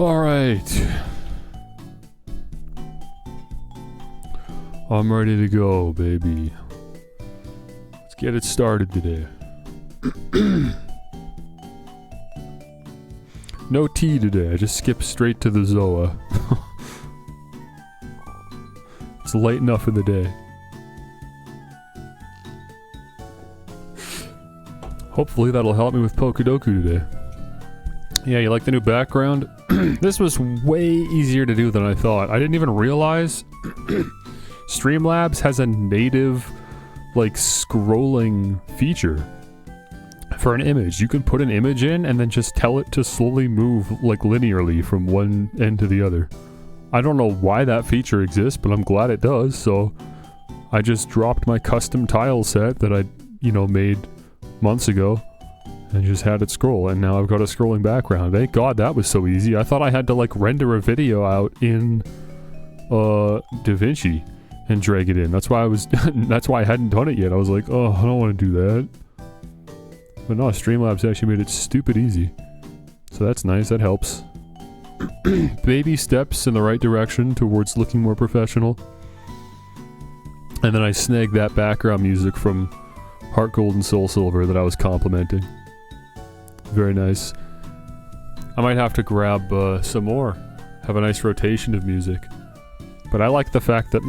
Alright. I'm ready to go, baby. Let's get it started today. No tea today, I just skipped straight to the Zoa. It's late enough in the day. Hopefully that'll help me with Pokédoku today. Yeah, you like the new background? This was way easier to do than I thought. I didn't even realize Streamlabs has a native, like, scrolling feature for an image. You can put an image in and then just tell it to slowly move, like, linearly from one end to the other. I don't know why that feature exists, but I'm glad it does, so I just dropped my custom tile set that I, made months ago and just had it scroll, and now I've got a scrolling background. Thank God that was so easy. I thought I had to, like, render a video out in DaVinci and drag it in. That's why I hadn't done it yet. I was like, oh, I don't want to do that. But no, Streamlabs actually made it stupid easy. So that's nice, that helps. Baby steps in the right direction towards looking more professional. And then I snagged that background music from HeartGold and Soul Silver that I was complimenting. Very nice. I might have to grab some more. Have a nice rotation of music. But I like the fact that,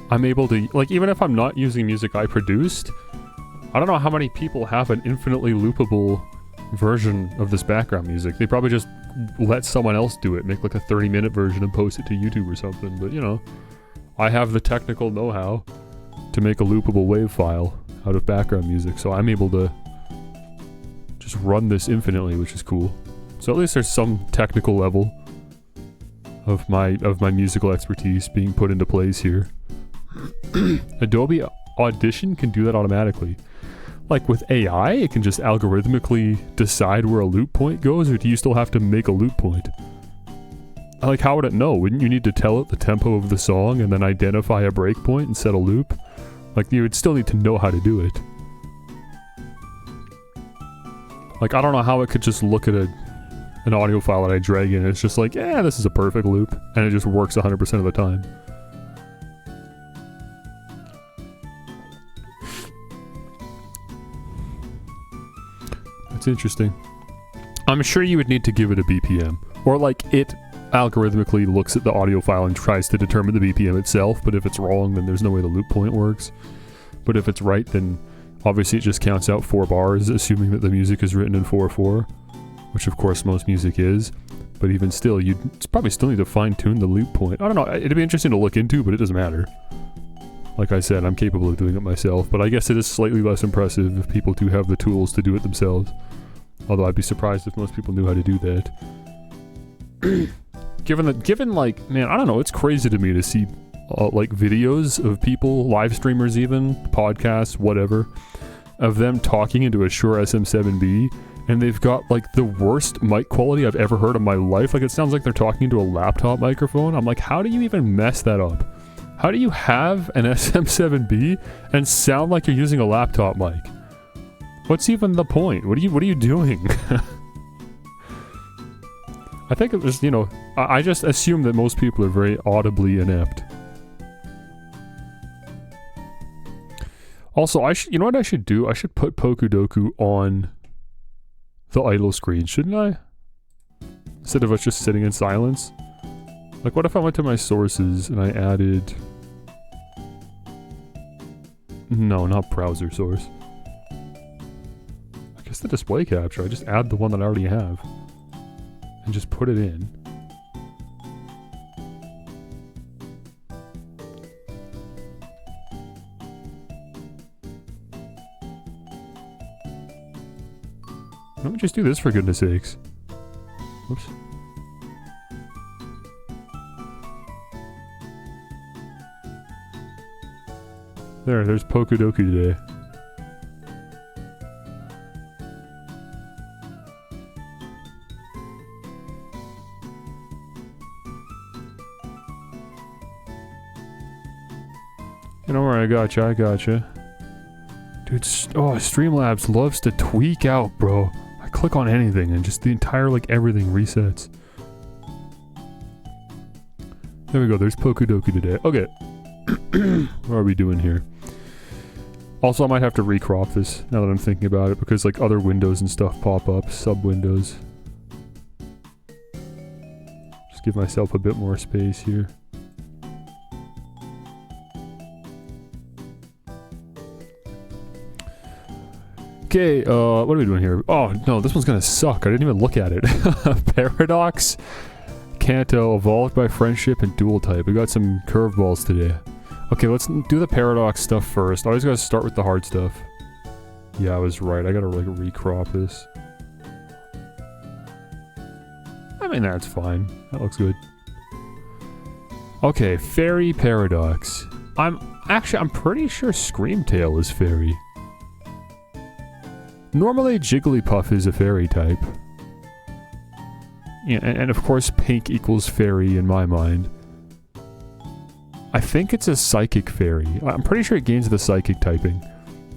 I'm able to, like, even if I'm not using music I produced, I don't know how many people have an infinitely loopable version of this background music. They probably just let someone else do it, make like a 30-minute version and post it to YouTube or something. But, I have the technical know-how to make a loopable WAV file out of background music, so I'm able to just run this infinitely, which is cool. So at least there's some technical level of my musical expertise being put into place here. Adobe Audition can do that automatically. Like with AI, it can just algorithmically decide where a loop point goes, or do you still have to make a loop point? Like, how would it know? Wouldn't you need to tell it the tempo of the song and then identify a breakpoint and set a loop? Like, you would still need to know how to do it. Like, I don't know how it could just look at an audio file that I drag in and it's just like, yeah, this is a perfect loop, and it just works 100% of the time. It's interesting. I'm sure you would need to give it a BPM. Or like it algorithmically looks at the audio file and tries to determine the BPM itself, but if it's wrong, then there's no way the loop point works. But if it's right, then obviously it just counts out 4 bars, assuming that the music is written in 4/4, which of course most music is. But even still, you'd probably still need to fine-tune the loop point. I don't know, it'd be interesting to look into, but it doesn't matter. Like I said, I'm capable of doing it myself, but I guess it is slightly less impressive if people do have the tools to do it themselves. Although I'd be surprised if most people knew how to do that. Given like, man, I don't know, it's crazy to me to see like videos of people, live streamers even, podcasts, whatever, of them talking into a Shure SM7B, and they've got like the worst mic quality I've ever heard in my life. Like, it sounds like they're talking into a laptop microphone. I'm like, how do you even mess that up? How do you have an SM7B and sound like you're using a laptop mic? What's even the point? What are you doing? I think it was, I just assume that most people are very audibly inept. Also, you know what I should do? I should put Pokédoku on the idle screen, shouldn't I? Instead of us just sitting in silence. Like, what if I went to my sources and I added... No, not browser source. I guess the display capture. I just add the one that I already have. And just put it in. Why don't we just do this for goodness sakes? Whoops. There's Pokédoku today. Don't worry, I gotcha. Dude, Streamlabs loves to tweak out, bro. I click on anything and just the entire, like, everything resets. There we go. There's Pokudoku today. Okay. What are we doing here? Also, I might have to recrop this now that I'm thinking about it because like other windows and stuff pop up, sub windows. Just give myself a bit more space here. Okay, what are we doing here? Oh no, this one's gonna suck. I didn't even look at it. Paradox, Kanto, evolved by friendship, and dual type. We got some curveballs today. Okay, let's do the paradox stuff first. I always gotta start with the hard stuff. Yeah, I was right. I gotta like recrop this. I mean, that's fine. That looks good. Okay, fairy paradox. I'm pretty sure Screamtail is fairy. Normally, Jigglypuff is a fairy type. Yeah, and of course, pink equals fairy in my mind. I think it's a psychic fairy. I'm pretty sure it gains the psychic typing,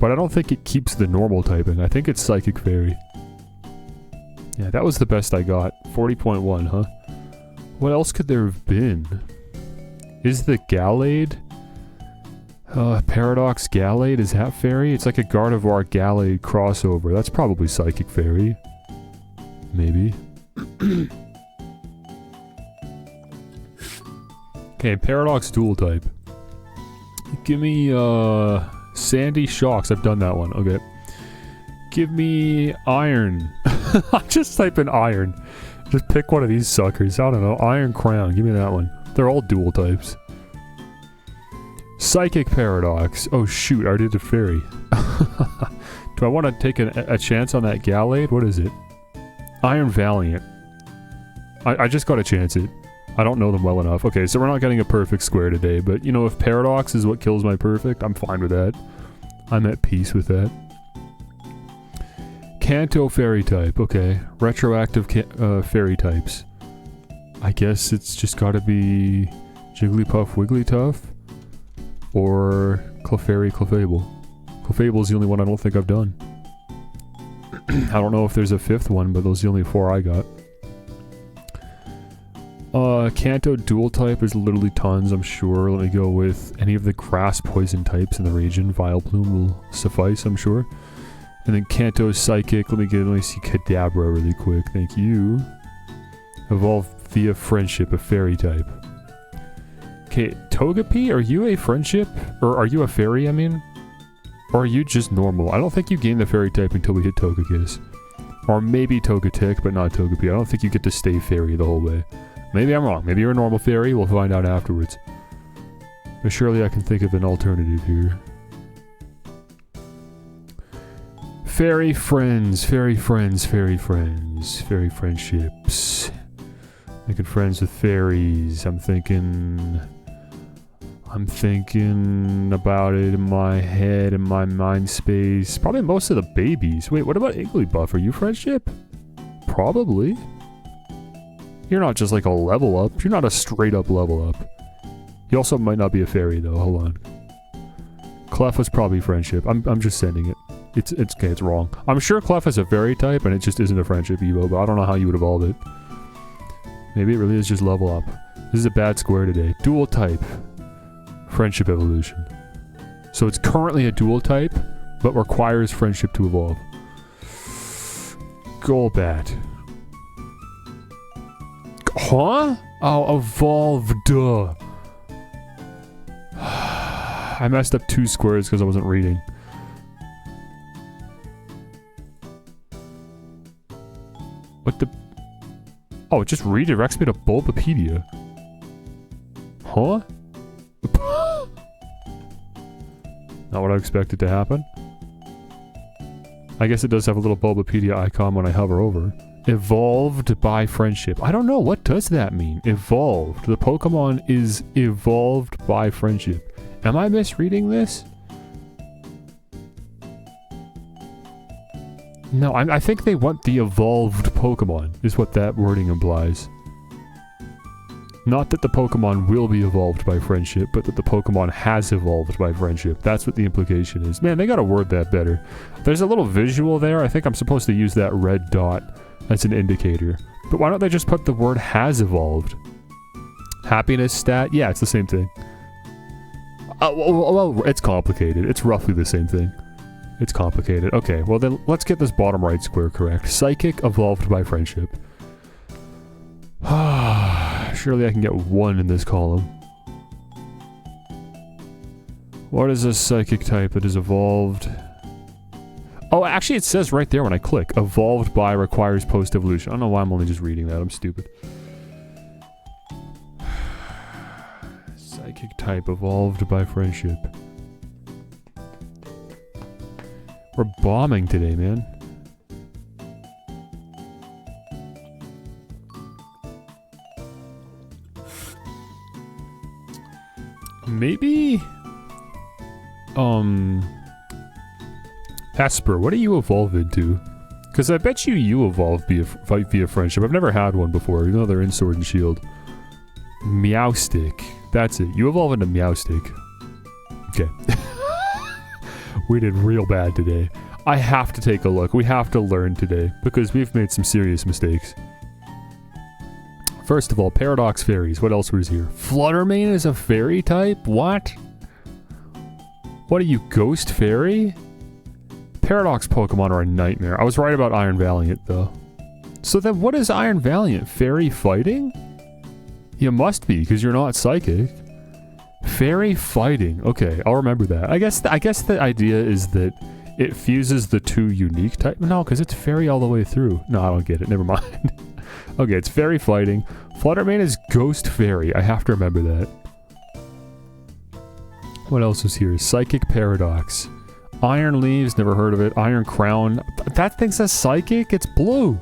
but I don't think it keeps the normal typing. I think it's psychic fairy. Yeah, that was the best I got. 40.1, huh? What else could there have been? Is the Gallade? Paradox Gallade, is that fairy? It's like a Gardevoir Gallade crossover. That's probably psychic fairy. Maybe. Okay, Paradox dual type. Give me, Sandy Shocks. I've done that one. Okay. Give me Iron. I'll just type in Iron. Just pick one of these suckers. I don't know. Iron Crown. Give me that one. They're all dual types. Psychic Paradox. Oh shoot, I already did a fairy. Do I want to take a chance on that Gallade? What is it? Iron Valiant. I just got to chance it. I don't know them well enough. Okay, so we're not getting a perfect square today, but you know, if Paradox is what kills my perfect, I'm fine with that. I'm at peace with that. Kanto Fairy type. Okay, retroactive fairy types. I guess it's just got to be Jigglypuff Wigglytuff. Or Clefairy Clefable. Clefable's the only one I don't think I've done. I don't know if there's a fifth one, but those are the only four I got. Kanto dual type is literally tons, I'm sure. Let me go with any of the grass poison types in the region. Vileplume will suffice, I'm sure. And then Kanto Psychic. Let me see Kadabra really quick. Thank you. Evolved via friendship, a fairy type. Okay, Togepi, are you a friendship? Or are you a fairy, I mean? Or are you just normal? I don't think you gain the fairy type until we hit Togekiss. Or maybe Togetic, but not Togepi. I don't think you get to stay fairy the whole way. Maybe I'm wrong. Maybe you're a normal fairy. We'll find out afterwards. But surely I can think of an alternative here. Fairy friends, fairy friends, fairy friends, fairy friendships. Making friends with fairies. I'm thinking about it in my head, in my mind space. Probably most of the babies. Wait, what about Igglybuff? Are you friendship? Probably. You're not just like a level up. You're not a straight up level up. You also might not be a fairy though. Hold on. Clef was probably friendship. I'm just sending it. It's okay, it's wrong. I'm sure Clef is a fairy type and it just isn't a friendship Evo, but I don't know how you would evolve it. Maybe it really is just level up. This is a bad square today. Dual type. Friendship evolution. So it's currently a dual type, but requires friendship to evolve. Golbat. Huh? Oh, evolved. Duh. I messed up 2 squares because I wasn't reading. What the... Oh, it just redirects me to Bulbapedia. Huh? Not what I expected to happen. I guess it does have a little Bulbapedia icon when I hover over. Evolved by friendship. I don't know, what does that mean? Evolved. The Pokemon is evolved by friendship. Am I misreading this? No, I think they want the evolved Pokemon, is what that wording implies. Not that the Pokemon will be evolved by friendship, but that the Pokemon has evolved by friendship. That's what the implication is. Man, they gotta word that better. There's a little visual there. I think I'm supposed to use that red dot as an indicator. But why don't they just put the word has evolved? Happiness stat? Yeah, it's the same thing. Well, it's complicated. It's roughly the same thing. It's complicated. Okay, well then let's get this bottom right square correct. Psychic evolved by friendship. Surely I can get 1 in this column. What is a psychic type that is evolved? Oh, actually it says right there when I click. Evolved by requires post-evolution. I don't know why I'm only just reading that. I'm stupid. Psychic type evolved by friendship. We're bombing today, man. Maybe... Esper, what do you evolve into? Because I bet you evolve via friendship. I've never had one before, even though they're in Sword and Shield. Meowstick. That's it. You evolve into Meowstick. Okay. We did real bad today. I have to take a look. We have to learn today, because we've made some serious mistakes. First of all, Paradox Fairies. What else was here? Fluttermane is a fairy type? What? What are you, Ghost Fairy? Paradox Pokemon are a nightmare. I was right about Iron Valiant, though. So then what is Iron Valiant? Fairy fighting? You must be, because you're not psychic. Fairy fighting. Okay, I'll remember that. I guess the idea is that it fuses the 2 unique type. No, because it's fairy all the way through. No, I don't get it. Never mind. Okay, it's fairy fighting. Fluttermane is Ghost Fairy. I have to remember that. What else is here? Psychic Paradox. Iron Leaves, never heard of it. Iron Crown. That thing's a psychic? It's blue.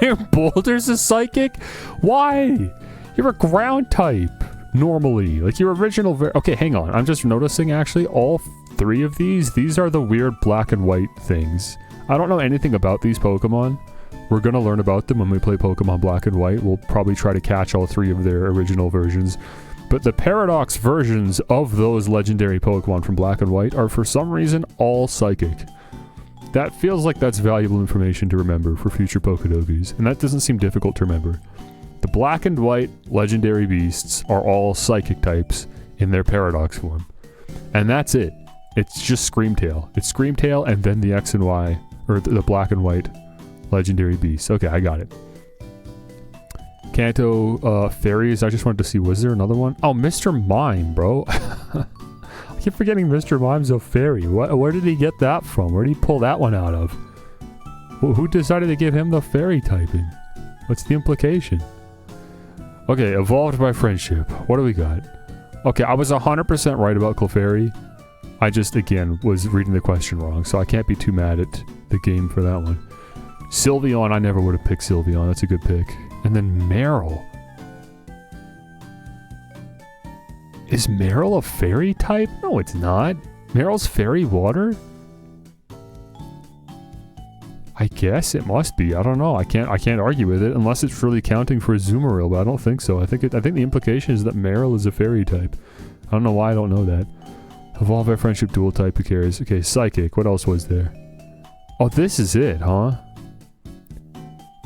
Iron Boulder's a psychic? Why? You're a ground type. Normally. Like your original... Okay, hang on. I'm just noticing actually all 3 of these are the weird black and white things. I don't know anything about these Pokemon. We're gonna learn about them when we play Pokemon Black and White. We'll probably try to catch all 3 of their original versions. But the Paradox versions of those legendary Pokemon from Black and White are for some reason all psychic. That feels like that's valuable information to remember for future Pokedogus, and that doesn't seem difficult to remember. The Black and White legendary beasts are all psychic types in their Paradox form. And that's it. It's just Screamtail. It's Screamtail and then the X and Y, or the Black and White legendary beasts. Okay, I got it. Kanto Fairies, I just wanted to see, was there another one? Oh, Mr. Mime, bro. I keep forgetting Mr. Mime's a fairy. Where did he get that from? Where did he pull that one out of? Who decided to give him the fairy typing? What's the implication? Okay, evolved by friendship. What do we got? Okay, I was 100% right about Clefairy. I just, again, was reading the question wrong, so I can't be too mad at the game for that one. Sylveon, I never would have picked Sylveon. That's a good pick. And then Meryl. Is Meryl a fairy type? No, it's not. Meryl's fairy water? I guess it must be. I don't know. I can't argue with it unless it's really counting for Azumarill, but I don't think so. I think the implication is that Meryl is a fairy type. I don't know why I don't know that. Evolve by friendship, dual type, who cares? Okay, psychic. What else was there? Oh, this is it, huh?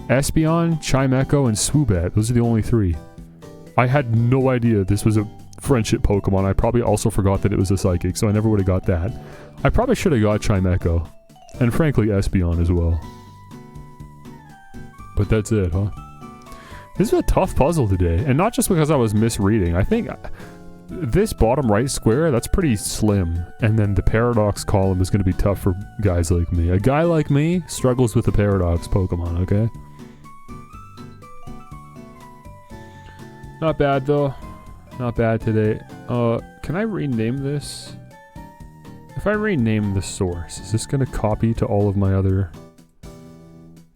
Espeon, Chimecho, and Swoobat. Those are the only 3. I had no idea this was a friendship Pokemon. I probably also forgot that it was a psychic, so I never would have got that. I probably should have got Chimecho. And frankly, Espeon as well. But that's it, huh? This is a tough puzzle today. And not just because I was misreading. I think this bottom right square, that's pretty slim. And then the Paradox column is going to be tough for guys like me. A guy like me struggles with the Paradox Pokemon, okay? Not bad, though. Not bad today. Can I rename this? If I rename the source, is this going to copy to all of my other...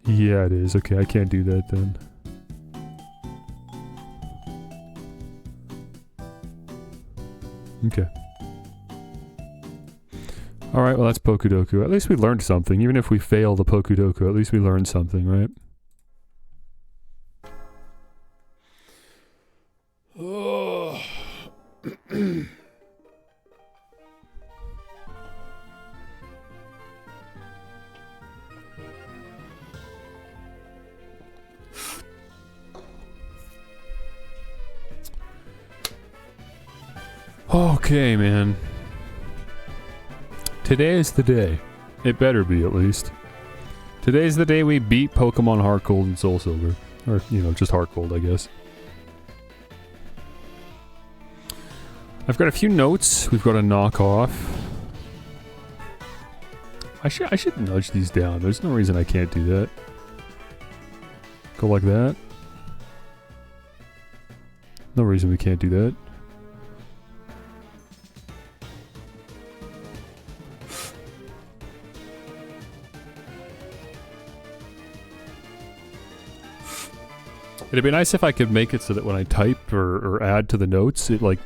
Yeah, it is. Okay, I can't do that then. Okay. Alright, well that's Pokudoku. At least we learned something. Even if we fail the Pokudoku, at least we learned something, right? Oh. Okay, man. Today is the day. It better be, at least. Today's the day we beat Pokemon HeartGold and Soul Silver. Or, you know, just HeartGold, I guess. I've got a few notes we've got to knock off. I should nudge these down. There's no reason I can't do that. Go like that. No reason we can't do that. It'd be nice if I could make it so that when I type or add to the notes, it like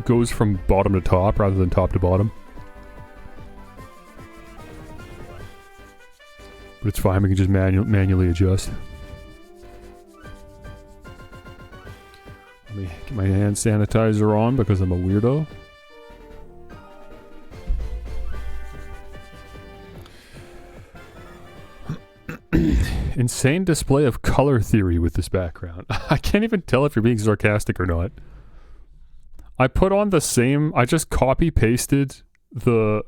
goes from bottom to top rather than top to bottom. But it's fine, we can just manually adjust. Let me get my hand sanitizer on because I'm a weirdo. Insane display of color theory with this background. I can't even tell if you're being sarcastic or not. I put on the same, I just copy pasted the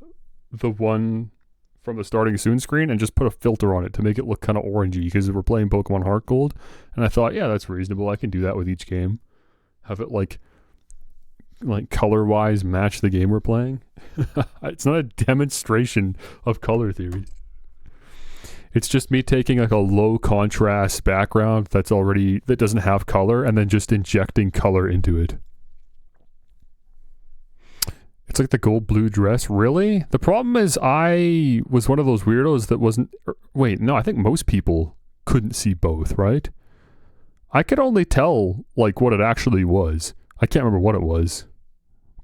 one from the starting soon screen and just put a filter on it to make it look kind of orangey because we're playing Pokemon HeartGold, and I thought, yeah, that's reasonable. I can do that with each game. Have it like color-wise match the game we're playing. It's not a demonstration of color theory. It's just me taking like a low contrast background that doesn't have color and then just injecting color into it. It's like the gold blue dress. Really? The problem is I was one of those weirdos that wasn't... Wait, no, I think most people couldn't see both, right? I could only tell like what it actually was. I can't remember what it was.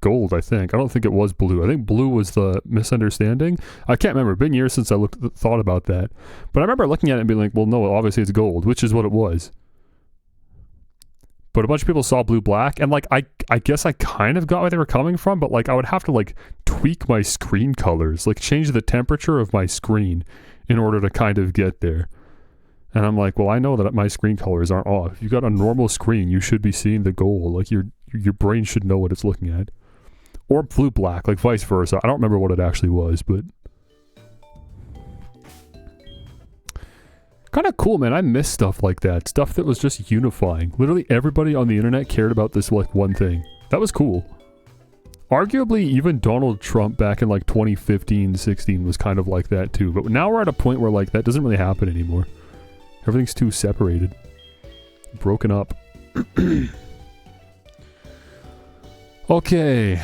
Gold, I think. I don't think it was blue. I think blue was the misunderstanding. I can't remember. Been years since I thought about that. But I remember looking at it and being like, well, no, obviously it's gold, which is what it was. But a bunch of people saw blue-black, and like I guess I kind of got where they were coming from, but like I would have to like tweak my screen colors, like change the temperature of my screen in order to kind of get there. And I'm like, well, I know that my screen colors aren't off. If you got a normal screen, you should be seeing the gold. Like your brain should know what it's looking at. Or blue-black, like vice versa. I don't remember what it actually was, but... Kind of cool, man. I miss stuff like that. Stuff that was just unifying. Literally everybody on the internet cared about this like one thing. That was cool. Arguably, even Donald Trump back in like 2015, 16 was kind of like that too. But now we're at a point where like that doesn't really happen anymore. Everything's too separated. Broken up. Okay.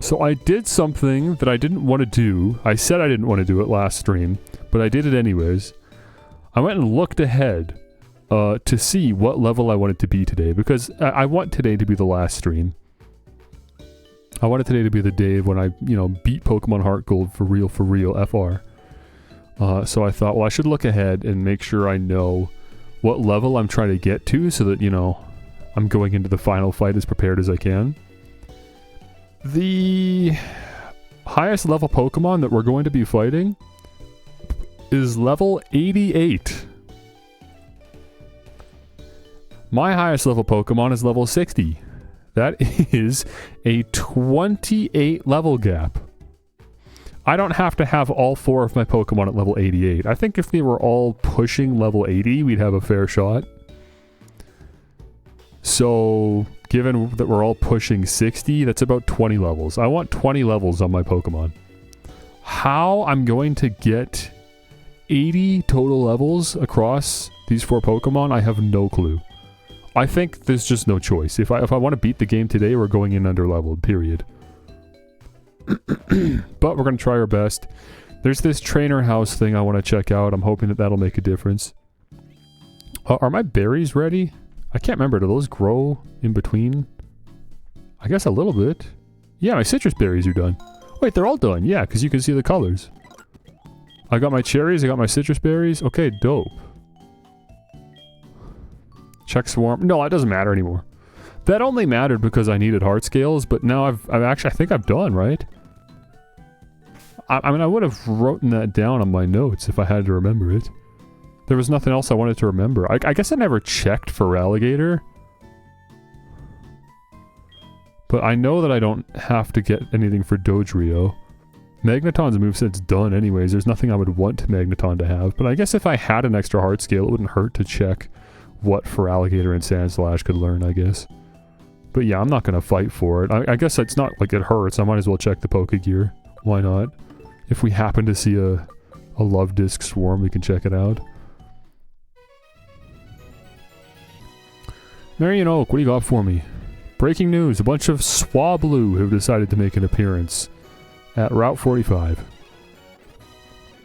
So I did something that I didn't want to do. I said I didn't want to do it last stream, but I did it anyways. I went and looked ahead to see what level I wanted to be today, because I want today to be the last stream. I wanted today to be the day when I, beat Pokemon HeartGold for real, FR. So I thought, well, I should look ahead and make sure I know what level I'm trying to get to so that, I'm going into the final fight as prepared as I can. The highest level Pokemon that we're going to be fighting is level 88. My highest level Pokemon is level 60. That is a 28 level gap. I don't have to have all 4 of my Pokemon at level 88. I think if they were all pushing level 80, we'd have a fair shot. So, given that we're all pushing 60, that's about 20 levels. I want 20 levels on my Pokemon. How I'm going to get 80 total levels across these 4 Pokemon, I have no clue. I think there's just no choice. If I want to beat the game today, we're going in under-leveled, period. But we're going to try our best. There's this trainer house thing I want to check out. I'm hoping that that'll make a difference. Are my berries ready? I can't remember. Do those grow in between? I guess a little bit. Yeah, my citrus berries are done. Wait, they're all done. Yeah, because you can see the colors. I got my cherries. I got my citrus berries. Okay, dope. Check swarm. No, it doesn't matter anymore. That only mattered because I needed heart scales, but now I've actually, I think I'm done, right? I mean, I would have written that down on my notes if I had to remember it. There was nothing else I wanted to remember. I guess I never checked for alligator. But I know that I don't have to get anything for Dodrio. Magneton's moveset's done anyways. There's nothing I would want Magneton to have. But I guess if I had an extra heart scale, it wouldn't hurt to check what Feraligatr and Sandslash could learn, I guess. But yeah, I'm not going to fight for it. I guess it's not like it hurts. I might as well check the Pokegear. Why not? If we happen to see a Love Disc Swarm, we can check it out. Marion Oak, what do you got for me? Breaking news, a bunch of Swablu have decided to make an appearance at Route 45.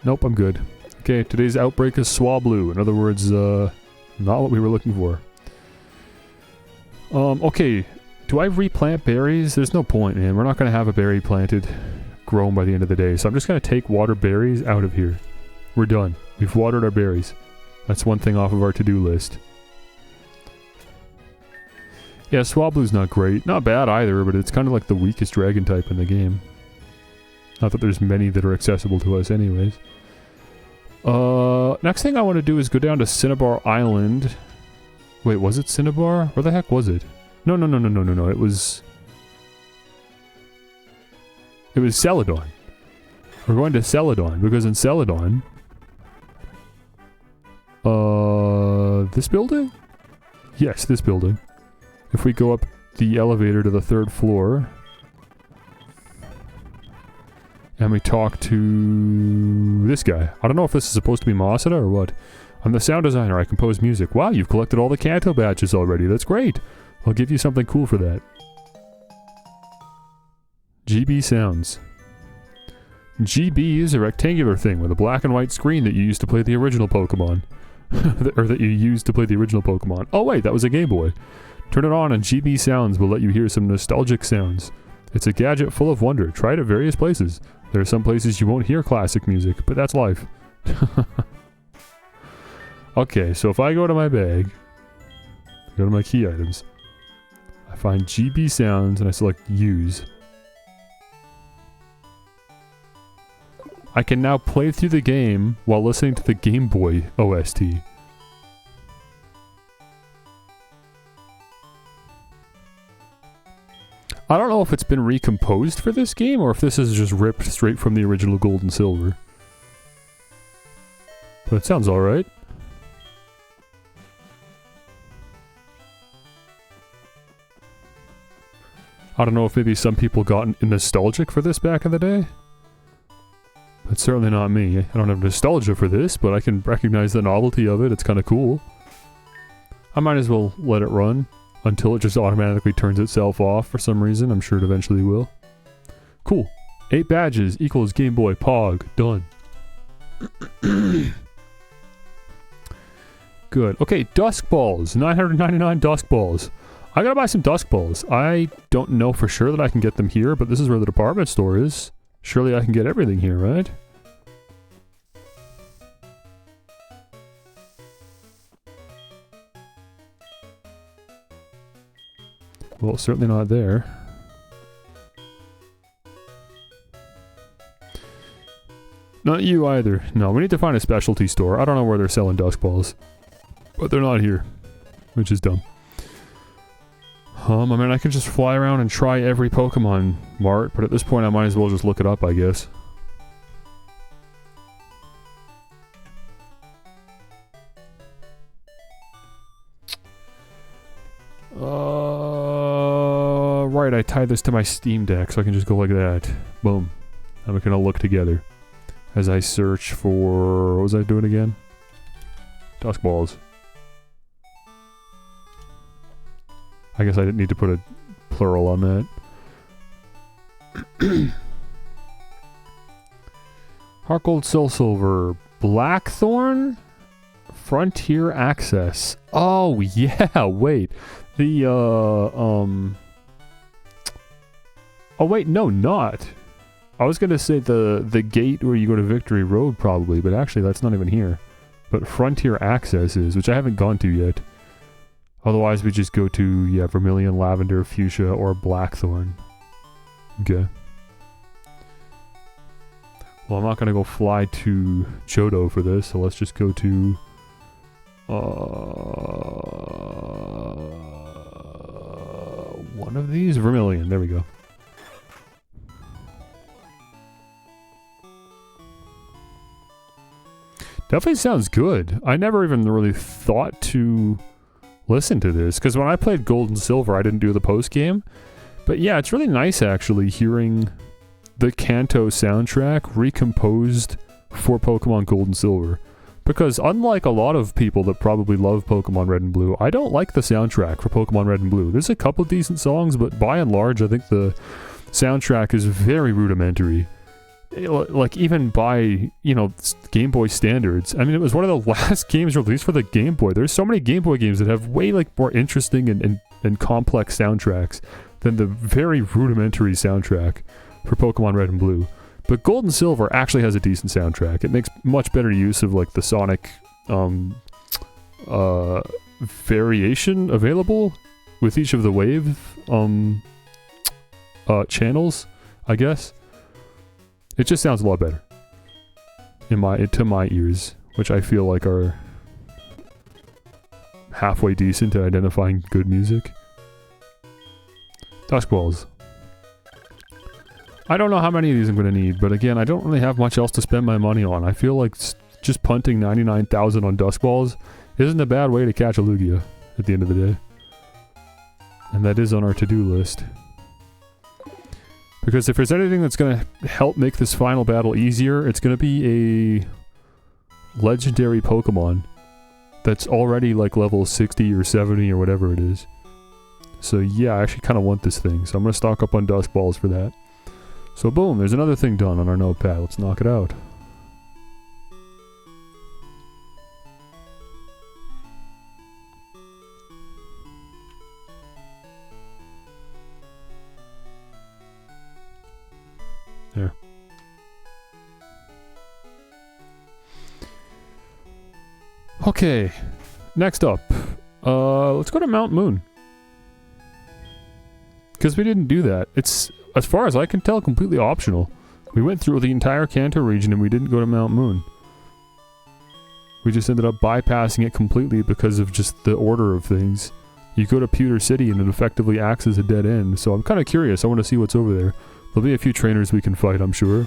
Nope, I'm good. Okay, today's outbreak is Swablu. In other words, not what we were looking for. Okay, do I replant berries? There's no point, man. We're not going to have a berry planted, grown by the end of the day. So I'm just going to take water berries out of here. We're done. We've watered our berries. That's one thing off of our to-do list. Yeah, Swablu's not great. Not bad either, but it's kind of like the weakest dragon type in the game. Not that there's many that are accessible to us anyways. Next thing I want to do is go down to Cinnabar Island. Wait, was it Cinnabar? Where the heck was it? No. It was Celadon. We're going to Celadon, because in Celadon... this building? Yes, this building. If we go up the elevator to the 3rd floor... and we talk to... this guy. I don't know if this is supposed to be Masada or what. I'm the sound designer. I compose music. Wow, you've collected all the Kanto badges already. That's great. I'll give you something cool for that. GB Sounds. GB is a rectangular thing with a black and white screen that you used to play the original Pokemon. Or that you used to play the original Pokemon. Oh wait, that was a Game Boy. Turn it on and GB Sounds will let you hear some nostalgic sounds. It's a gadget full of wonder. Try it at various places. There are some places you won't hear classic music, but that's life. Okay, so if I go to my bag, go to my key items, I find GB Sounds and I select Use. I can now play through the game while listening to the Game Boy OST. I don't know if it's been recomposed for this game or if this is just ripped straight from the original Gold and Silver. But it sounds alright. I don't know if maybe some people got nostalgic for this back in the day. That's certainly not me. I don't have nostalgia for this, but I can recognize the novelty of it. It's kind of cool. I might as well let it run until it just automatically turns itself off for some reason. I'm sure it eventually will. Cool. 8 badges equals Game Boy Pog. Done. Good. Okay, Dusk Balls. 999 Dusk Balls. I gotta buy some Dusk Balls. I don't know for sure that I can get them here, but this is where the department store is. Surely I can get everything here, right? Well, certainly not there. Not you either. No, we need to find a specialty store. I don't know where they're selling Dusk Balls. But they're not here. Which is dumb. I mean, I can just fly around and try every Pokemon Mart, but at this point I might as well just look it up, I guess. Right, I tied this to my Steam Deck, so I can just go like that. Boom. And we can all look together. As I search for... what was I doing again? Dusk Balls. I guess I didn't need to put a plural on that. HeartGold, Soul Silver, Blackthorn, Frontier Access. Oh yeah, wait. The oh wait, no, not. I was gonna say the gate where you go to Victory Road probably, but actually that's not even here. But Frontier Access is, which I haven't gone to yet. Otherwise, we just go to, yeah, Vermilion, Lavender, Fuchsia, or Blackthorn. Okay. Well, I'm not going to go fly to Johto for this, so let's just go to... one one of these? Vermilion, there we go. Definitely sounds good. I never even really thought to listen to this, because when I played Gold and Silver, I didn't do the post-game. But yeah, it's really nice actually hearing the Kanto soundtrack recomposed for Pokemon Gold and Silver. Because unlike a lot of people that probably love Pokemon Red and Blue, I don't like the soundtrack for Pokemon Red and Blue. There's a couple decent songs, but by and large, I think the soundtrack is very rudimentary. Like, even by, you know, Game Boy standards. I mean, it was one of the last games released for the Game Boy. There's so many Game Boy games that have way, like, more interesting and complex soundtracks than the very rudimentary soundtrack for Pokemon Red and Blue. But Gold and Silver actually has a decent soundtrack. It makes much better use of, like, the sonic, variation available with each of the wave, channels, I guess. It just sounds a lot better to my ears, which I feel like are halfway decent at identifying good music. Dusk Balls. I don't know how many of these I'm going to need, but again, I don't really have much else to spend my money on. I feel like just punting 99,000 on Dusk Balls isn't a bad way to catch a Lugia at the end of the day. And that is on our to-do list. Because if there's anything that's going to help make this final battle easier, it's going to be a legendary Pokemon that's already like level 60 or 70 or whatever it is. So yeah, I actually kind of want this thing, so I'm going to stock up on Dusk Balls for that. So boom, there's another thing done on our notepad. Let's knock it out. There. Okay, next up, let's go to Mount Moon. Because we didn't do that. It's, as far as I can tell, completely optional. We went through the entire Kanto region and we didn't go to Mount Moon. We just ended up bypassing it completely because of just the order of things. You go to Pewter City and it effectively acts as a dead end, so I'm kind of curious. I want to see what's over there. There'll be a few trainers we can fight, I'm sure.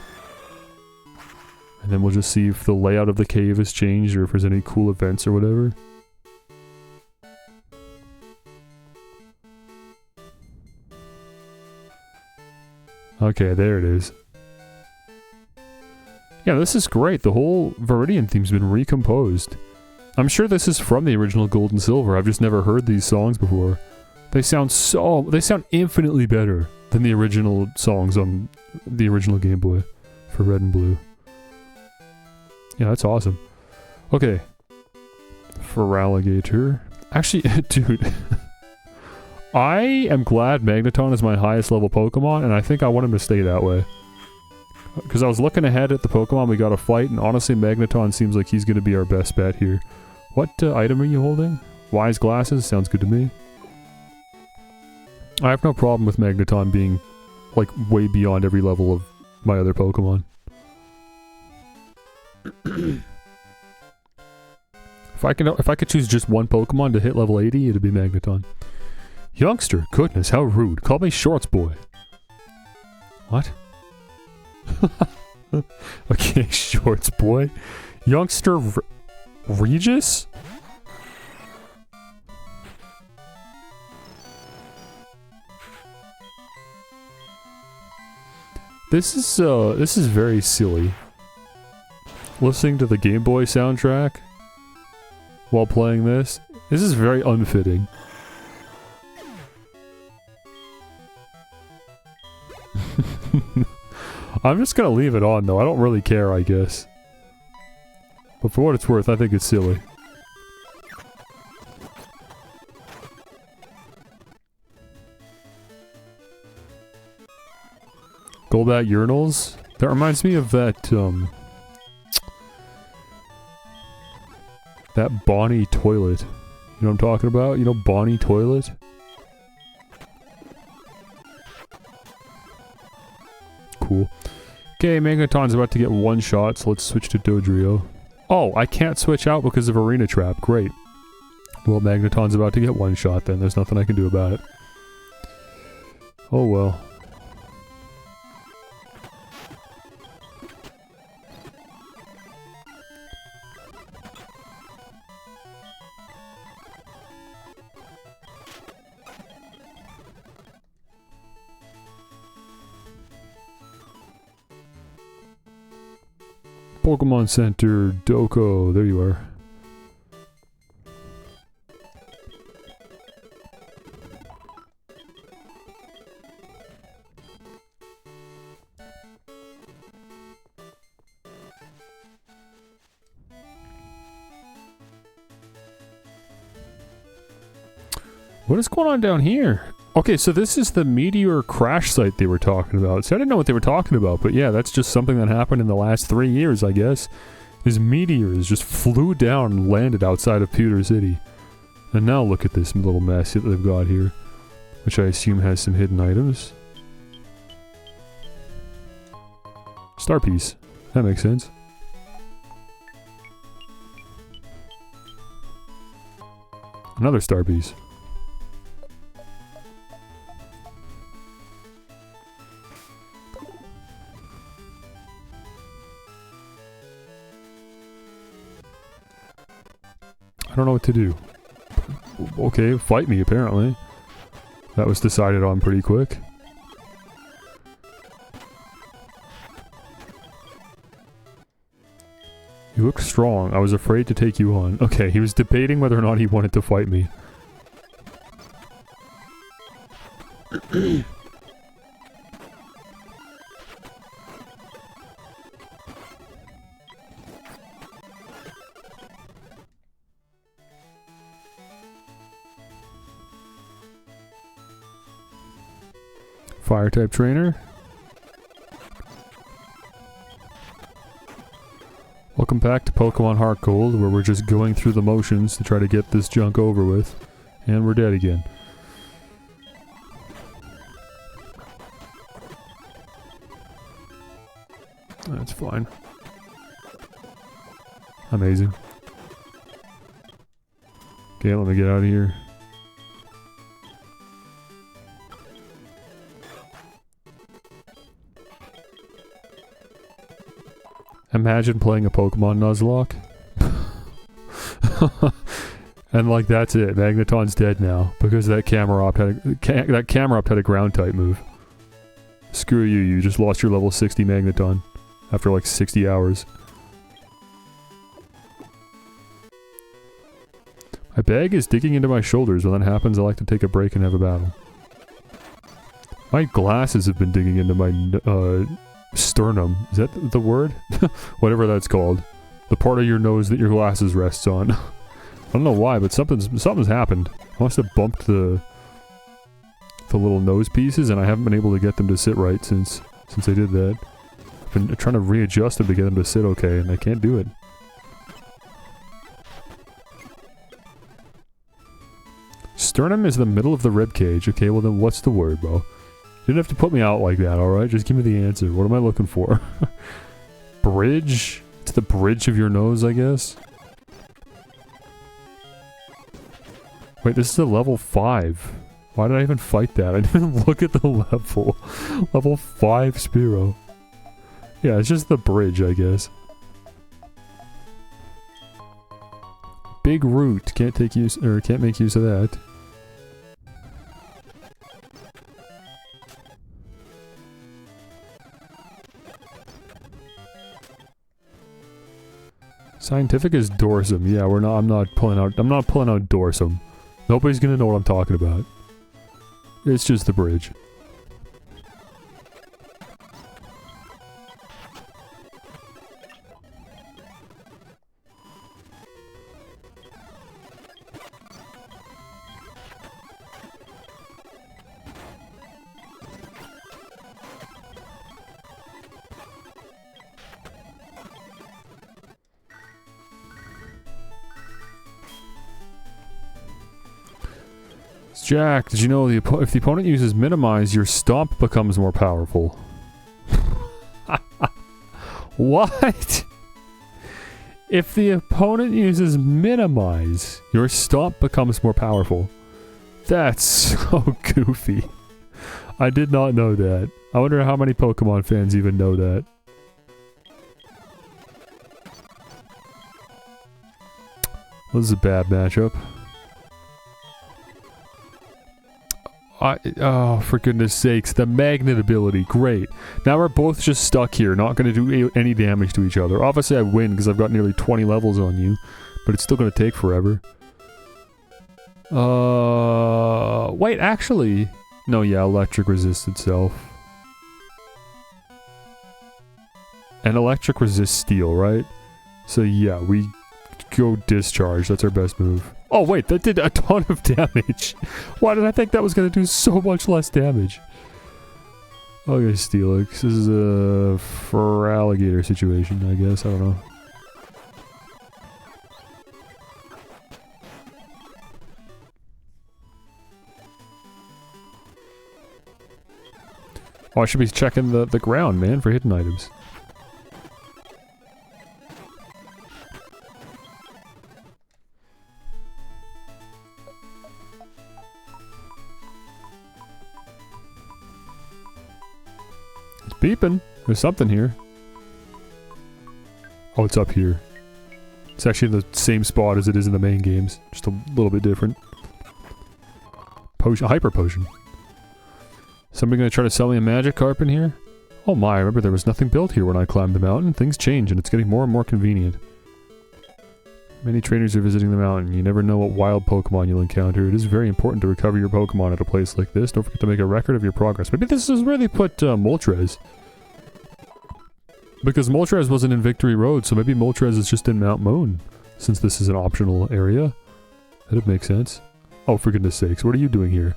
And then we'll just see if the layout of the cave has changed or if there's any cool events or whatever. Okay, there it is. Yeah, this is great. The whole Viridian theme's been recomposed. I'm sure this is from the original Gold and Silver. I've just never heard these songs before. They sound infinitely better than the original songs on the original Game Boy for Red and Blue. Yeah, that's awesome. Okay. Feraligatr. Actually, dude. I am glad Magneton is my highest level Pokemon, and I think I want him to stay that way. Because I was looking ahead at the Pokemon we gotta fight, and honestly Magneton seems like he's gonna be our best bet here. What item are you holding? Wise Glasses? Sounds good to me. I have no problem with Magneton being, like, way beyond every level of my other Pokemon. If I could choose just one Pokemon to hit level 80, it'd be Magneton. Youngster, goodness, how rude. Call me Shorts Boy. What? Okay, Shorts Boy. Youngster Regis? This is very silly. Listening to the Game Boy soundtrack while playing this is very unfitting. I'm just gonna leave it on though, I don't really care, I guess. But for what it's worth, I think it's silly. Golbat urinals? That reminds me of that, that Bonnie toilet. You know what I'm talking about? You know Bonnie toilet? Cool. Okay, Magneton's about to get one shot, so let's switch to Dodrio. Oh, I can't switch out because of Arena Trap. Great. Well, Magneton's about to get one shot then. There's nothing I can do about it. Oh well. Pokemon Center, Doko, there you are. What is going on down here? Okay, so this is the meteor crash site they were talking about. So I didn't know what they were talking about, but yeah, that's just something that happened in the last 3 years, I guess. These meteors just flew down and landed outside of Pewter City. And now look at this little mess that they've got here, which I assume has some hidden items. Star piece. That makes sense. Another star piece. I don't know what to do. Okay, fight me apparently. That was decided on pretty quick. You look strong. I was afraid to take you on. Okay, he was debating whether or not he wanted to fight me. Fire type trainer. Welcome back to Pokemon HeartGold, where we're just going through the motions to try to get this junk over with. And we're dead again. That's fine. Amazing. Okay, let me get out of here. Imagine playing a Pokemon Nuzlocke. And like that's it. Magneton's dead now because that Camerupt had a ground type move. Screw you, you just lost your level 60 Magneton after like 60 hours. My bag is digging into my shoulders. When that happens, I like to take a break and have a battle. My glasses have been digging into my sternum. Is that the word? Whatever that's called. The part of your nose that your glasses rests on. I don't know why, but something's happened. I must have bumped the little nose pieces, and I haven't been able to get them to sit right since I did that. I've been trying to readjust them to get them to sit okay, and I can't do it. Sternum is the middle of the rib cage. Okay, well then what's the word, bro? You didn't have to put me out like that, alright? Just give me the answer. What am I looking for? Bridge? It's the bridge of your nose, I guess? Wait, this is a level 5. Why did I even fight that? I didn't even look at the level. Level 5 Spearow. Yeah, it's just the bridge, I guess. Big root. Can't make use of that. Scientific is Dorsum. Yeah, I'm not pulling out Dorsum. Nobody's gonna know what I'm talking about. It's just the bridge. Jack, did you know if the opponent uses Minimize, your Stomp becomes more powerful? What? If the opponent uses Minimize, your Stomp becomes more powerful. That's so goofy. I did not know that. I wonder how many Pokemon fans even know that. This is a bad matchup. Oh, for goodness sakes, the magnet ability, great. Now we're both just stuck here, not going to do any damage to each other. Obviously I win because I've got nearly 20 levels on you, but it's still going to take forever. Wait, actually... No, yeah, electric resists itself. And electric resists steel, right? So yeah, we go discharge, that's our best move. Oh wait, that did a ton of damage. Why did I think that was going to do so much less damage? Okay, Steelix. This is a for alligator situation, I guess. I don't know. Oh, I should be checking the ground, man, for hidden items. Beeping. There's something here. Oh, it's up here. It's actually in the same spot as it is in the main games. Just a little bit different. Potion, hyper potion. Somebody gonna try to sell me a Magikarp in here? Oh my, I remember there was nothing built here when I climbed the mountain. Things change and it's getting more and more convenient. Many trainers are visiting the mountain. You never know what wild Pokemon you'll encounter. It is very important to recover your Pokemon at a place like this. Don't forget to make a record of your progress. Maybe this is where they put Moltres. Because Moltres wasn't in Victory Road, so maybe Moltres is just in Mount Moon. Since this is an optional area. That'd make sense. Oh, for goodness sakes, what are you doing here?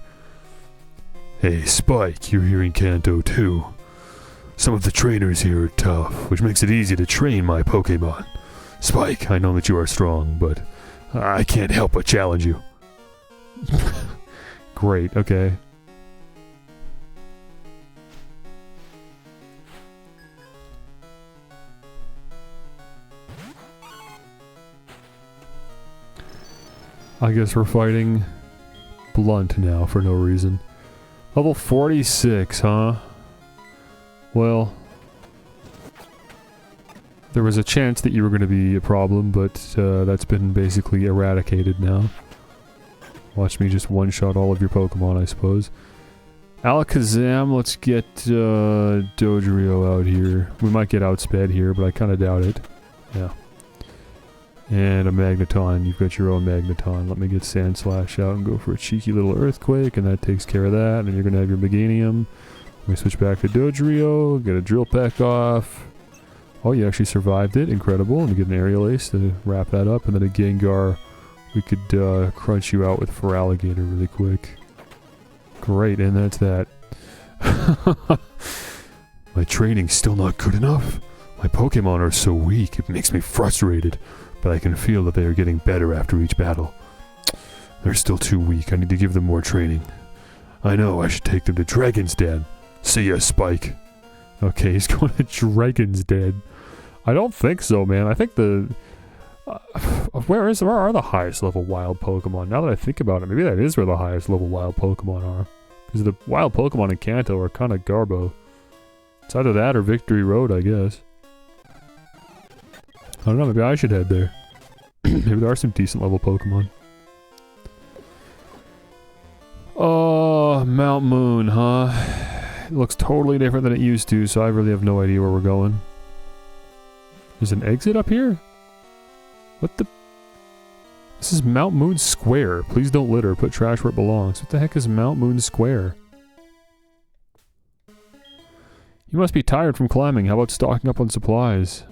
Hey, Spike, you're here in Kanto too. Some of the trainers here are tough, which makes it easy to train my Pokemon. Spike, I know that you are strong, but I can't help but challenge you. Great, okay. I guess we're fighting Blunt now for no reason. Level 46, huh? Well... There was a chance that you were going to be a problem, but that's been basically eradicated now. Watch me just one-shot all of your Pokemon, I suppose. Alakazam, let's get Dodrio out here. We might get outsped here, but I kind of doubt it. Yeah. And a Magneton. You've got your own Magneton. Let me get Sandslash out and go for a cheeky little Earthquake, and that takes care of that. And you're going to have your Meganium. We switch back to Dodrio, get a Drill Peck off. Oh, you actually survived it. Incredible. And you get an Aerial Ace to wrap that up. And then a Gengar. We could crunch you out with Feraligatr really quick. Great, and that's that. My training's still not good enough. My Pokemon are so weak, it makes me frustrated. But I can feel that they are getting better after each battle. They're still too weak. I need to give them more training. I know, I should take them to Dragon's Den. See ya, Spike. Okay, he's going to Dragon's Den. I don't think so, man. I think the... where are the highest level wild Pokemon? Now that I think about it, maybe that is where the highest level wild Pokemon are. Because the wild Pokemon in Kanto are kind of garbo. It's either that or Victory Road, I guess. I don't know, maybe I should head there. Maybe there are some decent level Pokemon. Oh, Mount Moon, huh? It looks totally different than it used to, so I really have no idea where we're going. There's an exit up here? What the... This is Mount Moon Square. Please don't litter. Put trash where it belongs. What the heck is Mount Moon Square? You must be tired from climbing. How about stocking up on supplies?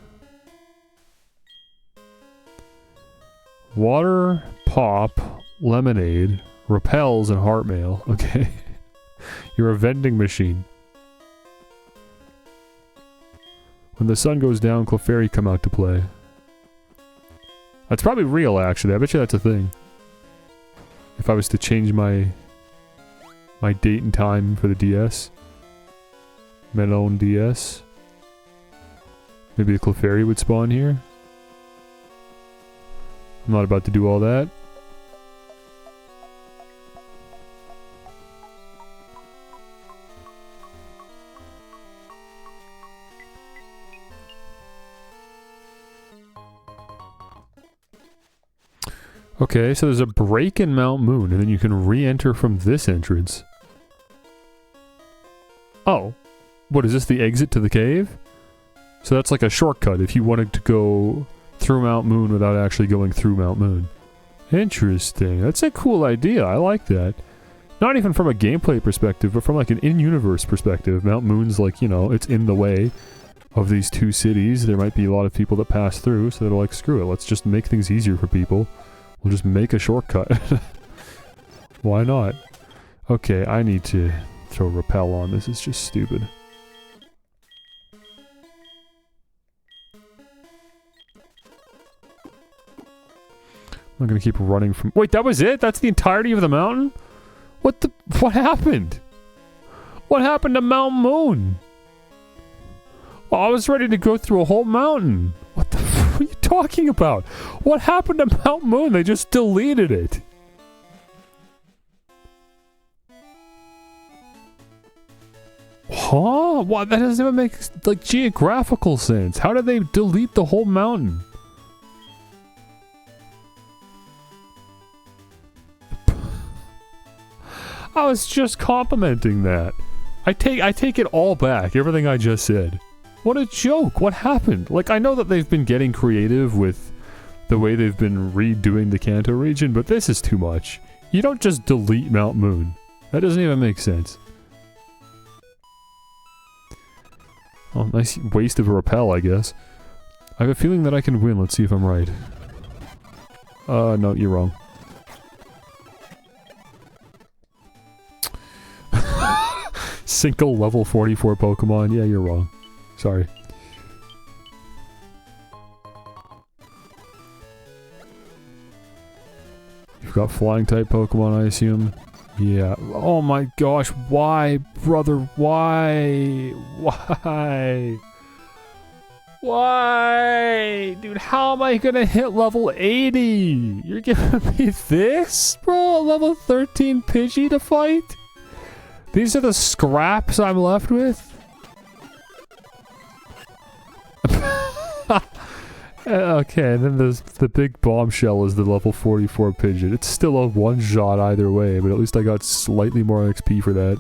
Water, pop, lemonade, repels, and heart mail. Okay. You're a vending machine. When the sun goes down, Clefairy come out to play. That's probably real, actually. I bet you that's a thing. If I was to change my date and time for the DS. Melon DS. Maybe a Clefairy would spawn here. I'm not about to do all that. Okay, so there's a break in Mount Moon, and then you can re-enter from this entrance. Oh. What, is this the exit to the cave? So that's like a shortcut if you wanted to go through Mount Moon without actually going through Mount Moon. Interesting. That's a cool idea. I like that. Not even from a gameplay perspective, but from like an in-universe perspective. Mount Moon's like, you know, it's in the way of these two cities. There might be a lot of people that pass through, so they're like, screw it, let's just make things easier for people. We'll just make a shortcut. Why not? Okay, I need to throw repel on. This is just stupid. I'm gonna keep running from— wait, that was it? That's the entirety of the mountain? What happened? What happened to Mount Moon? Well, I was ready to go through a whole mountain. What the f are you talking about? What happened to Mount Moon? They just deleted it. Huh? What? That doesn't even make, like, geographical sense. How did they delete the whole mountain? I was just complimenting that. I take it all back, everything I just said. What a joke. What happened? Like, I know that they've been getting creative with the way they've been redoing the Kanto region, but this is too much. You don't just delete Mount Moon. That doesn't even make sense. Oh, nice waste of a repel, I guess. I have a feeling that I can win. Let's see if I'm right. No, you're wrong. Single level 44 Pokemon. Yeah, you're wrong. Sorry. You've got flying type Pokemon, I assume. Yeah. Oh my gosh, why, brother? Why? Why? Why? Dude, how am I gonna hit level 80? You're giving me this? Bro, level 13 Pidgey to fight? These are the scraps I'm left with? Okay, and then there's the big bombshell is the level 44 Pidgeot. It's still a one-shot either way, but at least I got slightly more XP for that.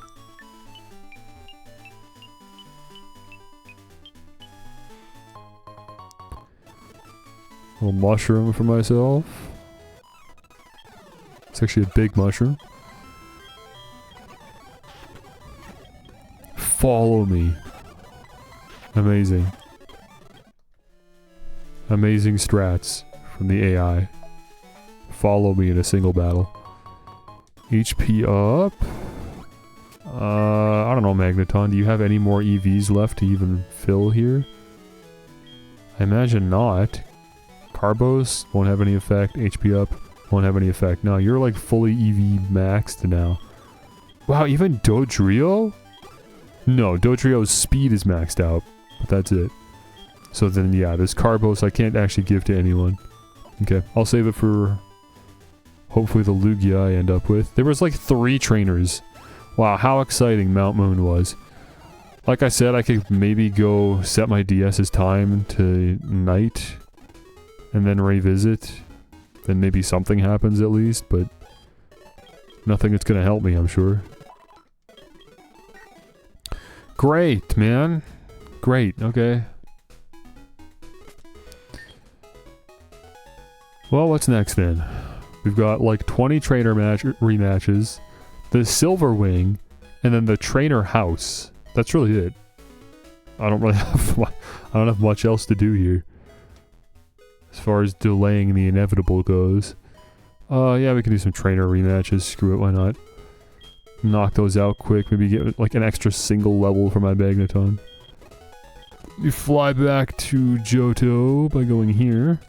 A little mushroom for myself. It's actually a big mushroom. Follow me. Amazing. Amazing strats from the AI. Follow me in a single battle. HP up. I don't know, Magneton. Do you have any more EVs left to even fill here? I imagine not. Carbos won't have any effect. HP up won't have any effect. No, you're like fully EV maxed now. Wow, even Dodrio? No, Dodrio's speed is maxed out, but that's it. So then, yeah, this Carbos I can't actually give to anyone. Okay, I'll save it for hopefully the Lugia I end up with. There was like 3 trainers. Wow, how exciting Mount Moon was. Like I said, I could maybe go set my DS's time to night and then revisit. Then maybe something happens at least, but nothing that's gonna help me, I'm sure. Great, man. Great, okay. Well, what's next then? We've got like 20 trainer rematches, the Silver Wing, and then the trainer house. That's really it. I don't have much else to do here. As far as delaying the inevitable goes. Yeah, we can do some trainer rematches. Screw it, why not? Knock those out quick. Maybe get like an extra single level for my Magneton. We fly back to Johto by going here.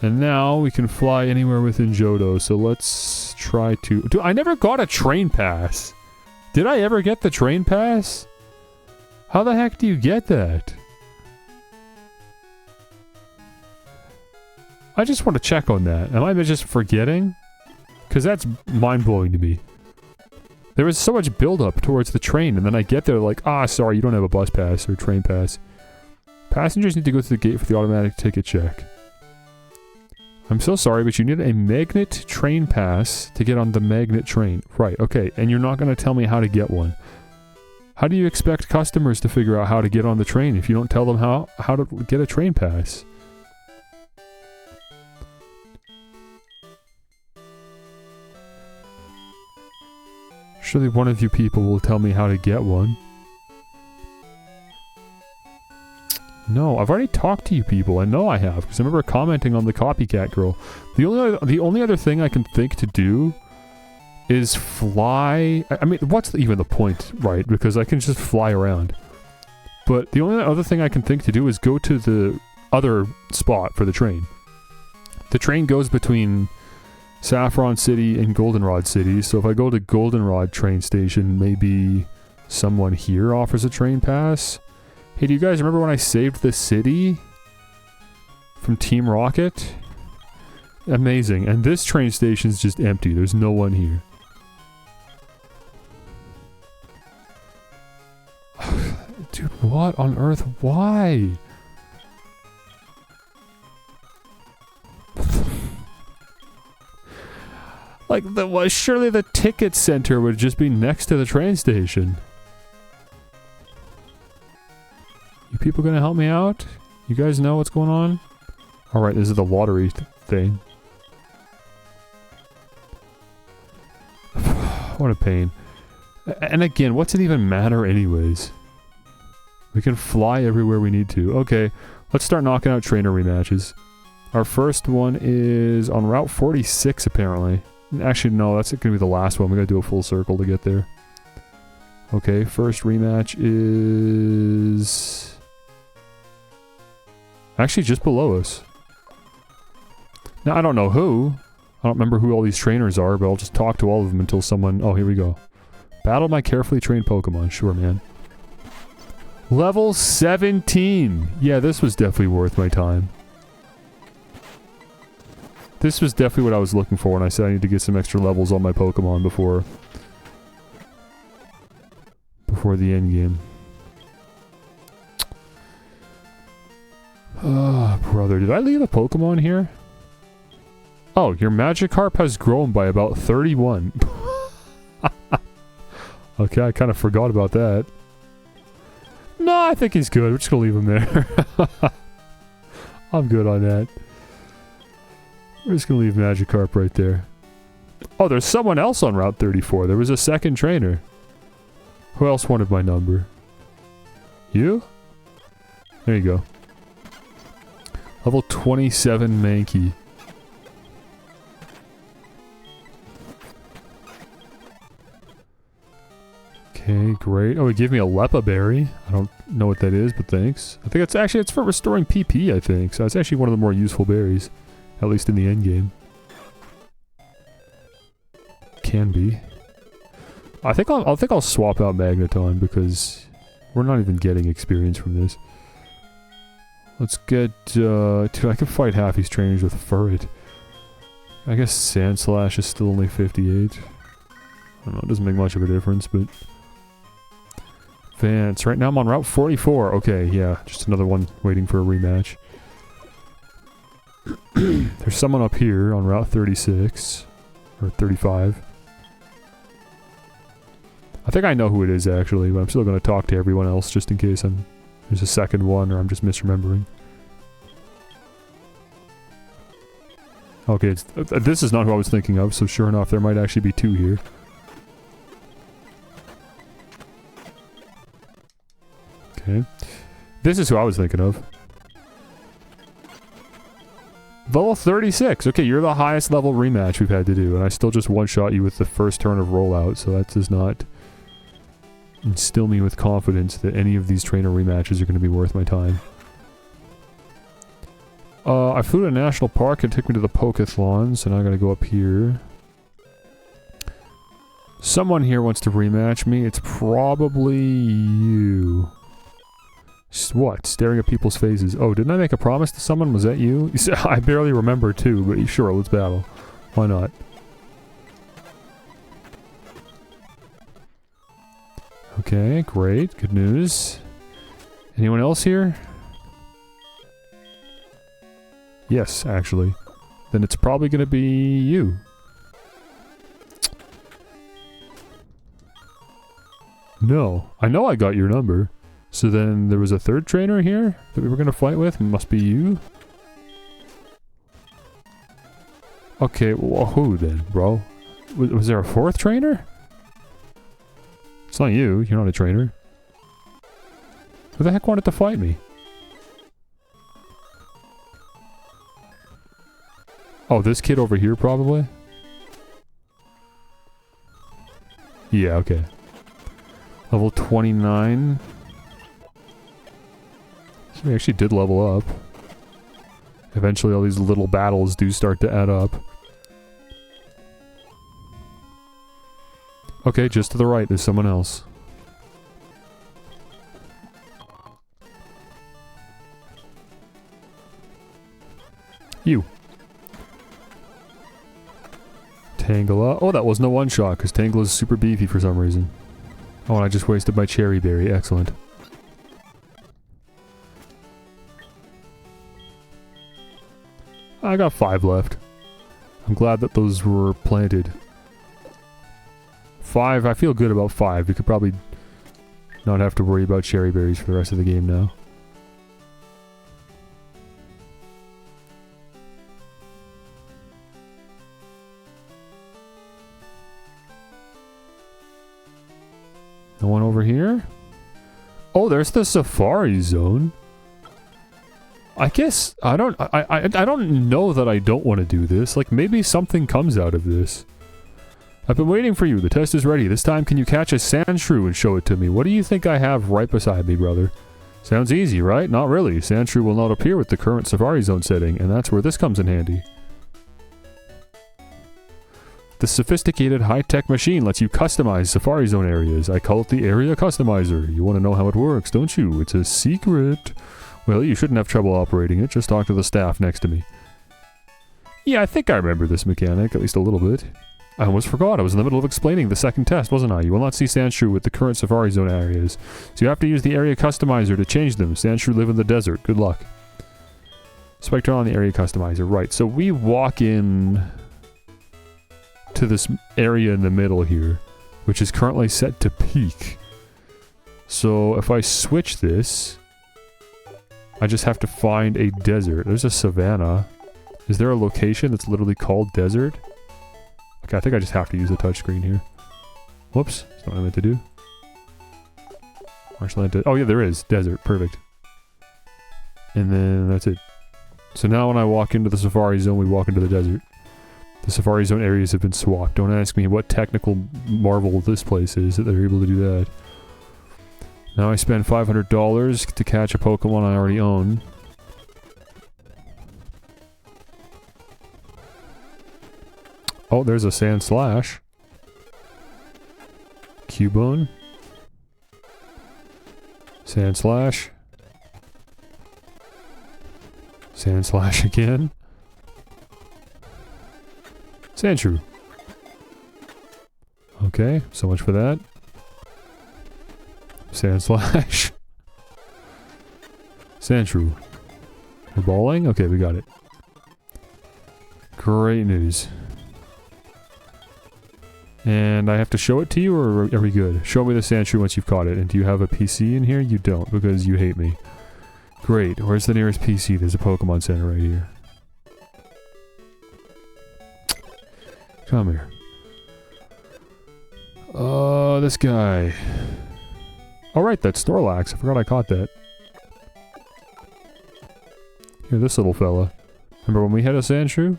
And now we can fly anywhere within Johto, so let's try to— Dude, I never got a train pass! Did I ever get the train pass? How the heck do you get that? I just want to check on that. Am I just forgetting? Because that's mind-blowing to me. There was so much build-up towards the train, and then I get there like, ah, sorry, you don't have a bus pass or train pass. Passengers need to go through the gate for the automatic ticket check. I'm so sorry, but you need a magnet train pass to get on the magnet train. Right, okay, and you're not going to tell me how to get one. How do you expect customers to figure out how to get on the train if you don't tell them how to get a train pass? Surely one of you people will tell me how to get one. No, I've already talked to you people. I know I have, because I remember commenting on the copycat girl. The only other thing I can think to do is fly. I mean, what's even the point, right? Because I can just fly around. But the only other thing I can think to do is go to the other spot for the train. The train goes between Saffron City and Goldenrod City, so if I go to Goldenrod train station, maybe someone here offers a train pass? Hey, do you guys remember when I saved the city from Team Rocket? Amazing. And this train station's just empty. There's no one here. Dude, what on earth? Why? Like, surely the ticket center would just be next to the train station. You people gonna help me out? You guys know what's going on? Alright, this is the lottery thing. What a pain. And again, what's it even matter anyways? We can fly everywhere we need to. Okay, let's start knocking out trainer rematches. Our first one is on Route 46 apparently. Actually, no, that's gonna be the last one. We gotta do a full circle to get there. Okay, first rematch is... actually just below us. Now, I don't know who. I don't remember who all these trainers are, but I'll just talk to all of them until someone... oh, here we go. Battle my carefully trained Pokemon. Sure, man. Level 17! Yeah, this was definitely worth my time. This was definitely what I was looking for when I said I need to get some extra levels on my Pokemon before the end game. Oh, brother. Did I leave a Pokemon here? Oh, your Magikarp has grown by about 31. Okay, I kind of forgot about that. No, I think he's good. We're just gonna leave him there. I'm good on that. We're just gonna leave Magikarp right there. Oh, there's someone else on Route 34. There was a second trainer. Who else wanted my number? You? There you go. Level 27 Mankey. Okay, great. Oh, he gave me a Lepa Berry. I don't know what that is, but thanks. I think it's for restoring PP, I think. So it's actually one of the more useful berries. At least in the end game. Can be. I think I'll swap out Magneton because we're not even getting experience from this. Let's get dude, I can fight half these trainers with Furret. I guess Sandslash is still only 58. I don't know, it doesn't make much of a difference, but Vance. Right now I'm on Route 44. Okay, yeah, just another one waiting for a rematch. There's someone up here on Route 36. Or 35. I think I know who it is actually, but I'm still going to talk to everyone else just in case there's a second one or I'm just misremembering. Okay, this is not who I was thinking of, so sure enough, there might actually be two here. Okay. This is who I was thinking of. Level 36. Okay, you're the highest level rematch we've had to do, and I still just one-shot you with the first turn of rollout, so that does not instill me with confidence that any of these trainer rematches are going to be worth my time. I flew to a national park and took me to the Pokethlon, so now I gotta go up here. Someone here wants to rematch me. It's probably you. What? Staring at people's faces. Oh, didn't I make a promise to someone? Was that you? I barely remember too, but sure, let's battle. Why not? Okay, great. Good news. Anyone else here? Yes, actually. Then it's probably gonna be you. No. I know I got your number. So then there was a third trainer here that we were gonna fight with? Must be you? Okay, well, who then, bro? Was there a fourth trainer? It's not you. You're not a trainer. Who the heck wanted to fight me? Oh, this kid over here probably? Yeah, okay. Level 29. So we actually did level up. Eventually all these little battles do start to add up. Okay, just to the right, there's someone else. You. Tangela. Oh, that wasn't a one-shot, because Tangela's super beefy for some reason. Oh, and I just wasted my cherry berry. Excellent. I got 5 left. I'm glad that those were planted. 5, I feel good about 5. We could probably not have to worry about cherry berries for the rest of the game now. No one over here? Oh, there's the safari zone. I guess I don't know that I don't want to do this. Like maybe something comes out of this. I've been waiting for you. The test is ready. This time can you catch a sandshrew and show it to me? What do you think I have right beside me, brother? Sounds easy, right? Not really. Sandshrew will not appear with the current safari zone setting, and that's where this comes in handy. The sophisticated high-tech machine lets you customize Safari Zone areas. I call it the Area Customizer. You want to know how it works, don't you? It's a secret. Well, you shouldn't have trouble operating it. Just talk to the staff next to me. Yeah, I think I remember this mechanic, at least a little bit. I almost forgot. I was in the middle of explaining the second test, wasn't I? You will not see Sandshrew with the current Safari Zone areas. So you have to use the Area Customizer to change them. Sandshrew live in the desert. Good luck. Spike turn on the Area Customizer. Right, so we walk in to this area in the middle here, which is currently set to peak. So if I switch this, I just have to find a desert. There's a savanna. Is there a location that's literally called desert? Okay, I think I just have to use the touchscreen here. Whoops, that's not what I meant to do. Marshland. Oh yeah, there is. Desert. Perfect. And then that's it. So now when I walk into the Safari Zone, we walk into the desert. The Safari Zone areas have been swapped. Don't ask me what technical marvel this place is that they're able to do that. Now I spend $500 to catch a Pokemon I already own. Oh, there's a Sand Slash. Cubone. Sand Slash. Sand Slash again. Sandshrew. Okay, so much for that. Sand Slash. Sandshrew. We're balling? Okay, we got it. Great news. And I have to show it to you, or are we good? Show me the Sandshrew once you've caught it. And do you have a PC in here? You don't, because you hate me. Great. Where's the nearest PC? There's a Pokemon Center right here. Come here. This guy. Alright, that's Snorlax. I forgot I caught that. Here, this little fella. Remember when we had a Sandshrew?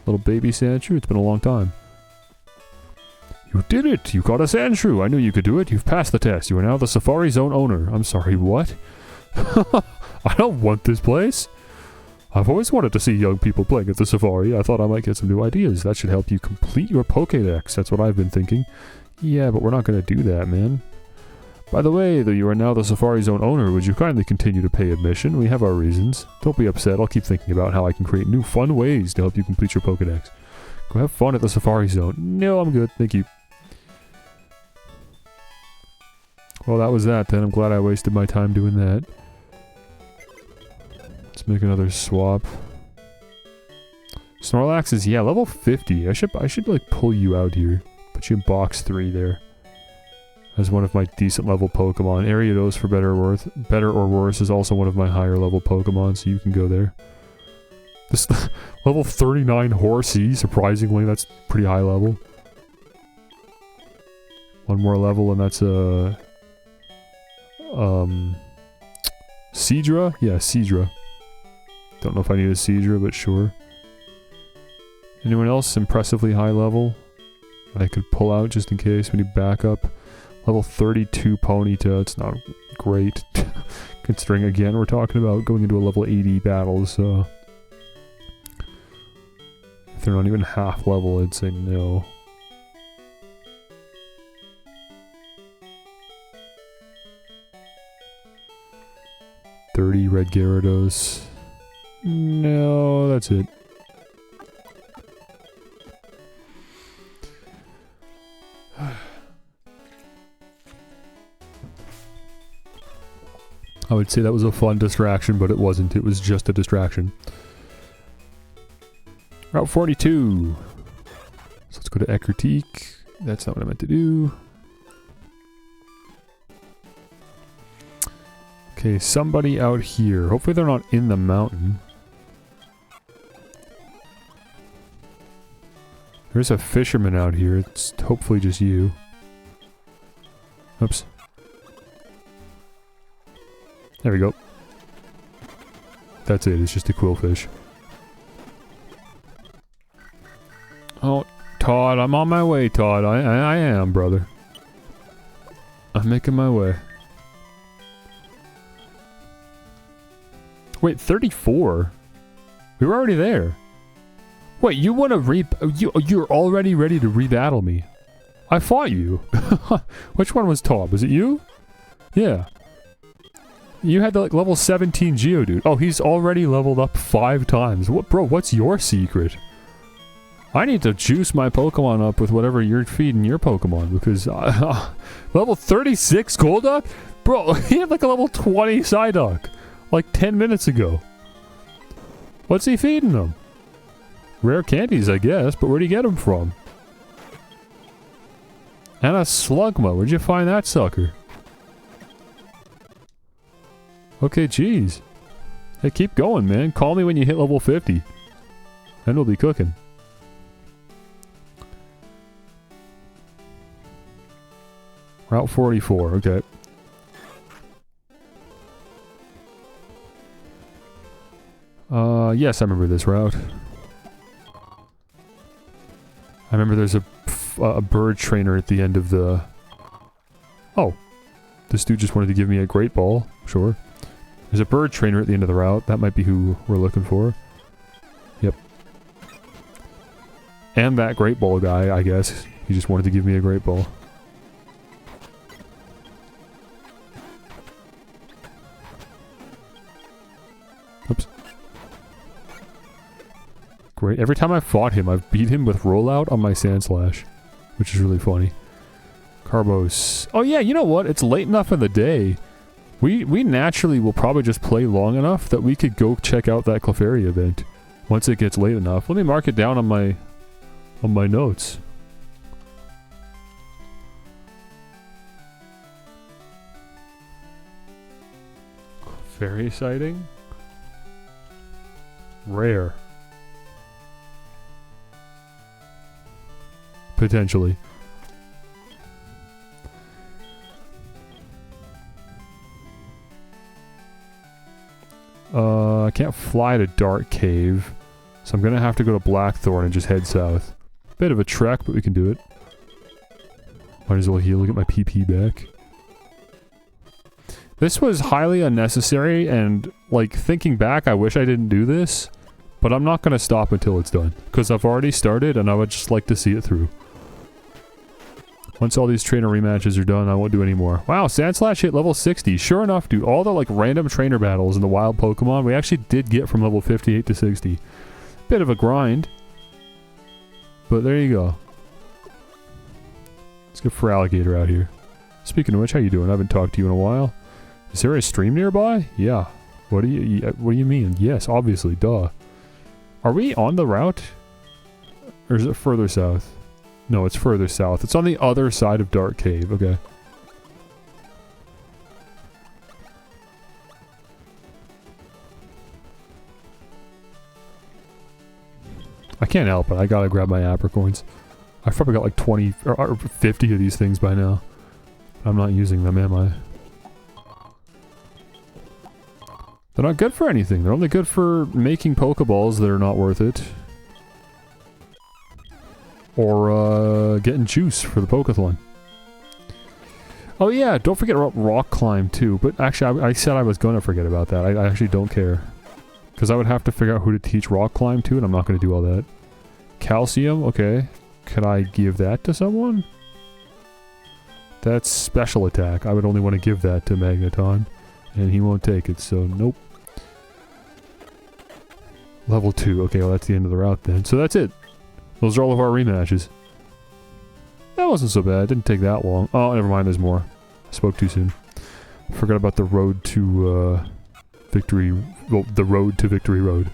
Little baby Sandshrew? It's been a long time. You did it! You caught a Sandshrew! I knew you could do it. You've passed the test. You are now the Safari Zone owner. I'm sorry, what? I don't want this place. I've always wanted to see young people playing at the Safari. I thought I might get some new ideas. That should help you complete your Pokédex. That's what I've been thinking. Yeah, but we're not going to do that, man. By the way, though you are now the Safari Zone owner, would you kindly continue to pay admission? We have our reasons. Don't be upset. I'll keep thinking about how I can create new fun ways to help you complete your Pokédex. Go have fun at the Safari Zone. No, I'm good. Thank you. Well, that was that then. I'm glad I wasted my time doing that. Let's make another swap. Snorlax is, yeah, level 50. I should like pull you out here. Put you in box 3 there. As one of my decent level Pokemon. Ariados, for better or worse, is also one of my higher level Pokemon, so you can go there. This level 39 Horsey, surprisingly, that's pretty high level. One more level and that's a... Seadra? Yeah, Seadra. Don't know if I need a Seadra, but sure. Anyone else impressively high level I could pull out just in case we need backup? Level 32 Ponyta, it's not great. Considering, again, we're talking about going into a level 80 battle, so... If they're not even half level, I'd say no. $30 red Gyarados. No, that's it. I would say that was a fun distraction, but it wasn't. It was just a distraction. Route 42. So let's go to Ecruteak. That's not what I meant to do. Okay, somebody out here. Hopefully they're not in the mountain. There's a fisherman out here. It's hopefully just you. Oops. There we go. That's it. It's just a quillfish. Oh, Todd. I'm on my way, Todd. I am, brother. I'm making my way. Wait, 34? We were already there. Wait, you want to you're already ready to re-battle me. I fought you. Which one was Todd? Was it you? Yeah. You had the like, level 17 Geodude. Oh, he's already leveled up 5 times. What, bro, what's your secret? I need to juice my Pokemon up with whatever you're feeding your Pokemon, because... level 36 Golduck? Bro, he had like a level 20 Psyduck. Like 10 minutes ago. What's he feeding them? Rare candies, I guess, but where'd he get them from? And a Slugma. Where'd you find that sucker? Okay, jeez. Hey, keep going, man. Call me when you hit level 50. And we'll be cooking. Route 44, okay. Yes, I remember this route. I remember there's a bird trainer at the end of the... Oh. This dude just wanted to give me a great ball. Sure. There's a bird trainer at the end of the route. That might be who we're looking for. Yep. And that great ball guy, I guess. He just wanted to give me a great ball. Oops. Great. Every time I've fought him, I've beat him with rollout on my Sandslash. Which is really funny. Carbos. Oh yeah, you know what? It's late enough in the day. We naturally will probably just play long enough that we could go check out that Clefairy event. Once it gets late enough. Let me mark it down on my notes. Clefairy sighting? Rare. Potentially. I can't fly to Dark Cave, so I'm gonna have to go to Blackthorn and just head south. Bit of a trek, but we can do it. Might as well heal, get my PP back. This was highly unnecessary, and, like, thinking back, I wish I didn't do this, but I'm not gonna stop until it's done, because I've already started, and I would just like to see it through. Once all these trainer rematches are done, I won't do any more. Wow, Sandslash hit level 60. Sure enough, dude, all the like random trainer battles in the wild Pokemon, we actually did get from level 58 to 60. Bit of a grind. But there you go. Let's get for Alligator out here. Speaking of which, how you doing? I haven't talked to you in a while. Is there a stream nearby? Yeah. What do you mean? Yes, obviously, duh. Are we on the route? Or is it further south? No, it's further south. It's on the other side of Dark Cave. Okay. I can't help it. I gotta grab my apricorns. I've probably got like 20 or 50 of these things by now. I'm not using them, am I? They're not good for anything. They're only good for making Pokeballs that are not worth it. Or, getting juice for the Pokeathon. Oh yeah, don't forget about rock climb too. But actually, I said I was gonna forget about that. I actually don't care. Because I would have to figure out who to teach rock climb to, and I'm not gonna do all that. Calcium, okay. Could I give that to someone? That's special attack. I would only want to give that to Magneton. And he won't take it, so nope. Level 2. Okay, well that's the end of the route then. So that's it. Those are all of our rematches. That wasn't so bad. Didn't take that long. Oh, never mind. There's more. I spoke too soon. Forgot about the road to victory. Well, the road to Victory Road.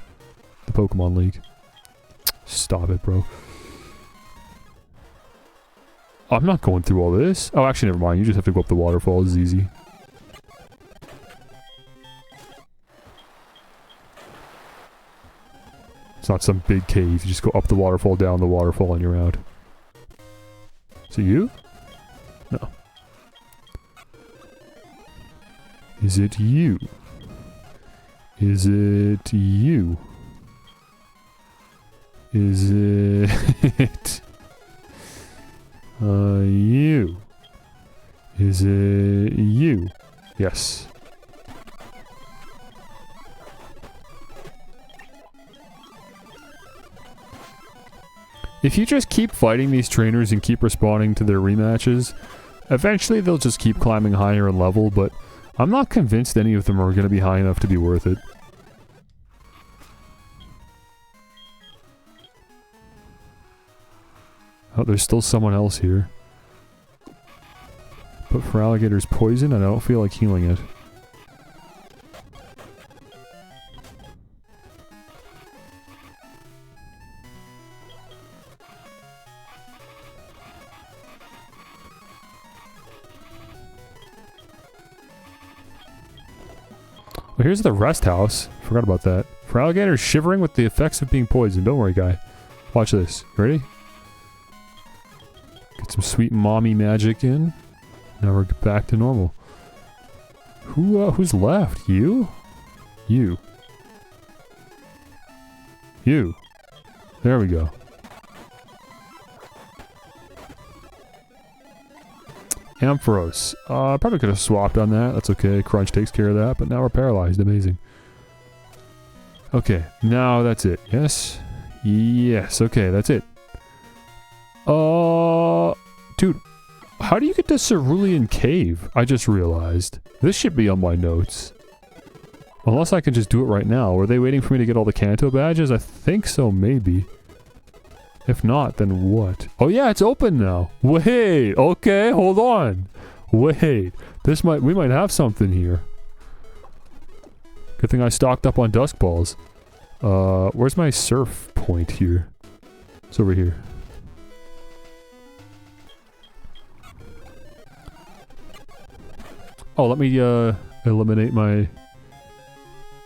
The Pokemon League. Stop it, bro. I'm not going through all this. Oh, actually, never mind. You just have to go up the waterfall. It's easy. It's not some big cave. You just go up the waterfall, down the waterfall, and you're out. Is it you? No. Is it you? Is it you? Is it... you? Is it you? Yes. If you just keep fighting these trainers and keep responding to their rematches, eventually they'll just keep climbing higher in level, but I'm not convinced any of them are going to be high enough to be worth it. Oh, there's still someone else here. But for Alligator's poison, and I don't feel like healing it. Well, here's the rest house. Forgot about that. For Alligator shivering with the effects of being poisoned. Don't worry, guy. Watch this. You ready? Get some sweet mommy magic in. Now we're back to normal. Who's left? You? You. You. There we go. Ampharos. I probably could have swapped on that. That's okay. Crunch takes care of that. But now we're paralyzed. Amazing. Okay. Now that's it. Yes? Yes. Okay. That's it. Dude. How do you get to Cerulean Cave? I just realized. This should be on my notes. Unless I can just do it right now. Were they waiting for me to get all the Kanto badges? I think so, maybe. If not, then what? Oh yeah, it's open now. Wait, okay, hold on. Wait, we might have something here. Good thing I stocked up on Dusk Balls. Where's my surf point here? It's over here. Oh, let me eliminate my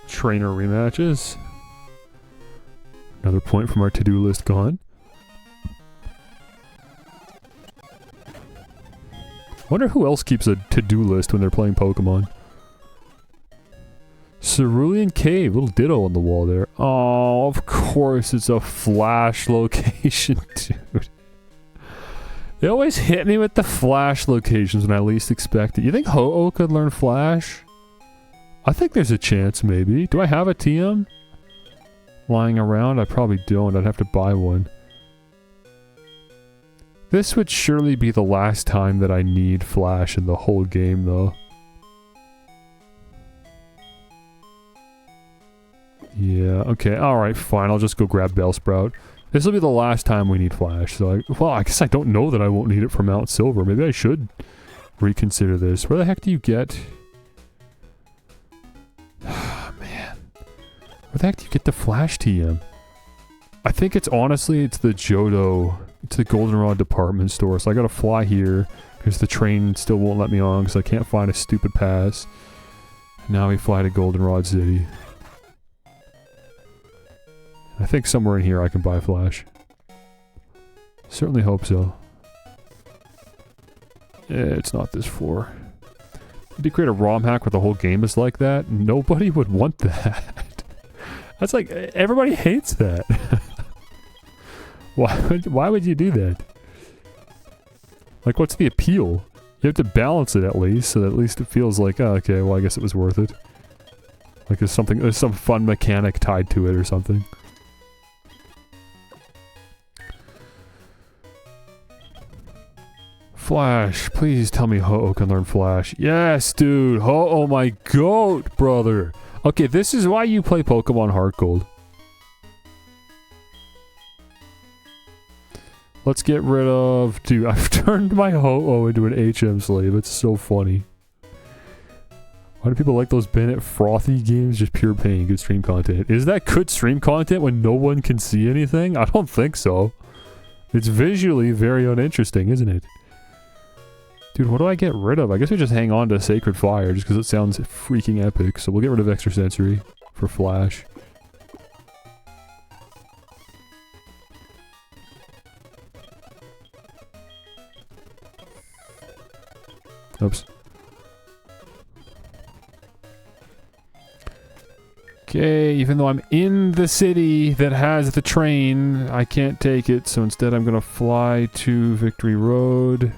trainer rematches. Another point from our to-do list gone. Wonder who else keeps a to-do list when they're playing Pokemon. Cerulean Cave, little ditto on the wall there. Oh, of course it's a flash location, dude. They always hit me with the flash locations when I least expect it. You think Ho-Oh could learn flash? I think there's a chance, maybe. Do I have a TM lying around? I probably don't. I'd have to buy one. This would surely be the last time that I need flash in the whole game, though. Yeah, okay, alright, fine. I'll just go grab Bellsprout. This will be the last time we need flash, so I guess I don't know that I won't need it for Mount Silver. Maybe I should reconsider this. Where the heck do you get... Man. Where the heck do you get the flash TM? I think it's honestly, it's the Johto. It's the Goldenrod department store. So I gotta fly here because the train still won't let me on because I can't find a stupid pass. Now we fly to Goldenrod City. I think somewhere in here I can buy Flash. Certainly hope so. It's not this floor. Did you create a ROM hack where the whole game is like that? Nobody would want that. That's like, everybody hates that. Why would you do that? Like, what's the appeal? You have to balance it at least, so that at least it feels like, oh, okay, well I guess it was worth it. Like there's some fun mechanic tied to it or something. Flash, please tell me Ho-Oh can learn Flash. Yes, dude, Ho-Oh my goat, brother. Okay, this is why you play Pokemon HeartGold. Let's get rid of... Dude, I've turned my Ho-Oh into an HM slave. It's so funny. Why do people like those Bennett frothy games? Just pure pain. Good stream content. Is that good stream content when no one can see anything? I don't think so. It's visually very uninteresting, isn't it? Dude, what do I get rid of? I guess we just hang on to Sacred Fire just because it sounds freaking epic. So we'll get rid of Extrasensory for Flash. Oops. Okay, even though I'm in the city that has the train, I can't take it. So instead I'm going to fly to Victory Road.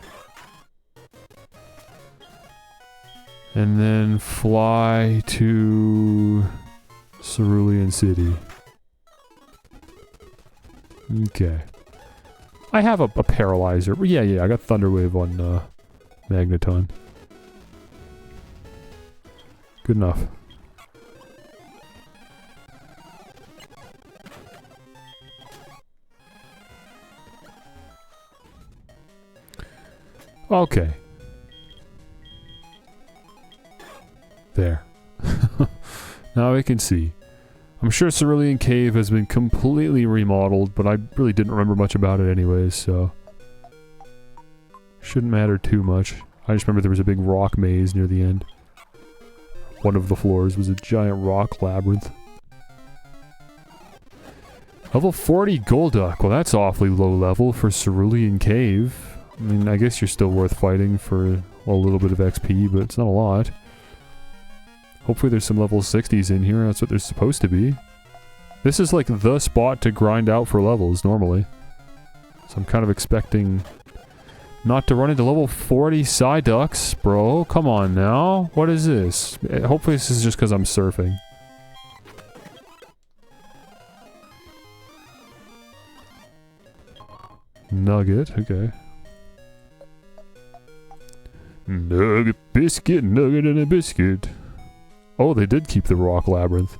And then fly to Cerulean City. Okay. I have a paralyzer. Yeah, I got Thunderwave on Magneton. Good enough. Okay. There. Now we can see. I'm sure Cerulean Cave has been completely remodeled, but I really didn't remember much about it anyways, so... Shouldn't matter too much. I just remember there was a big rock maze near the end. One of the floors was a giant rock labyrinth. Level 40 Golduck. Well, that's awfully low level for Cerulean Cave. I mean, I guess you're still worth fighting for a little bit of XP, but it's not a lot. Hopefully there's some level 60s in here, that's what there's supposed to be. This is like the spot to grind out for levels, normally. So I'm kind of expecting not to run into level 40 Psyducks, bro. Come on now. What is this? Hopefully this is just because I'm surfing. Nugget, okay. Nugget, biscuit, nugget, and a biscuit. Oh, they did keep the rock labyrinth.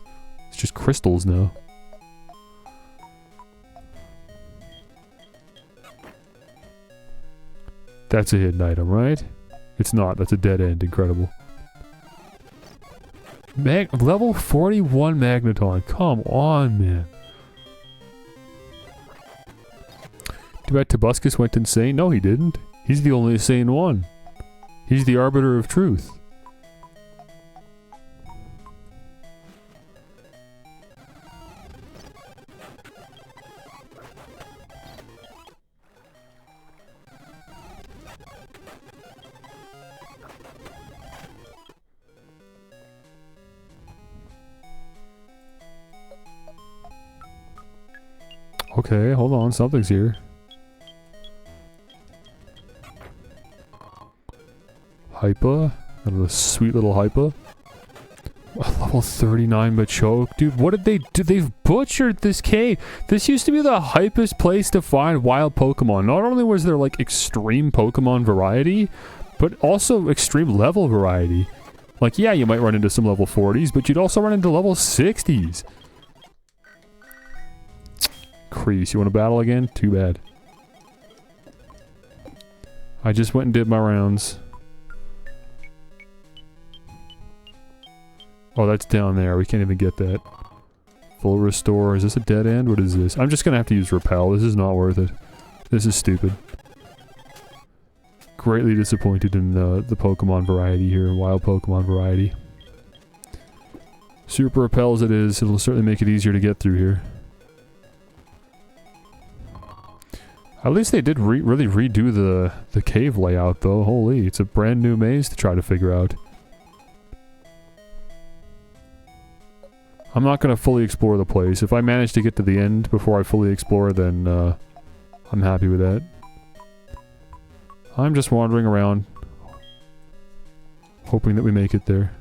It's just crystals now. That's a hidden item, right? It's not. That's a dead end. Incredible. Level 41 Magneton. Come on, man. Too bad Tobuscus went insane. No, he didn't. He's the only sane one. He's the arbiter of truth. Okay, hold on, something's here. Hypa? A sweet little Hypa. Level 39 Machoke. Dude, what did they do? They've butchered this cave. This used to be the hypest place to find wild Pokemon. Not only was there like extreme Pokemon variety, but also extreme level variety. Like, yeah, you might run into some level 40s, but you'd also run into level 60s. Crease, you want to battle again? Too bad. I just went and did my rounds. Oh, that's down there. We can't even get that. Full restore. Is this a dead end? What is this? I'm just gonna have to use repel. This is not worth it. This is stupid. Greatly disappointed in the Pokemon variety here. Wild Pokemon variety. Super repel as it is, it'll certainly make it easier to get through here. At least they did really redo the cave layout though. Holy, it's a brand new maze to try to figure out. I'm not going to fully explore the place. If I manage to get to the end before I fully explore, then I'm happy with that. I'm just wandering around, hoping that we make it there.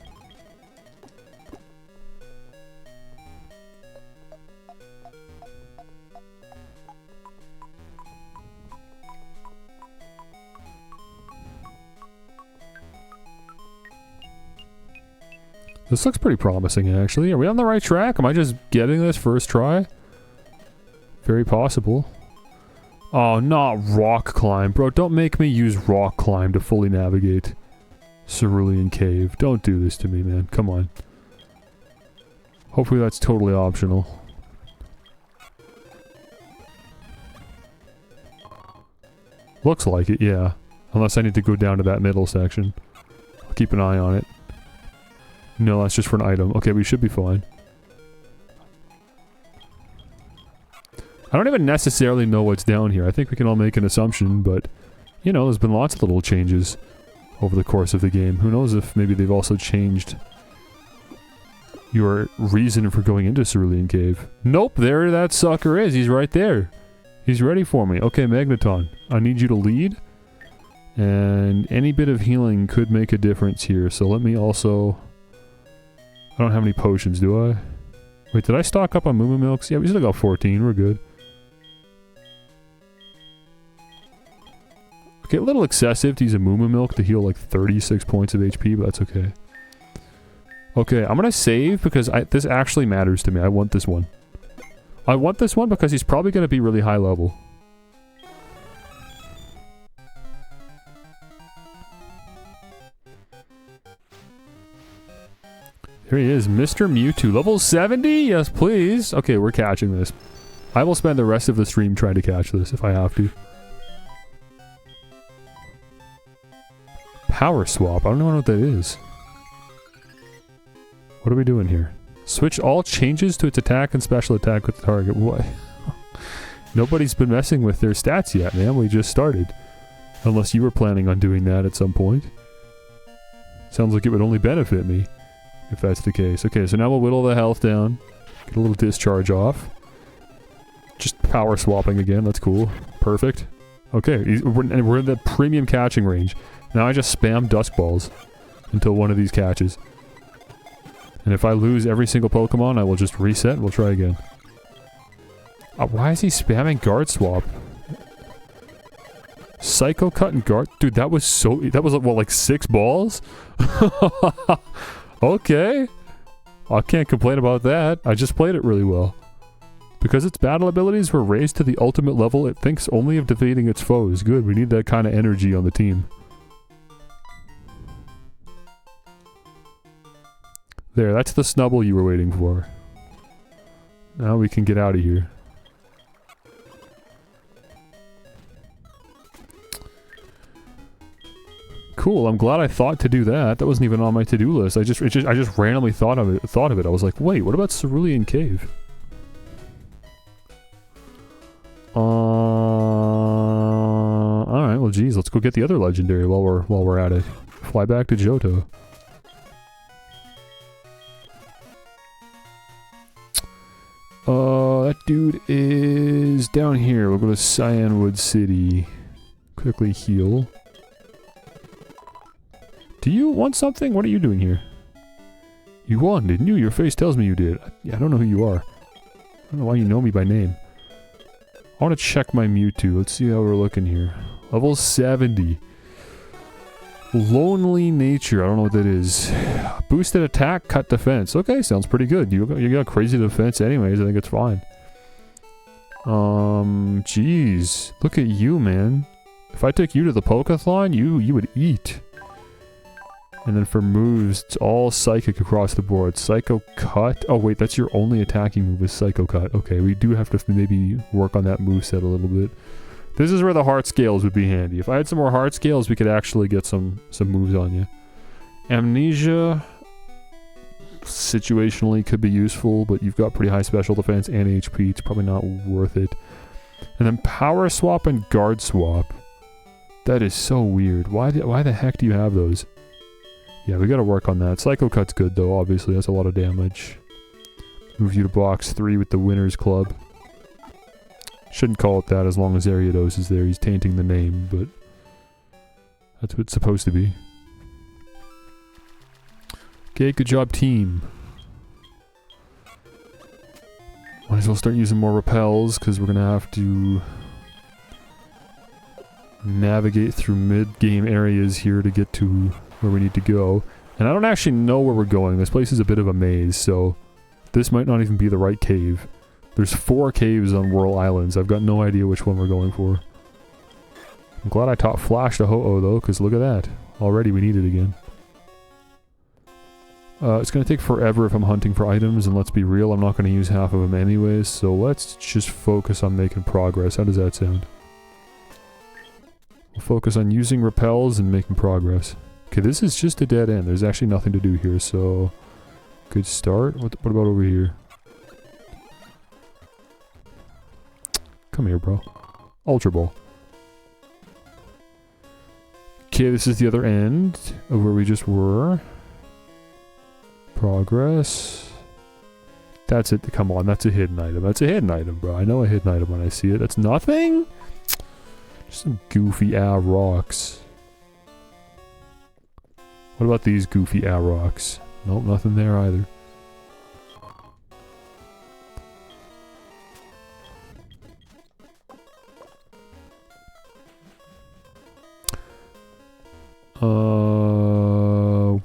This looks pretty promising, actually. Are we on the right track? Am I just getting this first try? Very possible. Oh, not rock climb. Bro, don't make me use rock climb to fully navigate Cerulean Cave. Don't do this to me, man. Come on. Hopefully that's totally optional. Looks like it, yeah. Unless I need to go down to that middle section. I'll keep an eye on it. No, that's just for an item. Okay, we should be fine. I don't even necessarily know what's down here. I think we can all make an assumption, but... You know, there's been lots of little changes over the course of the game. Who knows if maybe they've also changed your reason for going into Cerulean Cave. Nope, there that sucker is. He's right there. He's ready for me. Okay, Magneton, I need you to lead. And any bit of healing could make a difference here, so let me also... I don't have any potions, do I? Wait, did I stock up on Moo Moo Milks? Yeah, we still got 14, we're good. Okay, a little excessive to use a Moo Moo Milk to heal like 36 points of HP, but that's okay. Okay, I'm gonna save because this actually matters to me. I want this one. I want this one because he's probably gonna be really high level. Here he is, Mr. Mewtwo. Level 70? Yes, please. Okay, we're catching this. I will spend the rest of the stream trying to catch this if I have to. Power swap. I don't know what that is. What are we doing here? Switch all changes to its attack and special attack with the target. What? Nobody's been messing with their stats yet, man. We just started. Unless you were planning on doing that at some point. Sounds like it would only benefit me. If that's the case. Okay, so now we'll whittle the health down. Get a little discharge off. Just power swapping again. That's cool. Perfect. Okay, we're in the premium catching range. Now I just spam Dusk Balls until one of these catches. And if I lose every single Pokemon, I will just reset and we'll try again. Why is he spamming Guard Swap? Psycho Cut and Guard... Dude, that was so... That was, what, like 6 balls? Okay. I can't complain about that. I just played it really well. Because its battle abilities were raised to the ultimate level, it thinks only of defeating its foes. Good, we need that kind of energy on the team. There, that's the Snubble you were waiting for. Now we can get out of here. Cool, I'm glad I thought to do that. That wasn't even on my to-do list. I just randomly thought of it. I was like, wait, what about Cerulean Cave? Alright, well geez, let's go get the other legendary while we're at it. Fly back to Johto. That dude is down here. We'll go to Cyanwood City. Quickly heal. Do you want something? What are you doing here? You won, didn't you? Your face tells me you did. I don't know who you are. I don't know why you know me by name. I want to check my Mewtwo. Let's see how we're looking here. Level 70. Lonely Nature. I don't know what that is. Boosted attack, cut defense. Okay, sounds pretty good. You got crazy defense anyways. I think it's fine. Jeez. Look at you, man. If I took you to the Pokeathon, you would eat. And then for moves, it's all psychic across the board. Psycho Cut. Oh wait, that's your only attacking move is Psycho Cut. Okay, we do have to maybe work on that moveset a little bit. This is where the heart scales would be handy. If I had some more heart scales, we could actually get some moves on you. Amnesia situationally could be useful, but you've got pretty high special defense and HP. It's probably not worth it. And then Power Swap and Guard Swap. That is so weird. Why the heck do you have those? Yeah, we gotta work on that. Psycho Cut's good though, obviously. That's a lot of damage. Move you to box 3 with the Winner's Club. Shouldn't call it that as long as Ariados is there. He's tainting the name, but that's what it's supposed to be. Okay, good job, team. Might as well start using more repels, because we're gonna have to navigate through mid-game areas here to get to where we need to go. And I don't actually know where we're going. This place is a bit of a maze, so this might not even be the right cave. There's 4 caves on Whirl Islands. I've got no idea which one we're going for. I'm glad I taught Flash to Ho-Oh though, because look at that. Already we need it again. It's going to take forever if I'm hunting for items, and let's be real, I'm not going to use half of them anyways, so let's just focus on making progress. How does that sound? We'll focus on using repels and making progress. Okay, this is just a dead end. There's actually nothing to do here, so... Good start. What about over here? Come here, bro. Ultra Ball. Okay, this is the other end of where we just were. Progress. That's it. Come on, that's a hidden item. That's a hidden item, bro. I know a hidden item when I see it. That's nothing? Just some goofy rocks. What about these goofy rocks? Nope, nothing there either.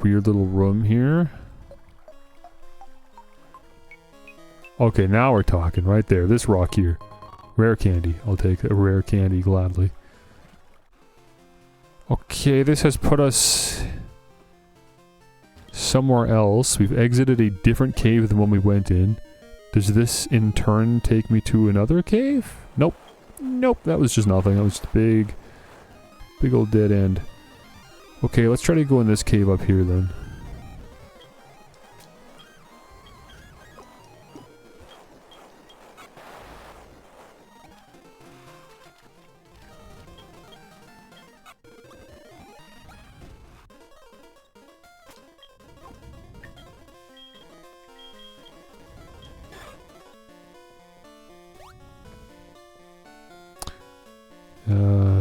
Weird little room here. Okay, now we're talking right there. This rock here. Rare candy. I'll take a rare candy gladly. Okay, this has put us somewhere else. We've exited a different cave than when we went in. Does this in turn take me to another cave? Nope. Nope, that was just nothing. That was just a big old dead end. Okay, let's try to go in this cave up here then.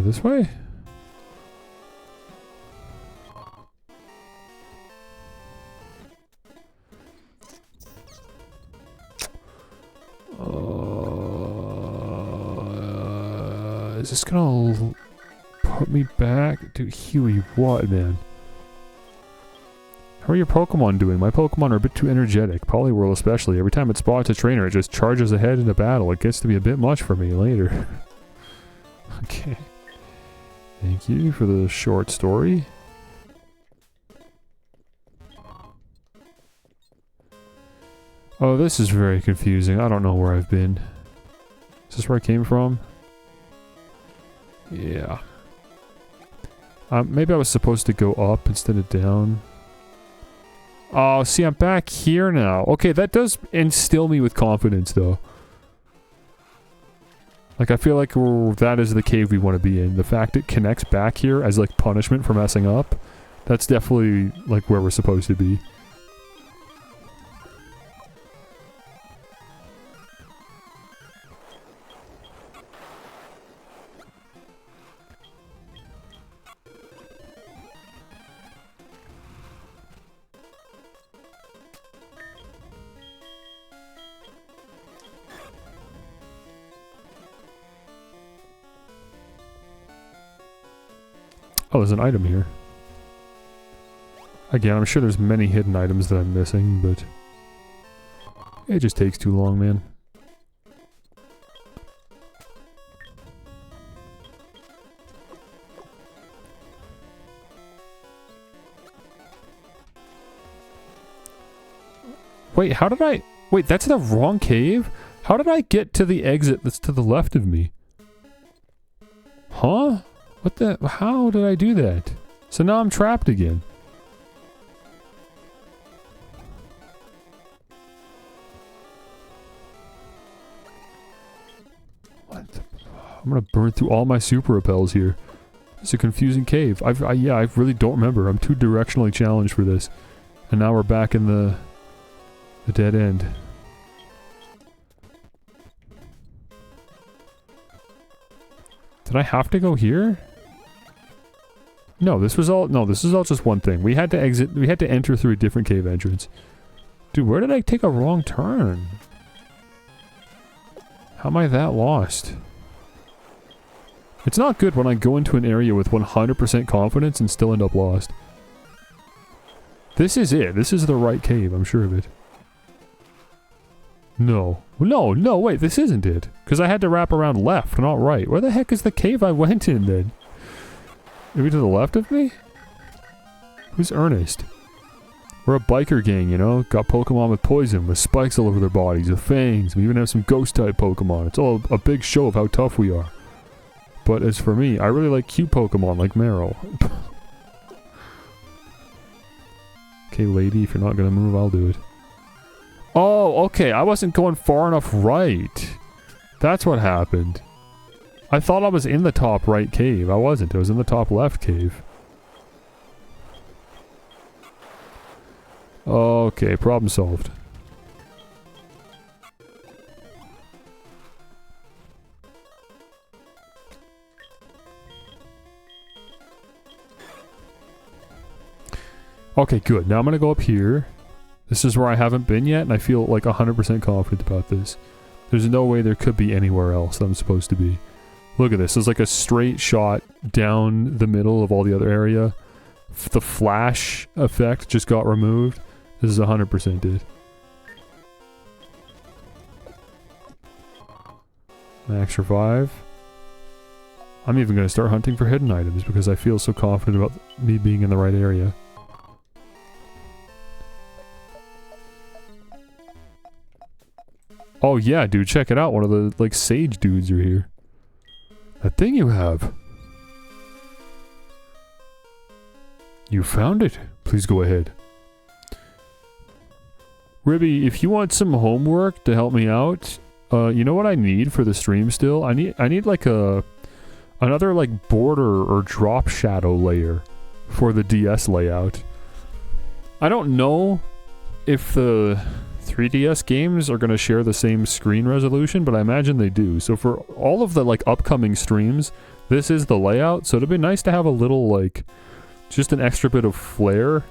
This way? Is this gonna put me back? Dude, Huey, what, man? How are your Pokemon doing? My Pokemon are a bit too energetic. Poliwhirl especially. Every time it spots a trainer, it just charges ahead into battle. It gets to be a bit much for me later. Okay. Thank you for the short story. Oh, this is very confusing. I don't know where I've been. Is this where I came from? Yeah. Maybe I was supposed to go up instead of down. Oh, see, I'm back here now. Okay, that does instill me with confidence, though. Like, I feel like that is the cave we want to be in. The fact it connects back here as, like, punishment for messing up, that's definitely, like, where we're supposed to be. Oh, there's an item here. Again, I'm sure there's many hidden items that I'm missing, but it just takes too long, man. Wait, how did I... Wait, that's the wrong cave? How did I get to the exit that's to the left of me? Huh? What the... How did I do that? So now I'm trapped again. What the... I'm gonna burn through all my super repels here. It's a confusing cave. I really don't remember. I'm too directionally challenged for this. And now we're back in the dead end. Did I have to go here? No, this is all just one thing. We had to exit, we had to enter through a different cave entrance. Dude, where did I take a wrong turn? How am I that lost? It's not good when I go into an area with 100% confidence and still end up lost. This is it. This is the right cave, I'm sure of it. No. No, wait, this isn't it. Because I had to wrap around left, not right. Where the heck is the cave I went in then? Maybe to the left of me? Who's Ernest? We're a biker gang, you know? Got Pokemon with poison, with spikes all over their bodies, with fangs. We even have some ghost-type Pokemon. It's all a big show of how tough we are. But as for me, I really like cute Pokemon like Meryl. Okay, lady, if you're not gonna move, I'll do it. Oh, okay, I wasn't going far enough right. That's what happened. I thought I was in the top right cave. I wasn't. I was in the top left cave. Okay, problem solved. Okay, good. Now I'm gonna go up here. This is where I haven't been yet, and I feel like 100% confident about this. There's no way there could be anywhere else that I'm supposed to be. Look at this. It's like a straight shot down the middle of all the other area. The flash effect just got removed. This is 100% it. Max revive. I'm even going to start hunting for hidden items because I feel so confident about me being in the right area. Oh yeah, dude, check it out. One of the, like, sage dudes are here. That thing you have. You found it. Please go ahead. Ribby, if you want some homework to help me out, you know what I need for the stream still? I need like another like border or drop shadow layer for the DS layout. I don't know if the 3DS games are going to share the same screen resolution, but I imagine they do. So for all of the like upcoming streams, this is the layout. So it'd be nice to have a little like, just an extra bit of flair.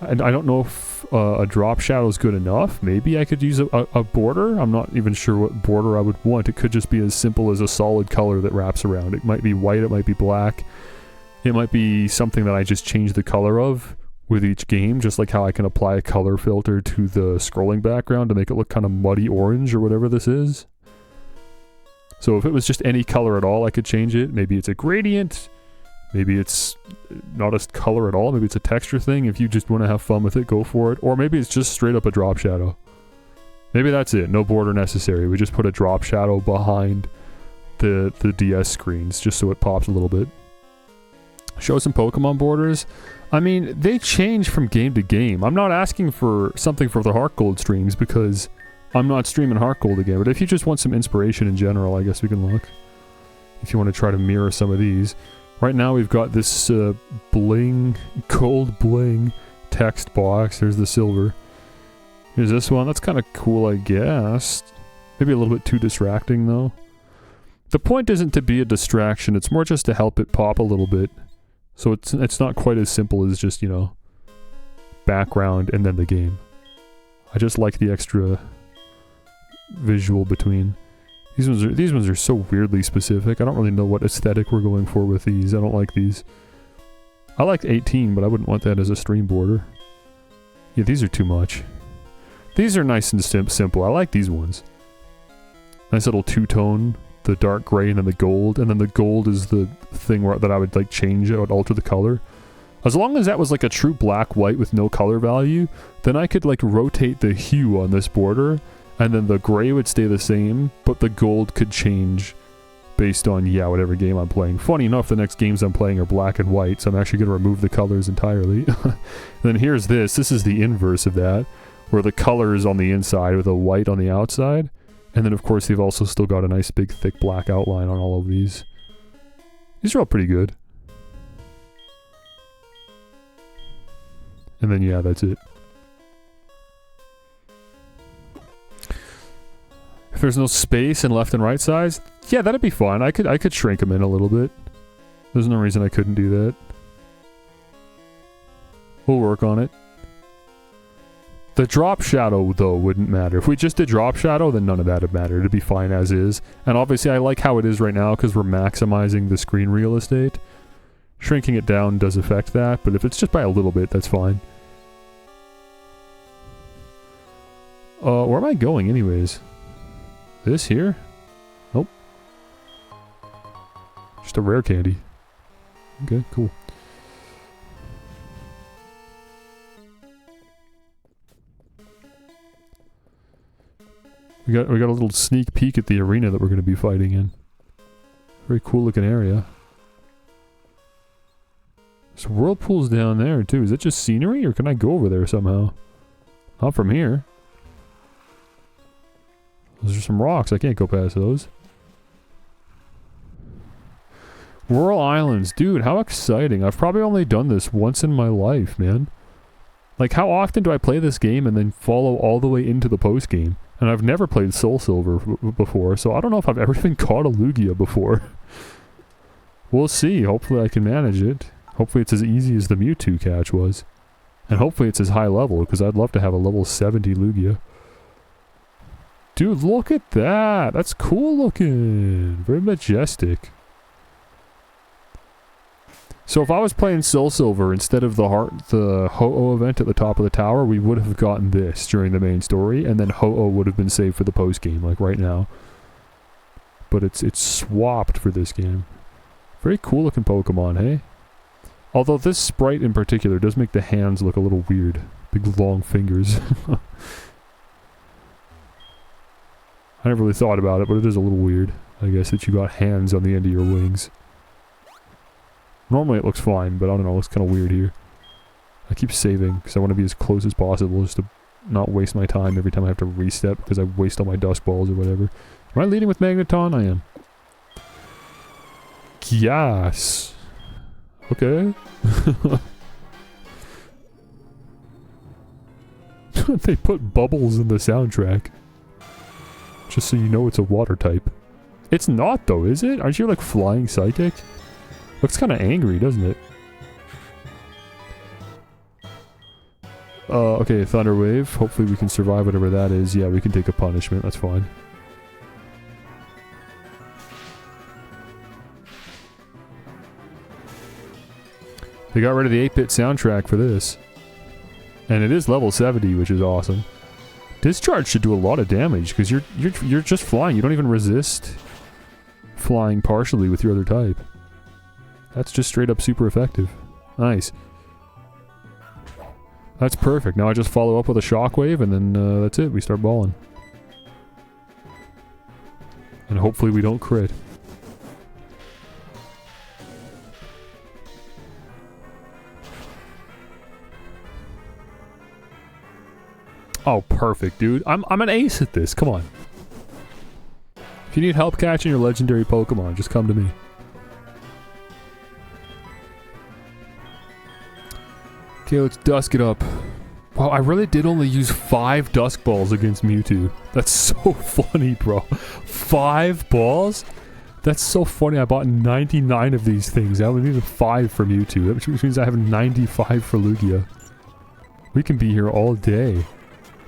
And I don't know if a drop shadow is good enough. Maybe I could use a border. I'm not even sure what border I would want. It could just be as simple as a solid color that wraps around. It might be white, it might be black. It might be something that I just change the color of with each game, just like how I can apply a color filter to the scrolling background to make it look kind of muddy orange or whatever this is. So if it was just any color at all, I could change it. Maybe it's a gradient. Maybe it's not a color at all. Maybe it's a texture thing. If you just want to have fun with it, go for it. Or maybe it's just straight up a drop shadow. Maybe that's it. No border necessary. We just put a drop shadow behind the DS screens just so it pops a little bit. Show some Pokemon borders. I mean, they change from game to game. I'm not asking for something for the HeartGold streams because I'm not streaming HeartGold again. But if you just want some inspiration in general, I guess we can look. If you want to try to mirror some of these. Right now we've got this bling, gold bling text box. There's the silver. Here's this one. That's kind of cool, I guess. Maybe a little bit too distracting, though. The point isn't to be a distraction. It's more just to help it pop a little bit. So it's not quite as simple as just, you know, background and then the game. I just like the extra visual between. These ones are so weirdly specific. I don't really know what aesthetic we're going for with these. I don't like these. I like 18, but I wouldn't want that as a stream border. Yeah, these are too much. These are nice and simple. I like these ones. Nice little two-tone. The dark gray and then the gold. And then the gold is the thing that I would like change. I would alter the color. As long as that was like a true black-white with no color value, then I could like rotate the hue on this border, and then the gray would stay the same, but the gold could change based on, yeah, whatever game I'm playing. Funny enough, the next games I'm playing are black and white, so I'm actually going to remove the colors entirely. Then here's this. This is the inverse of that, where the color is on the inside with a white on the outside. And then, of course, they've also still got a nice big thick black outline on all of these. These are all pretty good. And then, yeah, that's it. If there's no space in left and right sides, yeah, that'd be fine. I could shrink them in a little bit. There's no reason I couldn't do that. We'll work on it. The drop shadow, though, wouldn't matter. If we just did drop shadow, then none of that would matter. It'd be fine as is. And obviously, I like how it is right now because we're maximizing the screen real estate. Shrinking it down does affect that, but if it's just by a little bit, that's fine. Where am I going anyways? This here? Nope. Just a rare candy. Okay, cool. We got a little sneak peek at the arena that we're going to be fighting in. Very cool looking area. There's whirlpools down there too. Is that just scenery or can I go over there somehow? Not from here. Those are some rocks. I can't go past those. Whirl Islands. Dude, how exciting. I've probably only done this once in my life, man. Like, how often do I play this game and then follow all the way into the post-game? And I've never played Soul Silver before, so I don't know if I've ever even caught a Lugia before. We'll see. Hopefully I can manage it. Hopefully it's as easy as the Mewtwo catch was. And hopefully it's as high level, because I'd love to have a level 70 Lugia. Dude, look at that! That's cool looking! Very majestic. So if I was playing Soul Silver instead of the Ho-Oh event at the top of the tower, we would have gotten this during the main story, and then Ho-Oh would have been saved for the post-game, like right now. But it's swapped for this game. Very cool looking Pokemon, hey? Although this sprite in particular does make the hands look a little weird. Big long fingers. I never really thought about it, but it is a little weird, I guess, that you got hands on the end of your wings. Normally it looks fine, but I don't know, it looks kind of weird here. I keep saving, because I want to be as close as possible, just to not waste my time every time I have to reset, because I waste all my Dusk Balls or whatever. Am I leading with Magneton? I am. Yes! Okay. They put bubbles in the soundtrack. Just so you know it's a water type. It's not though, is it? Aren't you like flying psychic? Looks kind of angry, doesn't it? Okay, Thunder Wave. Hopefully we can survive whatever that is. Yeah, we can take a punishment, that's fine. They got rid of the 8-bit soundtrack for this. And it is level 70, which is awesome. Discharge should do a lot of damage, because you're just flying. You don't even resist flying partially with your other type. That's just straight up super effective. Nice. That's perfect. Now I just follow up with a shockwave, and then that's it. We start balling. And hopefully we don't crit. Oh, perfect, dude. I'm an ace at this. Come on. If you need help catching your legendary Pokemon, just come to me. Okay, let's dusk it up. Wow, I really did only use 5 Dusk Balls against Mewtwo. That's so funny, bro. 5 balls? That's so funny. I bought 99 of these things. I only needed 5 for Mewtwo, which means I have 95 for Lugia. We can be here all day.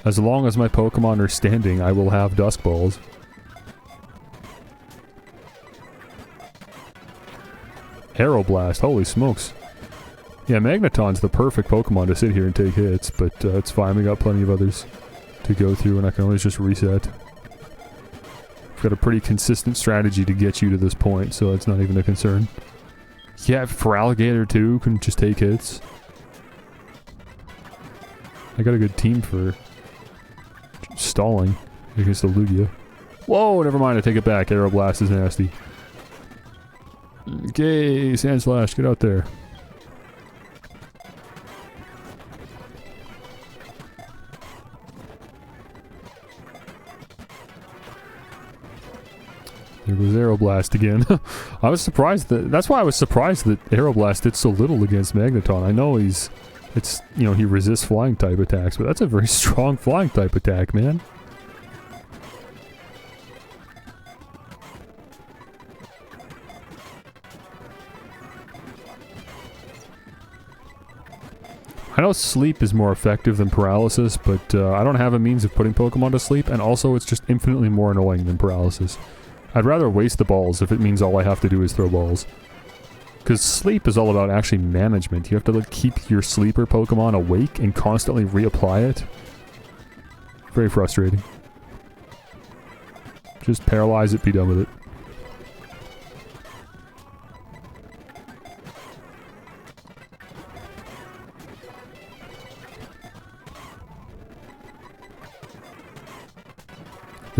As long as my Pokemon are standing, I will have Dusk Balls. Aeroblast, holy smokes. Yeah, Magneton's the perfect Pokemon to sit here and take hits, but it's fine, we got plenty of others to go through and I can always just reset. I've got a pretty consistent strategy to get you to this point, so it's not even a concern. Yeah, Feraligatr too can just take hits. I got a good team for stalling against the Lugia. Whoa, never mind, I take it back. Aeroblast is nasty. Okay, Sandslash, get out there. There goes Aeroblast again. I was surprised that's why I was surprised that Aeroblast did so little against Magneton. I know he resists flying type attacks, but that's a very strong flying type attack, man. I know sleep is more effective than paralysis, but I don't have a means of putting Pokemon to sleep, and also it's just infinitely more annoying than paralysis. I'd rather waste the balls if it means all I have to do is throw balls. Because sleep is all about actually management. You have to like, keep your sleeper Pokemon awake and constantly reapply it. Very frustrating. Just paralyze it, be done with it.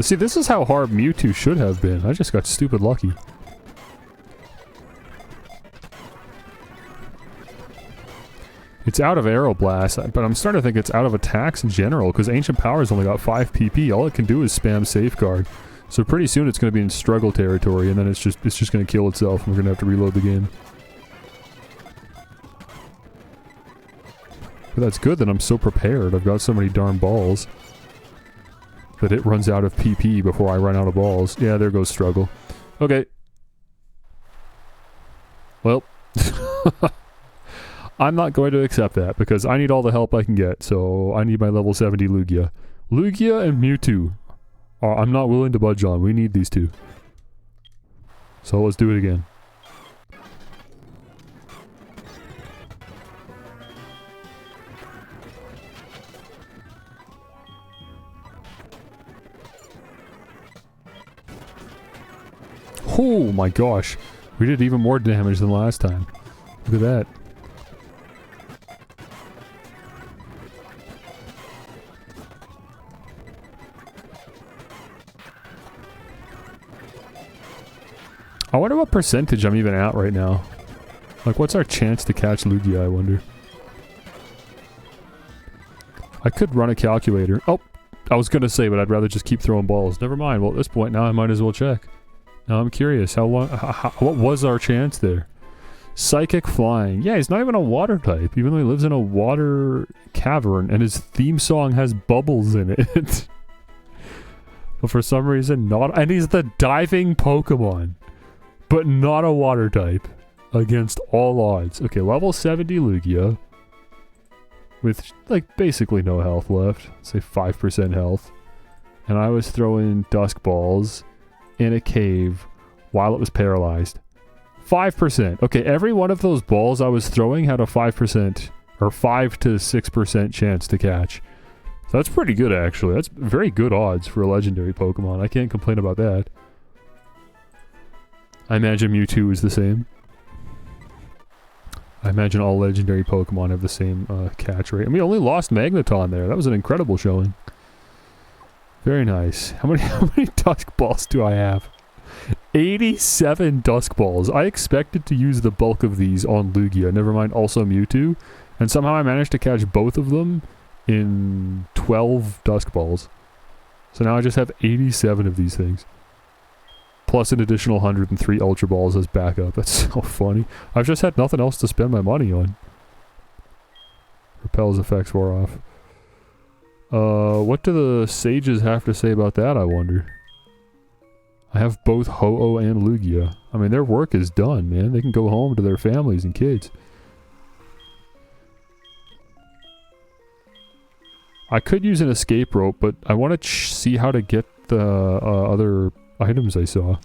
See, this is how hard Mewtwo should have been. I just got stupid lucky. It's out of Aeroblast, but I'm starting to think it's out of attacks in general, because Ancient Power's only got 5 PP. All it can do is spam Safeguard. So pretty soon it's going to be in struggle territory, and then it's just going to kill itself, and we're going to have to reload the game. But that's good that I'm so prepared. I've got so many darn balls that it runs out of PP before I run out of balls. Yeah, there goes struggle. Okay. Well, I'm not going to accept that because I need all the help I can get, so I need my level 70 Lugia. Lugia and Mewtwo. I'm not willing to budge on. We need these two. So let's do it again. Oh my gosh, we did even more damage than last time. Look at that. I wonder what percentage I'm even at right now. Like, what's our chance to catch Lugia, I wonder? I could run a calculator. Oh, I was gonna say, but I'd rather just keep throwing balls. Never mind. Well, at this point now I might as well check. Now I'm curious, what was our chance there? Psychic Flying. Yeah, he's not even a water type, even though he lives in a water cavern, and his theme song has bubbles in it. But for some reason not, and he's the diving Pokemon, but not a water type, against all odds. Okay, level 70 Lugia, with like basically no health left, say 5% health, and I was throwing Dusk Balls in a cave while it was paralyzed. 5%. Okay, every one of those balls I was throwing had a 5% or 5 to 6% chance to catch. So that's pretty good, actually. That's very good odds for a legendary Pokemon. I can't complain about that. I imagine Mewtwo is the same. I imagine all legendary Pokemon have the same catch rate. And we only lost Magneton there. That was an incredible showing. Very nice. How many Dusk Balls do I have? 87 Dusk Balls. I expected to use the bulk of these on Lugia, never mind also Mewtwo, and somehow I managed to catch both of them in 12 Dusk Balls. So now I just have 87 of these things. Plus an additional 103 Ultra Balls as backup. That's so funny. I've just had nothing else to spend my money on. Repel's effects wore off. What do the sages have to say about that, I wonder? I have both Ho-Oh and Lugia. I mean, their work is done, man. They can go home to their families and kids. I could use an escape rope, but I want to see how to get the other items I saw.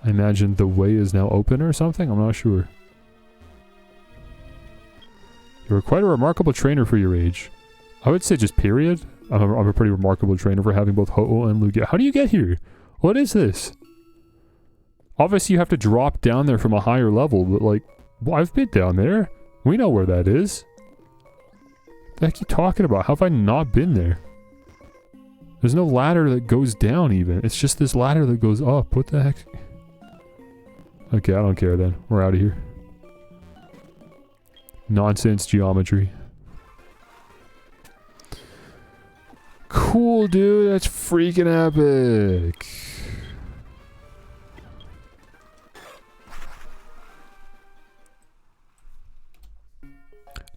I imagine the way is now open or something? I'm not sure. You're quite a remarkable trainer for your age. I would say just period. I'm a pretty remarkable trainer for having both Ho-Oh and Lugia. How do you get here? What is this? Obviously, you have to drop down there from a higher level, but like, well, I've been down there. We know where that is. What the heck are you talking about? How have I not been there? There's no ladder that goes down even. It's just this ladder that goes up. What the heck? Okay, I don't care then. We're out of here. Nonsense geometry. Cool, dude. That's freaking epic.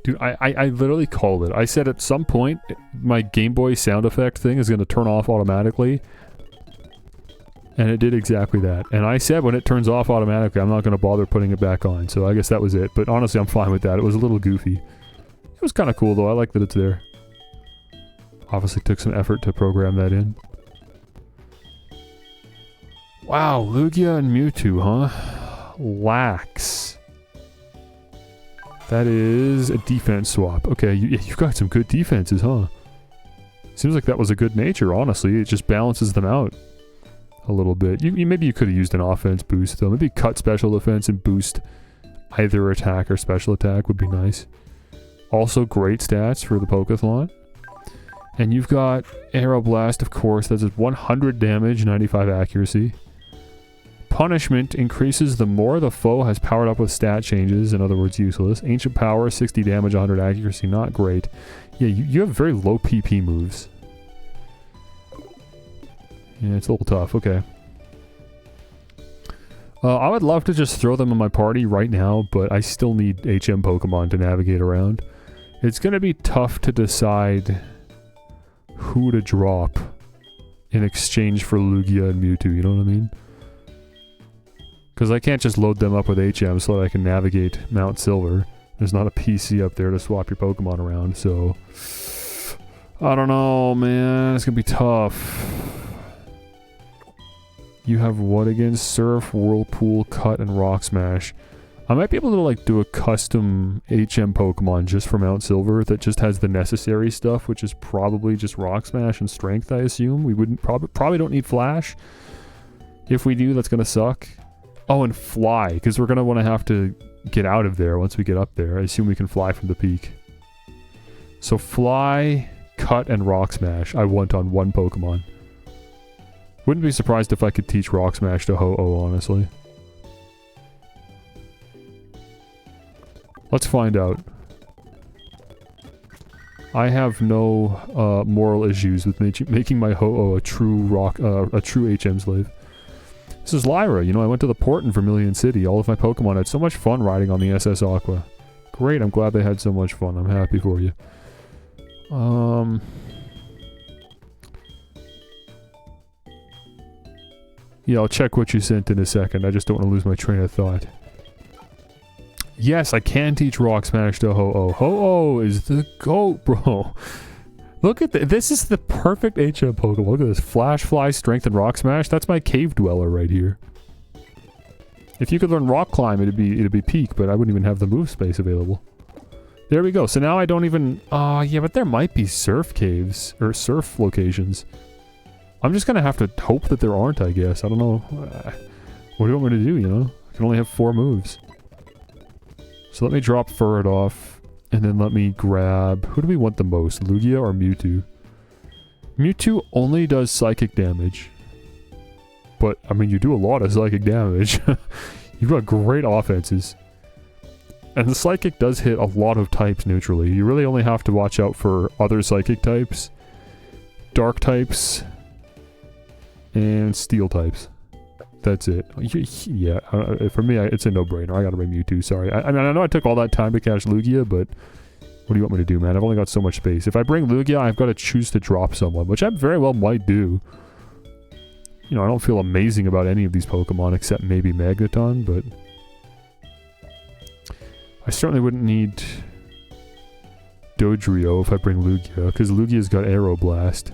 Dude, I literally called it. I said at some point, my Game Boy sound effect thing is going to turn off automatically. And it did exactly that. And I said when it turns off automatically, I'm not going to bother putting it back on. So I guess that was it. But honestly, I'm fine with that. It was a little goofy. It was kind of cool, though. I like that it's there. Obviously took some effort to program that in. Wow, Lugia and Mewtwo, huh? Lax. That is a defense swap. Okay, you've got some good defenses, huh? Seems like that was a good nature, honestly. It just balances them out a little bit. Maybe you could have used an offense boost, though. Maybe cut special defense and boost either attack or special attack would be nice. Also, great stats for the Pokethlon. And you've got Aeroblast, of course. That's 100 damage, 95 accuracy. Punishment increases the more the foe has powered up with stat changes, in other words, useless. Ancient Power, 60 damage, 100 accuracy, not great. Yeah, you have very low PP moves. Yeah, it's a little tough, okay. I would love to just throw them in my party right now, but I still need HM Pokemon to navigate around. It's going to be tough to decide who to drop in exchange for Lugia and Mewtwo, you know what I mean? Because I can't just load them up with HM so that I can navigate Mount Silver. There's not a PC up there to swap your Pokemon around, so... I don't know, man. It's gonna be tough. You have what again? Surf, Whirlpool, Cut, and Rock Smash. I might be able to like do a custom HM Pokemon just for Mount Silver that just has the necessary stuff, which is probably just Rock Smash and Strength, I assume. We wouldn't probably don't need Flash. If we do, that's gonna suck. Oh, and fly, because we're going to want to have to get out of there once we get up there. I assume we can fly from the peak. So fly, cut, and rock smash I want on one Pokemon. Wouldn't be surprised if I could teach rock smash to Ho-Oh, honestly. Let's find out. I have no moral issues with making my Ho-Oh a true HM slave. This is Lyra. You know, I went to the port in Vermilion City. All of my Pokemon had so much fun riding on the SS Aqua. Great, I'm glad they had so much fun. I'm happy for you. Yeah, I'll check what you sent in a second. I just don't want to lose my train of thought. Yes, I can teach Rock Smash to Ho-Oh. Ho-Oh is the GOAT, bro. Look at this. Is the perfect HM Pokemon. Look at this. Flash, Fly, Strength, and Rock Smash. That's my Cave Dweller right here. If you could learn Rock Climb, it'd be peak, but I wouldn't even have the move space available. There we go. So now I don't even... yeah, but there might be surf caves, or surf locations. I'm just gonna have to hope that there aren't, I guess. I don't know. What do you want me to do, you know? I can only have 4 moves. So let me drop Furret off. And then let me grab... Who do we want the most? Lugia or Mewtwo? Mewtwo only does psychic damage. But, I mean, you do a lot of psychic damage. You've got great offenses. And the psychic does hit a lot of types neutrally. You really only have to watch out for other psychic types, dark types, and steel types. That's it. Yeah, for me, it's a no-brainer. I gotta bring Mewtwo, sorry. I mean, I know I took all that time to catch Lugia, but what do you want me to do, man? I've only got so much space. If I bring Lugia, I've got to choose to drop someone, which I very well might do. You know, I don't feel amazing about any of these Pokemon except maybe Magneton, but... I certainly wouldn't need Dodrio if I bring Lugia, because Lugia's got Aeroblast.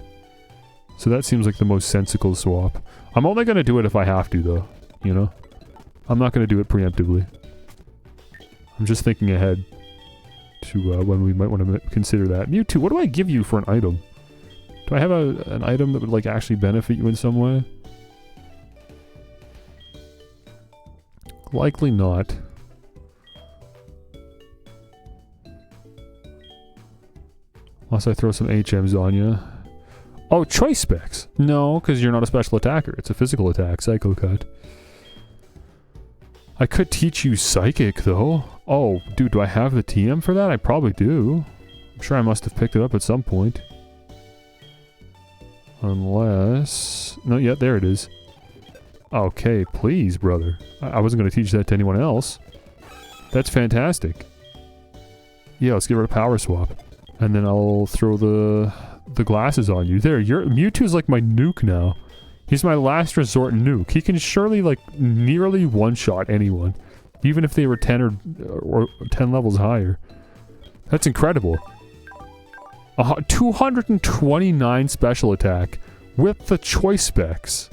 So that seems like the most sensible swap. I'm only going to do it if I have to, though. You know? I'm not going to do it preemptively. I'm just thinking ahead to when we might want to consider that. Mewtwo, what do I give you for an item? Do I have an item that would, like, actually benefit you in some way? Likely not. Unless I throw some HMs on you. Oh, choice specs. No, because you're not a special attacker. It's a physical attack. Psycho cut. I could teach you psychic, though. Oh, dude, do I have the TM for that? I probably do. I'm sure I must have picked it up at some point. Unless... No, yeah, there it is. Okay, please, brother. I wasn't going to teach that to anyone else. That's fantastic. Yeah, let's get rid of power swap. And then I'll throw the glasses on you. There, Mewtwo's like my nuke now. He's my last resort nuke. He can surely, like, nearly one-shot anyone. Even if they were 10 or 10 levels higher. That's incredible. 229 special attack with the choice specs.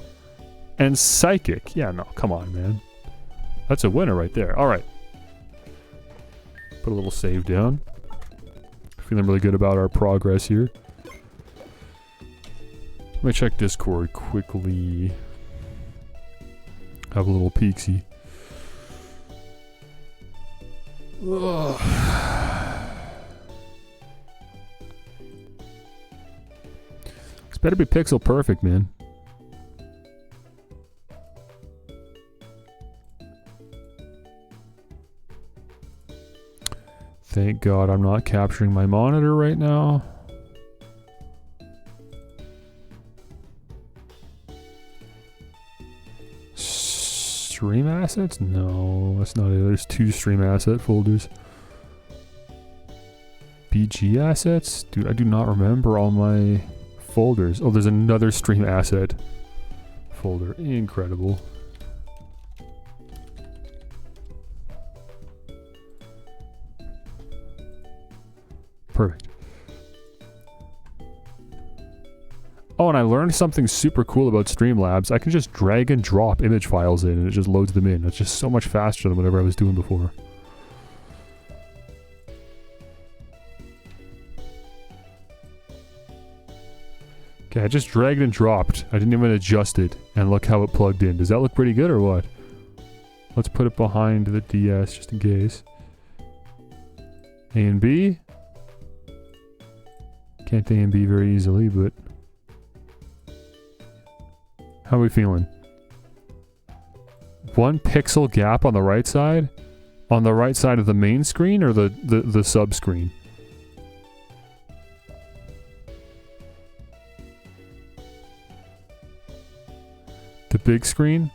And psychic. Yeah, no, come on, man. That's a winner right there. Alright. Put a little save down. Feeling really good about our progress here. Let me check Discord quickly. Have a little peeksy. This better be pixel perfect, man. Thank God I'm not capturing my monitor right now. Stream assets? No, that's not it. There's 2 stream asset folders. BG assets? Dude, I do not remember all my folders. Oh, there's another stream asset folder. Incredible. Perfect. Oh, and I learned something super cool about Streamlabs. I can just drag and drop image files in and it just loads them in. It's just so much faster than whatever I was doing before. Okay, I just dragged and dropped. I didn't even adjust it. And look how it plugged in. Does that look pretty good or what? Let's put it behind the DS just in case. A and B. Can't A and B very easily, but... How are we feeling? 1 pixel gap on the right side? On the right side of the main screen or the sub screen? The big screen?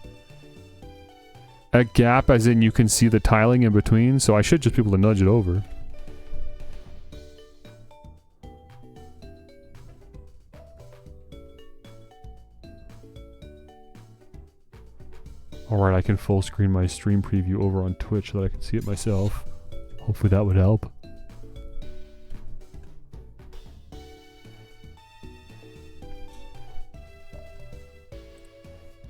A gap as in you can see the tiling in between, so I should just be able to nudge it over. Alright, I can full screen my stream preview over on Twitch so that I can see it myself. Hopefully that would help.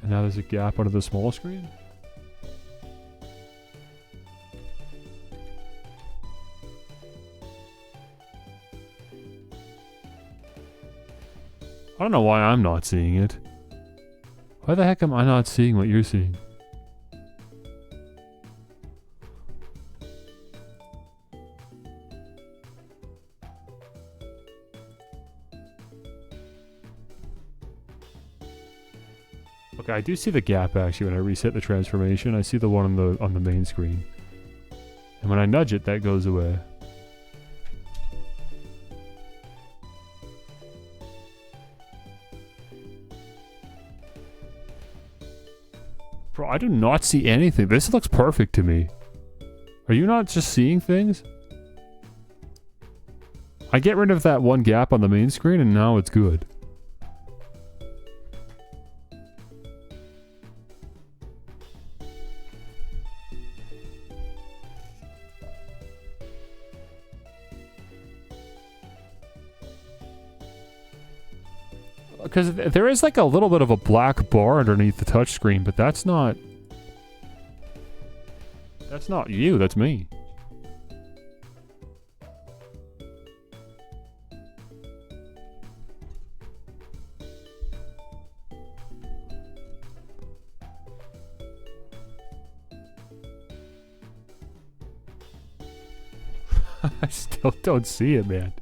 And now there's a gap under the small screen. I don't know why I'm not seeing it. Why the heck am I not seeing what you're seeing? Okay, I do see the gap actually when I reset the transformation. I see the one on the main screen. And when I nudge it, that goes away. Bro, I do not see anything. This looks perfect to me. Are you not just seeing things? I get rid of that one gap on the main screen and now it's good. Because there is like a little bit of a black bar underneath the touchscreen, but that's not... That's not you, that's me. I still don't see it, man.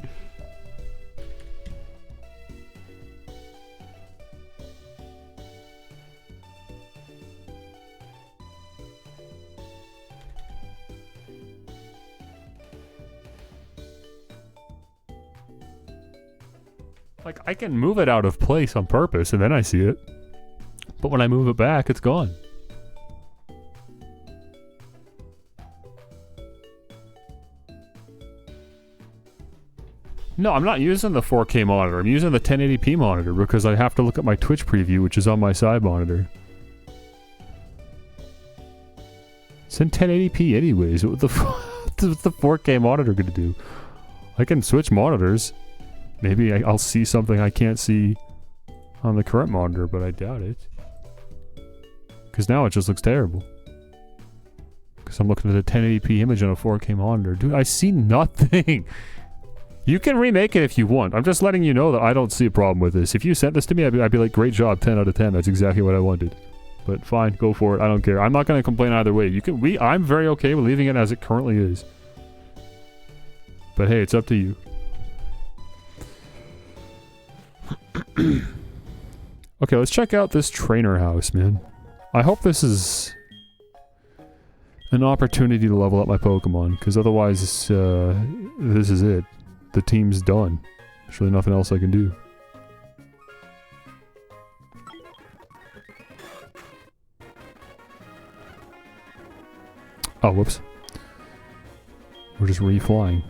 Like, I can move it out of place on purpose, and then I see it. But when I move it back, it's gone. No, I'm not using the 4K monitor. I'm using the 1080p monitor because I have to look at my Twitch preview, which is on my side monitor. It's in 1080p anyways. What the what's the 4K monitor gonna do? I can switch monitors. Maybe I'll see something I can't see on the current monitor, but I doubt it. Because now it just looks terrible. Because I'm looking at a 1080p image on a 4K monitor. Dude, I see nothing! You can remake it if you want. I'm just letting you know that I don't see a problem with this. If you sent this to me, I'd be like, great job, 10 out of 10. That's exactly what I wanted. But fine, go for it. I don't care. I'm not going to complain either way. I'm very okay with leaving it as it currently is. But hey, it's up to you. Okay, let's check out this trainer house, man. I hope this is an opportunity to level up my Pokemon, because otherwise this is it. The team's done. There's really nothing else I can do. Oh, whoops. We're just reflying.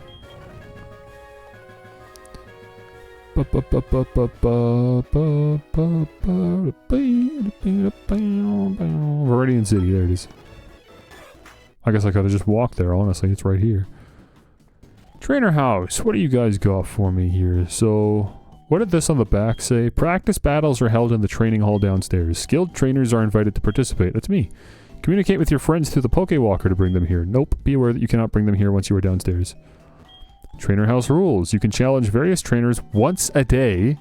Viridian City, there it is. I guess I could have just walked there, honestly. It's right here. Trainer house, what do you guys got for me here? So, what did this on the back say? Practice battles are held in the training hall downstairs. Skilled trainers are invited to participate. That's me. Communicate with your friends through the Pokewalker to bring them here. Nope, be aware that you cannot bring them here once you are downstairs. Trainer house rules. You can challenge various trainers once a day.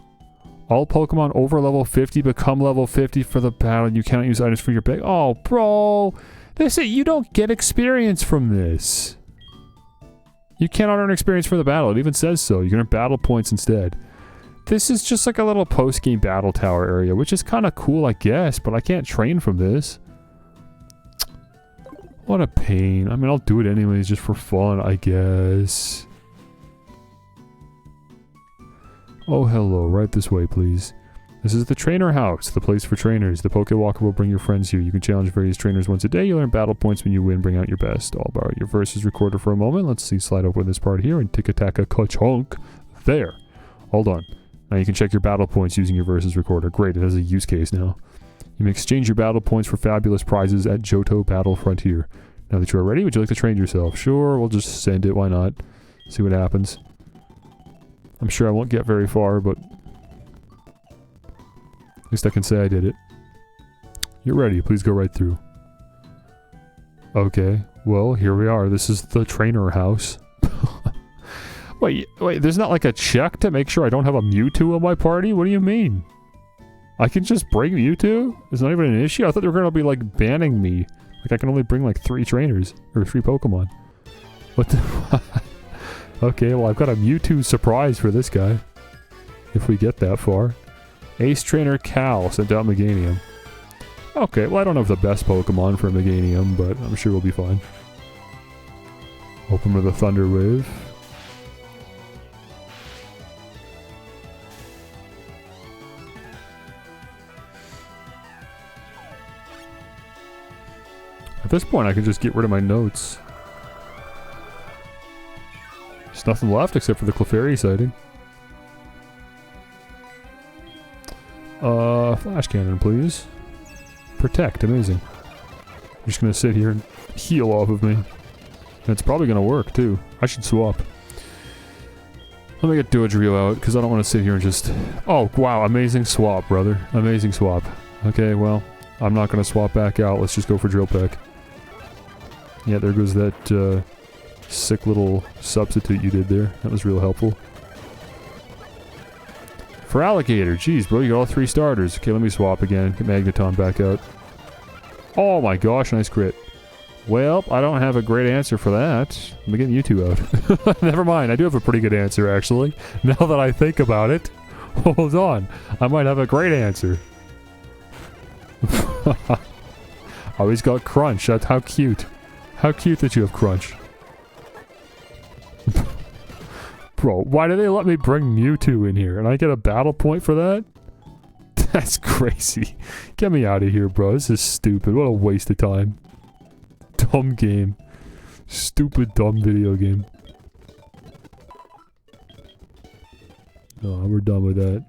All Pokemon over level 50 become level 50 for the battle. You cannot use items from your bag. Oh, bro. You don't get experience from this. You cannot earn experience for the battle. It even says so. You can earn battle points instead. This is just like a little post-game battle tower area, which is kind of cool, I guess, but I can't train from this. What a pain. I mean, I'll do it anyways, just for fun, I guess. Oh, hello. Right this way, please. This is the trainer house, the place for trainers. The Pokewalker will bring your friends here. You can challenge various trainers once a day. You'll earn battle points when you win. Bring out your best. I'll borrow your versus recorder for a moment. Let's see. Slide open this part here and tick-a-tack-a ka-chunk. There. Hold on. Now you can check your battle points using your versus recorder. Great. It has a use case now. You may exchange your battle points for fabulous prizes at Johto Battle Frontier. Now that you are ready, would you like to train yourself? Sure. We'll just send it. Why not? See what happens. I'm sure I won't get very far, but at least I can say I did it. You're ready. Please go right through. Okay. Well, here we are. This is the trainer house. Wait, there's not like a check to make sure I don't have a Mewtwo in my party? What do you mean? I can just bring Mewtwo? It's not even an issue? I thought they were going to be like banning me. Like I can only bring like 3 trainers. Or 3 Pokemon. What the... Okay, well I've got a Mewtwo surprise for this guy. If we get that far. Ace Trainer Cal sent out Meganium. Okay, well I don't have the best Pokemon for Meganium, but I'm sure we'll be fine. Open with a Thunder Wave. At this point I can just get rid of my notes. There's nothing left except for the Clefairy sighting. Flash Cannon, please. Protect, amazing. I'm just gonna sit here and heal off of me. And it's probably gonna work, too. I should swap. Let me get Dodrio out, because I don't want to sit here and just... Oh, wow, amazing swap, brother. Amazing swap. Okay, well, I'm not gonna swap back out. Let's just go for Drill Peck. Yeah, there goes that, sick little substitute you did there. That was real helpful. For Alligator, jeez, bro, you got all 3 starters. Okay, let me swap again. Get Magneton back out. Oh my gosh, nice crit. Well, I don't have a great answer for that. I'm getting you two out. Never mind, I do have a pretty good answer, actually. Now that I think about it. Hold on. I might have a great answer. Oh, he's got Crunch. That's how cute. How cute that you have Crunch. Bro, why do they let me bring Mewtwo in here? And I get a battle point for that? That's crazy. Get me out of here, bro. This is stupid. What a waste of time. Dumb game. Stupid, dumb video game. Oh, we're done with that.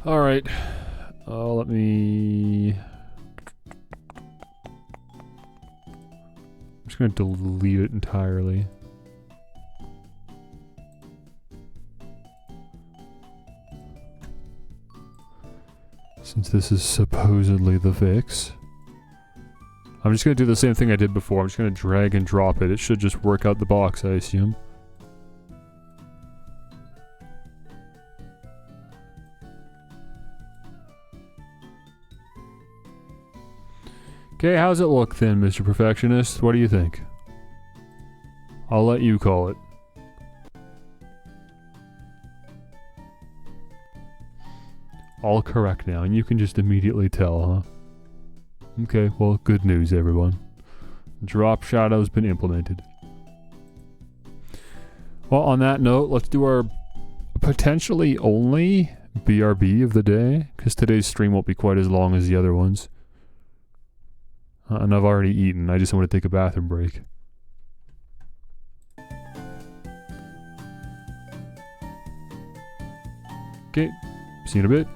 Alright. Let me... I'm just gonna delete it entirely. Since this is supposedly the fix. I'm just gonna do the same thing I did before. I'm just gonna drag and drop it. It should just work out the box, I assume. Okay, how's it look then, Mr. Perfectionist? What do you think? I'll let you call it. All correct now, and you can just immediately tell, huh? Okay, well, good news, everyone. Drop Shadow's been implemented. Well, on that note, let's do our potentially only BRB of the day, because today's stream won't be quite as long as the other ones. And I've already eaten. I just want to take a bathroom break. Okay, see you in a bit.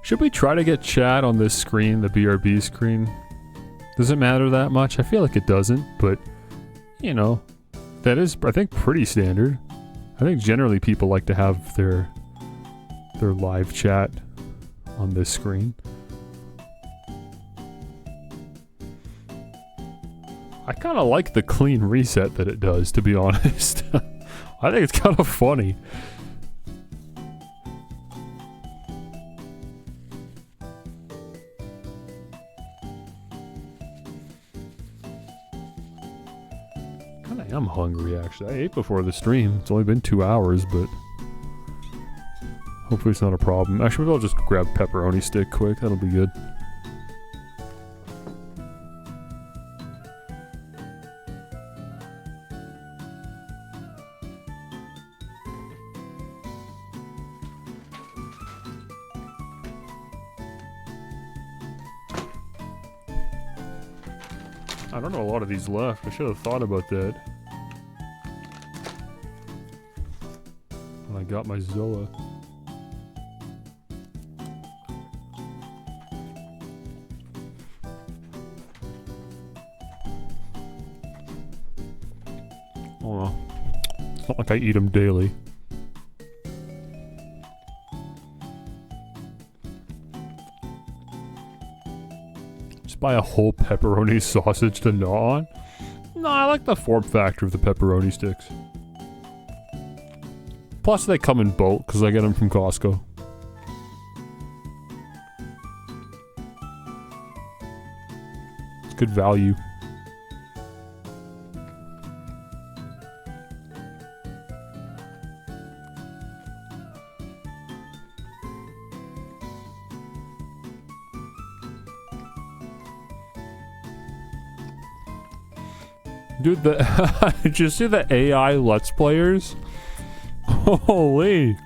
Should we try to get chat on this screen, the BRB screen? Does it matter that much? I feel like it doesn't, but, you know, that is, I think, pretty standard. I think generally people like to have their live chat on this screen. I kind of like the clean reset that it does, to be honest. I think it's kind of funny. I'm hungry, actually. I ate before the stream. It's only been 2 hours, but hopefully it's not a problem. Actually, maybe I'll just grab pepperoni stick quick. That'll be good. I don't know a lot of these left. I should have thought about that when I got my Zoa. Oh well. It's not like I eat them daily. Just buy a whole pepperoni sausage to gnaw on? No, I like the form factor of the pepperoni sticks. Plus they come in bulk because I get them from Costco. It's good value. Dude, did you see the AI Let's Players? Holy.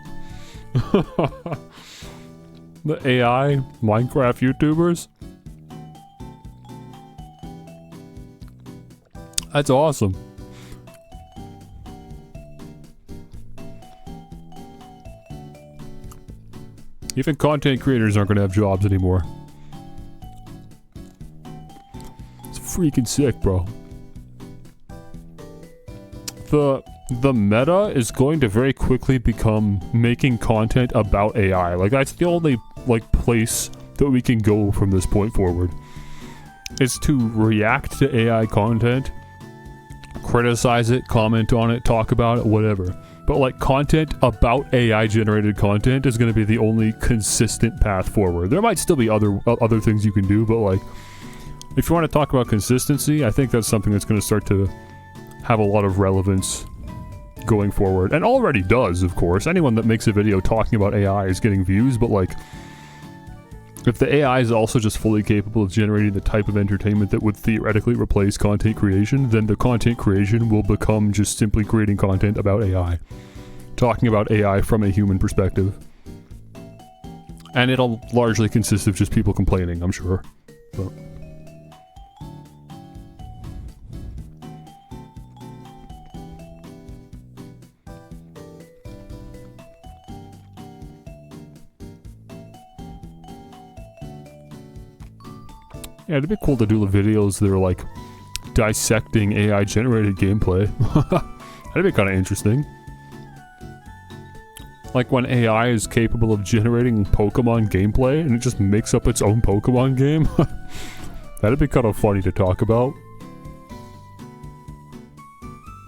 The AI Minecraft YouTubers? That's awesome. Even content creators aren't gonna have jobs anymore. It's freaking sick, bro. The meta is going to very quickly become making content about AI. Like, that's the only, like, place that we can go from this point forward. Is to react to AI content, criticize it, comment on it, talk about it, whatever. But, like, content about AI-generated content is going to be the only consistent path forward. There might still be other things you can do, but, like, if you want to talk about consistency, I think that's something that's going to start to have a lot of relevance going forward, and already does, of course. Anyone that makes a video talking about AI is getting views, but like, if the AI is also just fully capable of generating the type of entertainment that would theoretically replace content creation, then the content creation will become just simply creating content about AI. Talking about AI from a human perspective. And it'll largely consist of just people complaining, I'm sure. But yeah, it'd be cool to do the videos that are like dissecting AI generated gameplay. That'd be kind of interesting. Like when AI is capable of generating Pokemon gameplay and it just makes up its own Pokemon game. That'd be kind of funny to talk about.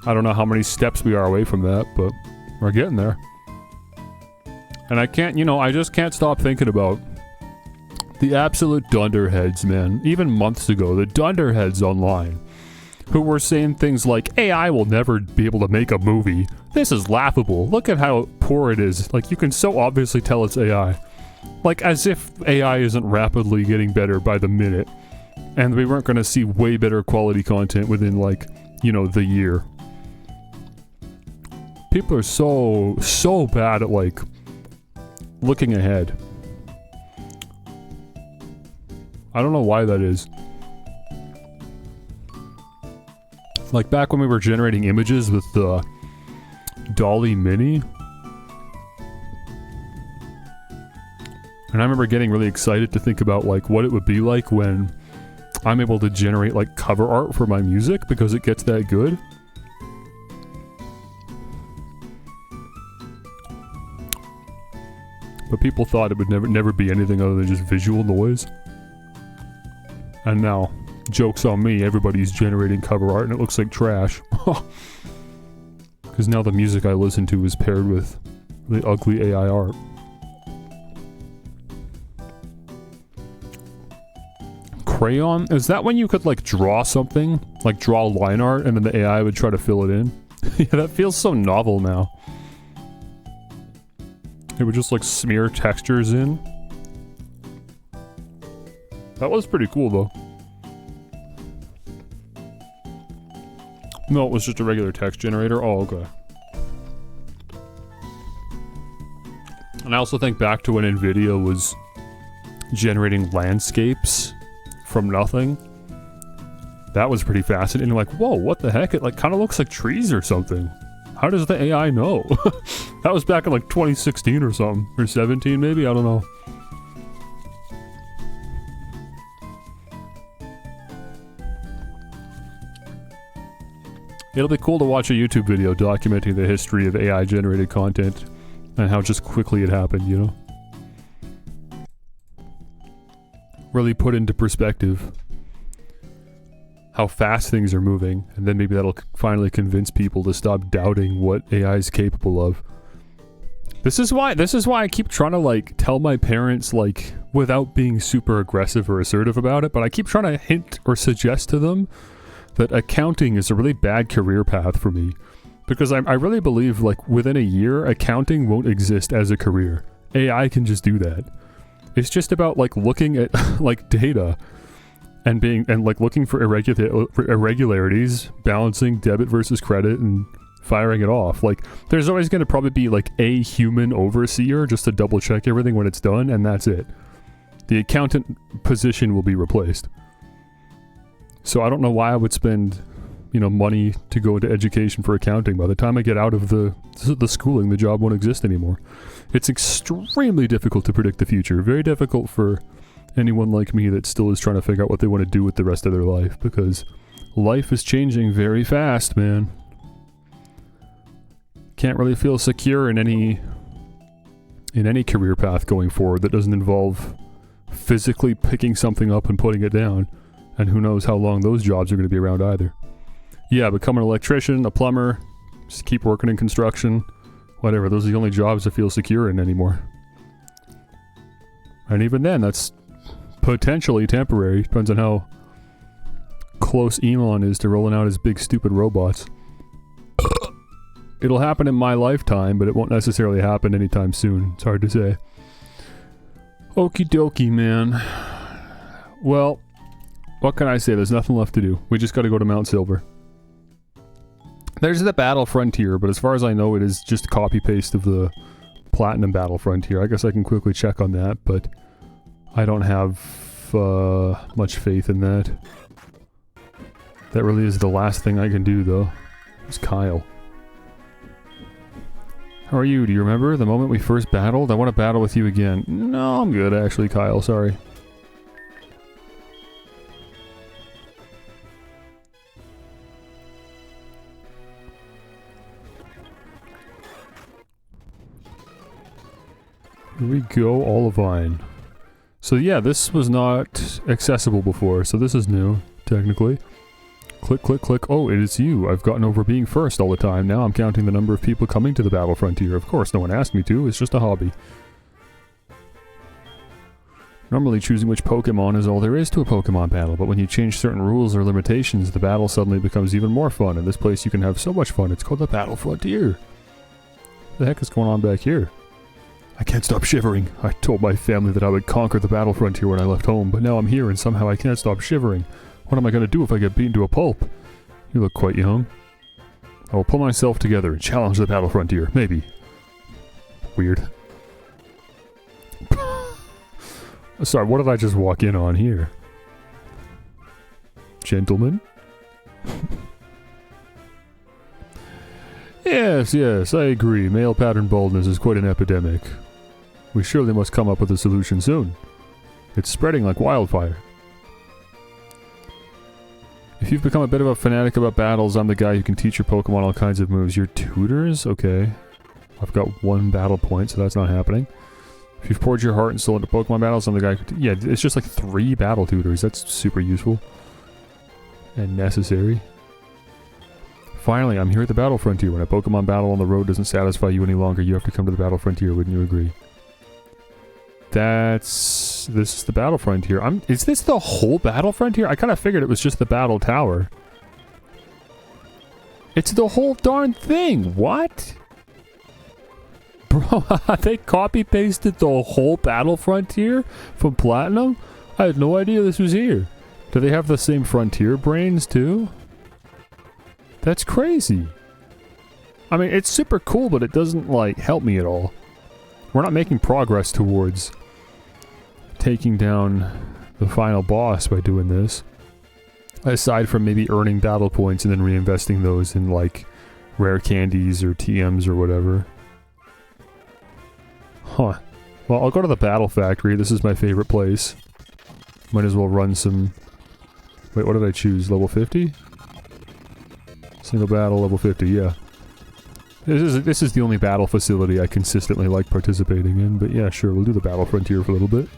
I don't know how many steps we are away from that, but we're getting there. And I can't, you know, I just can't stop thinking about the absolute dunderheads, man. Even months ago, the dunderheads online, who were saying things like, AI will never be able to make a movie. This is laughable. Look at how poor it is. Like, you can so obviously tell it's AI. Like, as if AI isn't rapidly getting better by the minute. And we weren't going to see way better quality content within, like, you know, the year. People are so bad at, like, looking ahead. I don't know why that is. Like back when we were generating images with the Dolly Mini, And I remember getting really excited to think about like what it would be like when I'm able to generate like cover art for my music because it gets that good. But people thought it would never be anything other than just visual noise. And now, joke's on me, everybody's generating cover art and it looks like trash. Because now the music I listen to is paired with really ugly AI art. Crayon? Is that when you could like draw something? Like draw line art and then the AI would try to fill it in? Yeah, that feels so novel now. It would just like smear textures in. That was pretty cool though. No, it was just a regular text generator. Oh, okay. And I also think back to when Nvidia was generating landscapes from nothing. That was pretty fascinating. Like, whoa, what the heck? It like kind of looks like trees or something. How does the AI know? That was back in like 2016 or something. Or 17 maybe? I don't know. It'll be cool to watch a YouTube video documenting the history of AI generated content and how just quickly it happened, you know? Really put into perspective how fast things are moving, and then maybe that'll finally convince people to stop doubting what AI is capable of. This is why I keep trying to like tell my parents, like, without being super aggressive or assertive about it, but I keep trying to hint or suggest to them that accounting is a really bad career path for me. Because I really believe, like, within a year, accounting won't exist as a career. AI can just do that. It's just about, like, looking at, like, data and like, looking for irregularities, balancing debit versus credit, and firing it off. Like, there's always going to probably be, like, a human overseer just to double check everything when it's done, and that's it. The accountant position will be replaced. So I don't know why I would spend, you know, money to go into education for accounting. By the time I get out of the schooling, the job won't exist anymore. It's extremely difficult to predict the future. Very difficult for anyone like me that still is trying to figure out what they want to do with the rest of their life, because life is changing very fast, man. Can't really feel secure in any career path going forward that doesn't involve physically picking something up and putting it down. And who knows how long those jobs are going to be around either. Yeah, become an electrician, a plumber, just keep working in construction, whatever. Those are the only jobs I feel secure in anymore. And even then, that's potentially temporary. Depends on how close Elon is to rolling out his big stupid robots. It'll happen in my lifetime, but it won't necessarily happen anytime soon. It's hard to say. Okie dokie, man. Well, what can I say? There's nothing left to do. We just gotta go to Mount Silver. There's the Battle Frontier, but as far as I know, it is just a copy-paste of the Platinum Battle Frontier. I guess I can quickly check on that, but I don't have much faith in that. That really is the last thing I can do, though. It's Kyle. How are you? Do you remember the moment we first battled? I want to battle with you again. No, I'm good, actually, Kyle. Sorry. Here we go, Olivine. So yeah, this was not accessible before, so this is new, technically. Click, click, click. Oh, it is you. I've gotten over being first all the time. Now I'm counting the number of people coming to the Battle Frontier. Of course, no one asked me to. It's just a hobby. Normally choosing which Pokemon is all there is to a Pokemon battle, but when you change certain rules or limitations, the battle suddenly becomes even more fun. In this place you can have so much fun. It's called the Battle Frontier. What the heck is going on back here? I can't stop shivering. I told my family that I would conquer the Battle Frontier when I left home, but now I'm here and somehow I can't stop shivering. What am I going to do if I get beaten to a pulp? You look quite young. I will pull myself together and challenge the Battle Frontier. Maybe. Weird. Sorry, what did I just walk in on here? Gentlemen? Yes, I agree. Male pattern baldness is quite an epidemic. We surely must come up with a solution soon. It's spreading like wildfire. If you've become a bit of a fanatic about battles, I'm the guy who can teach your Pokemon all kinds of moves. Your tutors? Okay. I've got 1 battle point, so that's not happening. If you've poured your heart and soul into Pokemon battles, I'm the guy who... Yeah, it's just like 3 battle tutors. That's super useful. And necessary. Finally, I'm here at the Battle Frontier. When a Pokemon battle on the road doesn't satisfy you any longer, you have to come to the Battle Frontier, wouldn't you agree? This is the Battle Frontier. Is this the whole Battle Frontier? I kind of figured it was just the Battle Tower. It's the whole darn thing. What? Bro, they copy-pasted the whole Battle Frontier from Platinum? I had no idea this was here. Do they have the same Frontier brains too? That's crazy. I mean, it's super cool, but it doesn't, like, help me at all. We're not making progress towards taking down the final boss by doing this. Aside from maybe earning battle points and then reinvesting those in, like, rare candies or TMs or whatever. Huh. Well, I'll go to the Battle Factory. This is my favorite place. Might as well run some... Wait, what did I choose? Level 50? Single battle, level 50, yeah. This is the only battle facility I consistently like participating in, but yeah, sure, we'll do the Battle Frontier for a little bit.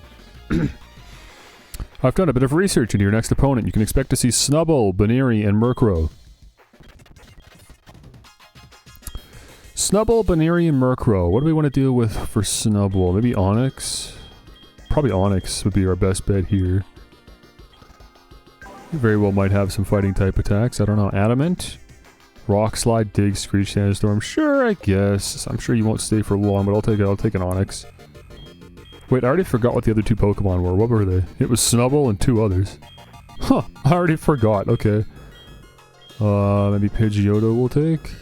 I've done a bit of research into your next opponent. You can expect to see Snubbull, Baneri, and Murkrow. Snubbull, Baneri, and Murkrow. What do we want to deal with for Snubbull? Maybe Onix? Probably Onix would be our best bet here. You very well might have some fighting type attacks. I don't know. Adamant? Rock Slide, Dig, Screech, Sandstorm. Sure, I guess. I'm sure you won't stay for long, but I'll take it. I'll take an Onix. Wait, I already forgot what the other 2 Pokemon were. What were they? It was Snubbull and 2 others. Huh, I already forgot. Okay. Maybe Pidgeotto will take.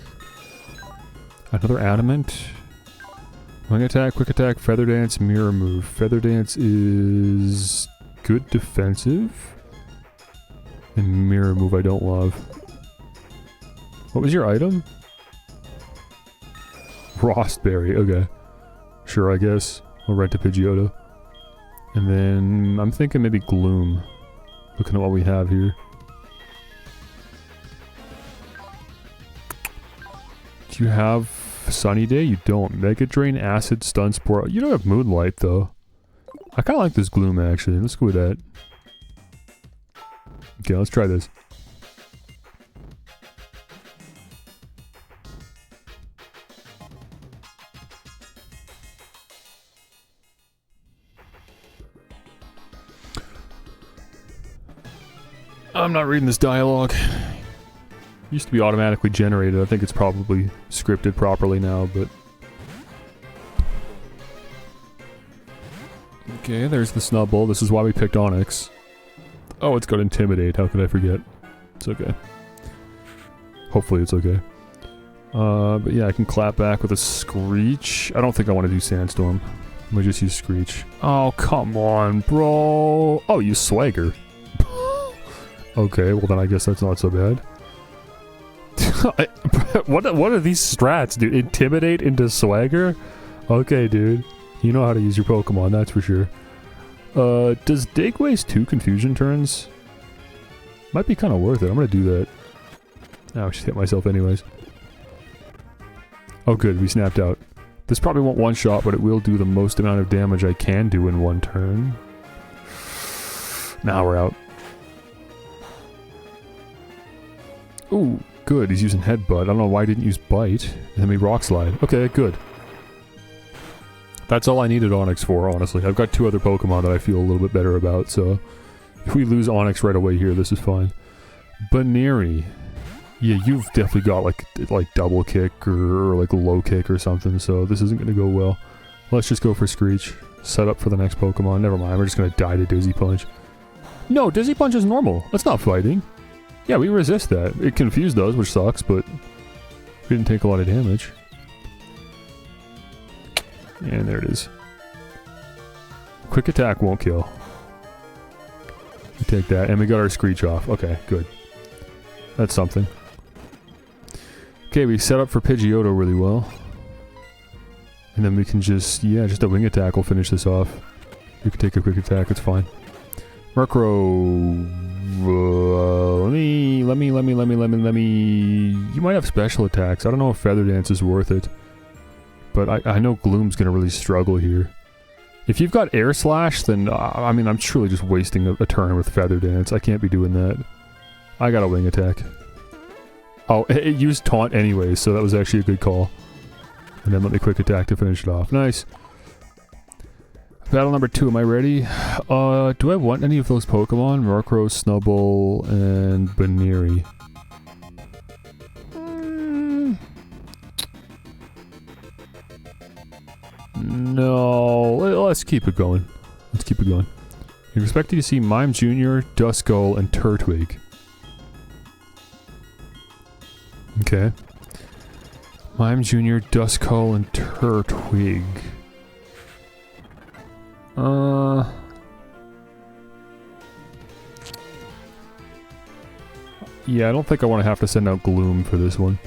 Another Adamant. Wing Attack, Quick Attack, Feather Dance, Mirror Move. Feather Dance is good defensive. And Mirror Move I don't love. What was your item? Frostberry, okay. Sure, I guess. I'll rent a Pidgeotto. And then I'm thinking maybe Gloom. Looking at what we have here. Do you have Sunny Day? You don't. Mega Drain, Acid, Stun Spore. You don't have Moonlight, though. I kind of like this Gloom, actually. Let's go with that. Okay, let's try this. I'm not reading this dialogue. It used to be automatically generated. I think it's probably scripted properly now, but... Okay, there's the Snubbull. This is why we picked Onix. Oh, it's got Intimidate. How could I forget? It's okay. Hopefully it's okay. But yeah, I can clap back with a Screech. I don't think I want to do Sandstorm. I'm gonna just use Screech. Oh, come on, bro. Oh, you Swagger. Okay, well then I guess that's not so bad. What are these strats, dude? Intimidate into Swagger? Okay, dude. You know how to use your Pokemon, that's for sure. Does Dig waste 2 confusion turns? Might be kind of worth it. I'm gonna do that. Oh, I should hit myself anyways. Oh good, we snapped out. This probably won't one-shot, but it will do the most amount of damage I can do in 1 turn. Now we're out. Ooh, good. He's using Headbutt. I don't know why I didn't use Bite. And then we Rock Slide. Okay, good. That's all I needed Onix for, honestly. I've got 2 other Pokemon that I feel a little bit better about, so... If we lose Onix right away here, this is fine. Baneri. Yeah, you've definitely got, like double kick or, like, low kick or something, so this isn't gonna go well. Let's just go for Screech. Set up for the next Pokemon. Never mind, we're just gonna die to Dizzy Punch. No, Dizzy Punch is normal. That's not fighting. Yeah, we resist that. It confused us, which sucks, but we didn't take a lot of damage. And there it is. Quick Attack won't kill. We take that, and we got our Screech off. Okay, good. That's something. Okay, we set up for Pidgeotto really well. And then we can just, yeah, just a wing attack will finish this off. You can take a quick attack, it's fine. Murkrow, let me. You might have special attacks. I don't know if Feather Dance is worth it. But I know Gloom's gonna really struggle here. If you've got Air Slash, then, I mean, I'm truly just wasting a turn with Feather Dance. I can't be doing that. I got a wing attack. Oh, it used Taunt anyway, so that was actually a good call. And then let me quick attack to finish it off. Nice. Battle number 2, am I ready? Do I want any of those Pokemon? Murkrow, Snubbull, and Baneri. No, let's keep it going. Let's keep it going. You're expecting to see Mime Jr., Duskull, and Turtwig. Okay. Mime Jr., Duskull, and Turtwig. Yeah, I don't think I want to have to send out Gloom for this one.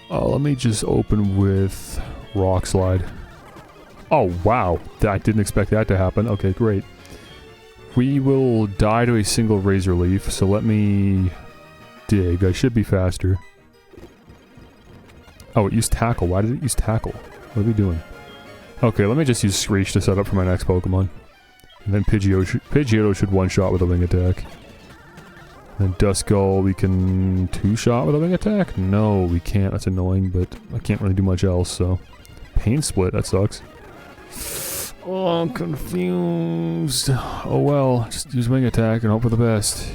Let me just open with Rock Slide. Oh, wow. I didn't expect that to happen. Okay, great. We will die to a single Razor Leaf, so let me dig. I should be faster. Oh, it used Tackle. Why did it use Tackle? What are we doing? Okay, let me just use Screech to set up for my next Pokemon. And then Pidgeotto should one-shot with a wing attack. Then Duskull, we can two-shot with a wing attack? No, we can't. That's annoying, but I can't really do much else, so... Pain Split, that sucks. Oh, I'm confused. Oh well, just use wing attack and hope for the best.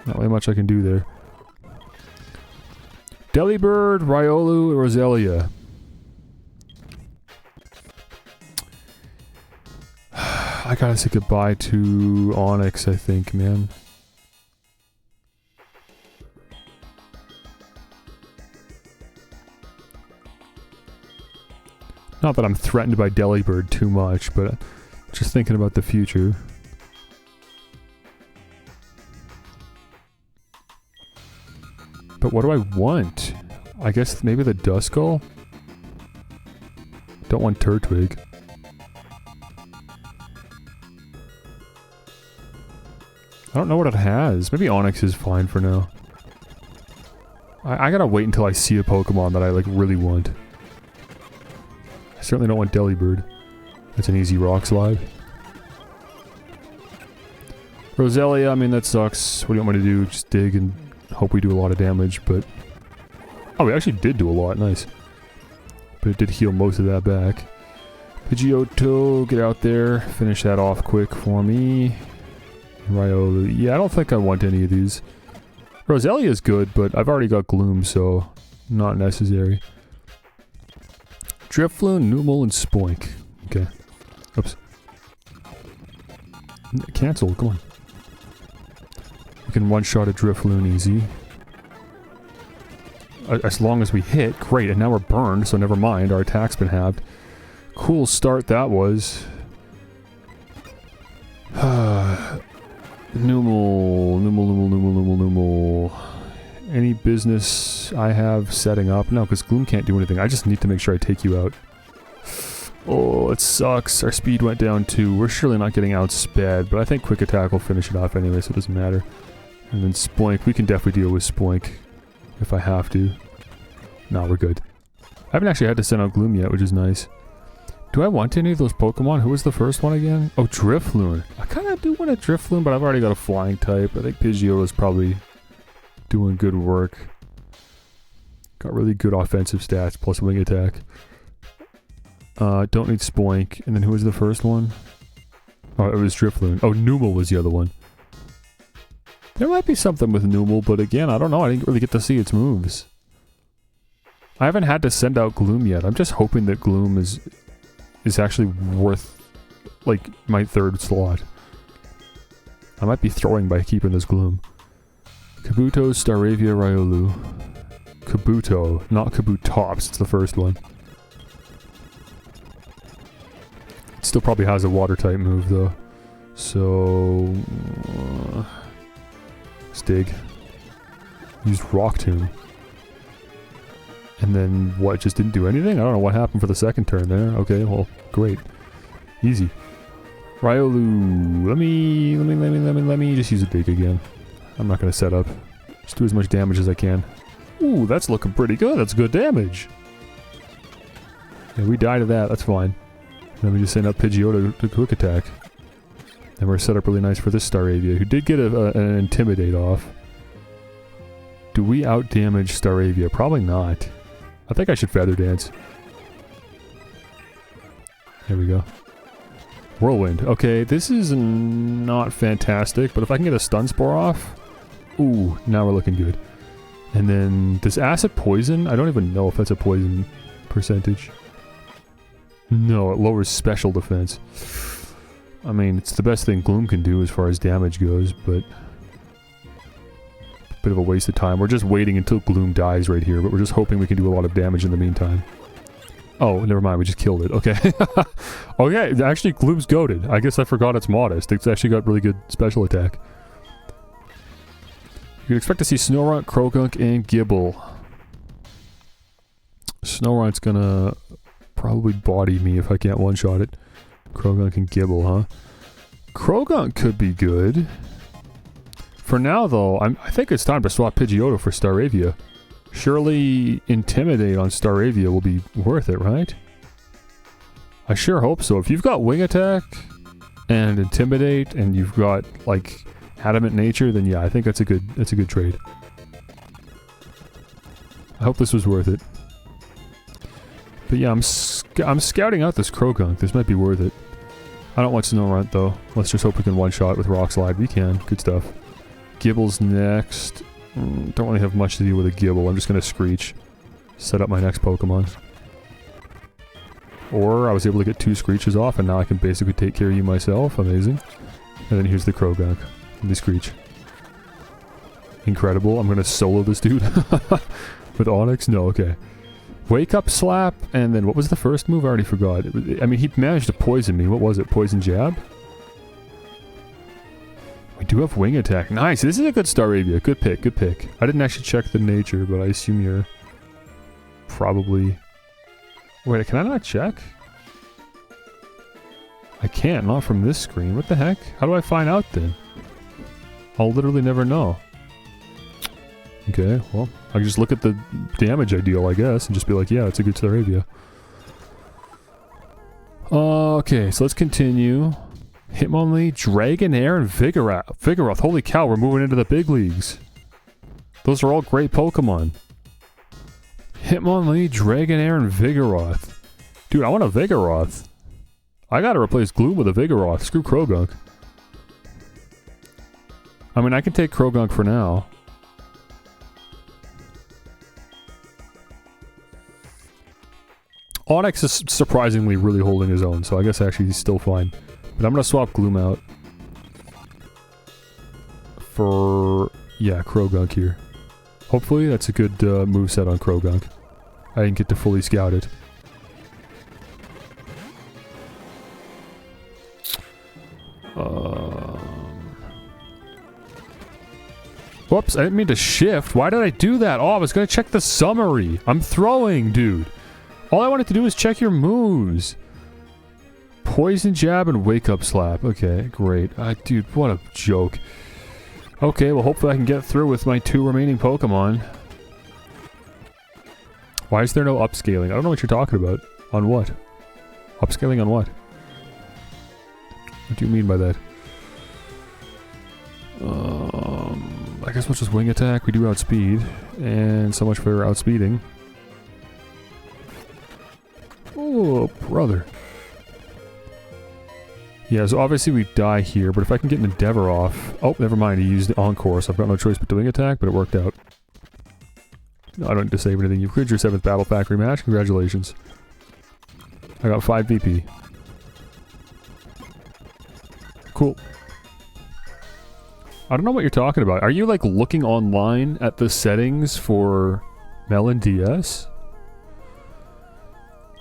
Not really much I can do there. Delibird, Riolu, Roselia. I gotta say goodbye to Onyx, I think, man. Not that I'm threatened by Delibird too much, but just thinking about the future. But what do I want? I guess maybe the Duskull? Don't want Turtwig. I don't know what it has. Maybe Onyx is fine for now. I gotta wait until I see a Pokemon that I like really want. I certainly don't want Delibird. That's an easy Rock Slide. Roselia, I mean that sucks. What do you want me to do? Just dig and hope we do a lot of damage, but... Oh, we actually did do a lot, nice. But it did heal most of that back. Pidgeotto, get out there. Finish that off quick for me. Riolu, yeah, I don't think I want any of these. Roselia is good, but I've already got Gloom, so not necessary. Drifloon, Numel, and Spoink. Okay. Oops. Cancel, come on. We can one-shot a Drifloon easy. As long as we hit, great, and now we're burned, so never mind, our attack's been halved. Cool start that was. Numel. Any business I have setting up? No, because Gloom can't do anything. I just need to make sure I take you out. Oh, it sucks. Our speed went down too. We're surely not getting outsped, but I think Quick Attack will finish it off anyway, so it doesn't matter. And then Spoink. We can definitely deal with Spoink if I have to. No, we're good. I haven't actually had to send out Gloom yet, which is nice. Do I want any of those Pokemon? Who was the first one again? Oh, Drifloon. I kind of do want a Drifloon, but I've already got a flying type. I think Pidgeotto is probably doing good work. Got really good offensive stats, plus wing attack. Don't need Spoink. And then who was the first one? Oh, it was Drifloon. Oh, Numel was the other one. There might be something with Numel, but again, I don't know. I didn't really get to see its moves. I haven't had to send out Gloom yet. I'm just hoping that Gloom is actually worth, like, my third slot. I might be throwing by keeping this Gloom. Kabuto, Staravia, Riolu. Kabuto, not Kabutops, it's the first one. It still probably has a water type move though. So... let's dig. Use Rock Tomb. And then, what, just didn't do anything? I don't know what happened for the second turn there. Okay, well, great. Easy. Riolu, let me just use a dig again. I'm not gonna set up. Just do as much damage as I can. Ooh, that's looking pretty good. That's good damage. Yeah, we die to that. That's fine. Then we just send up Pidgeotto to quick attack. And we're set up really nice for this Staravia, who did get an Intimidate off. Do we out-damage Staravia? Probably not. I think I should Feather Dance. There we go. Whirlwind. Okay, this is not fantastic, but if I can get a Stun Spore off... Ooh, now we're looking good. And then, this Acid Poison? I don't even know if that's a poison percentage. No, it lowers special defense. I mean, it's the best thing Gloom can do as far as damage goes, but... Bit of a waste of time. We're just waiting until Gloom dies right here, but we're just hoping we can do a lot of damage in the meantime. Oh, never mind, we just killed it. Okay. Okay, actually Gloom's goated. I guess I forgot it's modest. It's actually got really good special attack. You can expect to see Snorunt, Croagunk, and Gibble. Snorunt's gonna probably body me if I can't one-shot it. Croagunk and Gibble, huh? Croagunk could be good. For now, though, I think it's time to swap Pidgeotto for Staravia. Surely Intimidate on Staravia will be worth it, right? I sure hope so. If you've got Wing Attack and Intimidate and you've got, like, Adamant Nature, then yeah, I think that's a good trade. I hope this was worth it. But yeah, I'm scouting out this Croagunk. This might be worth it. I don't want Snorunt, though. Let's just hope we can one-shot with Rock Slide. We can. Good stuff. Gibble's next. Don't really have much to do with a Gibble. I'm just gonna Screech. Set up my next Pokemon. Or I was able to get 2 Screeches off, and now I can basically take care of you myself. Amazing. And then here's the Croagunk. And the Screech. Incredible. I'm gonna solo this dude. With Onix? No, okay. Wake Up Slap, and then what was the first move? I already forgot. I mean, he managed to poison me. What was it? Poison Jab? We do have Wing Attack. Nice! This is a good Staravia. Good pick, good pick. I didn't actually check the nature, but I assume you're... probably... Wait, can I not check? I can't, not from this screen. What the heck? How do I find out then? I'll literally never know. Okay, well, I can just look at the damage ideal, I guess, and just be like, yeah, it's a good Staravia. Okay, so let's continue. Hitmonlee, Dragonair, and Vigoroth. Holy cow, we're moving into the big leagues. Those are all great Pokemon. Hitmonlee, Dragonair, and Vigoroth. Dude, I want a Vigoroth. I gotta replace Gloom with a Vigoroth. Screw Croagunk. I mean, I can take Croagunk for now. Onix is surprisingly really holding his own, so I guess actually he's still fine. But I'm gonna swap Gloom out. For... yeah, Croagunk here. Hopefully that's a good moveset on Croagunk. I didn't get to fully scout it. Whoops, I didn't mean to shift. Why did I do that? Oh, I was gonna check the summary. I'm throwing, dude. All I wanted to do was check your moves. Poison Jab and Wake Up Slap. Okay, great. Dude, what a joke. Okay, well hopefully I can get through with my 2 remaining Pokemon. Why is there no upscaling? I don't know what you're talking about. On what? Upscaling on what? What do you mean by that? I guess we'll just Wing Attack. We do Outspeed. And so much for outspeeding. Oh, brother. Yeah, so obviously we die here, but if I can get an Endeavor off... Oh, never mind, he used Encore, so I've got no choice but to Wing Attack, but it worked out. No, I don't need to save anything. You've cleared your 7th Battle Factory match. Congratulations. I got 5 VP. Cool. I don't know what you're talking about. Are you, like, looking online at the settings for Melon DS?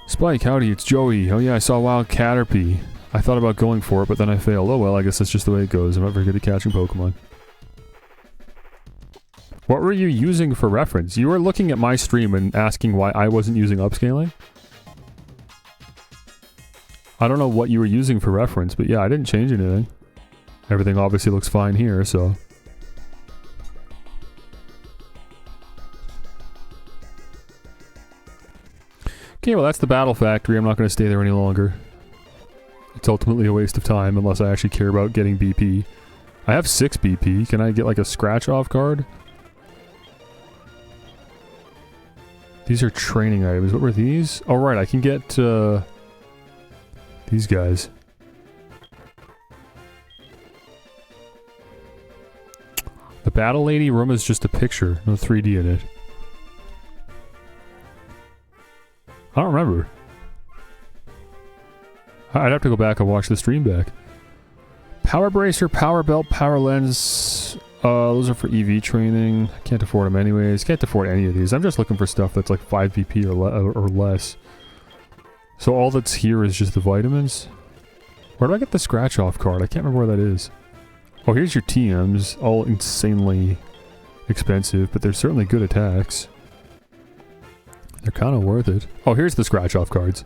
Spike, howdy, it's Joey. Oh yeah, I saw Wild Caterpie. I thought about going for it, but then I failed. Oh well, I guess that's just the way it goes. I'm not very good at catching Pokemon. What were you using for reference? You were looking at my stream and asking why I wasn't using upscaling? I don't know what you were using for reference, but yeah, I didn't change anything. Everything obviously looks fine here, so... Okay, well that's the battle factory. I'm not going to stay there any longer. It's ultimately a waste of time unless I actually care about getting BP. I have 6 BP. Can I get like a scratch off card? These are training items. What were these? Oh right, I can get these guys. The Battle Lady room is just a picture, no 3D in it. I don't remember. I'd have to go back and watch the stream back. Power Bracer, Power Belt, Power Lens. Those are for EV training. I can't afford them anyways. Can't afford any of these. I'm just looking for stuff that's like 5 VP or less. So all that's here is just the vitamins. Where do I get the scratch off card? I can't remember where that is. Oh, here's your TMs. All insanely expensive, but they're certainly good attacks. They're kind of worth it. Oh, here's the scratch off cards.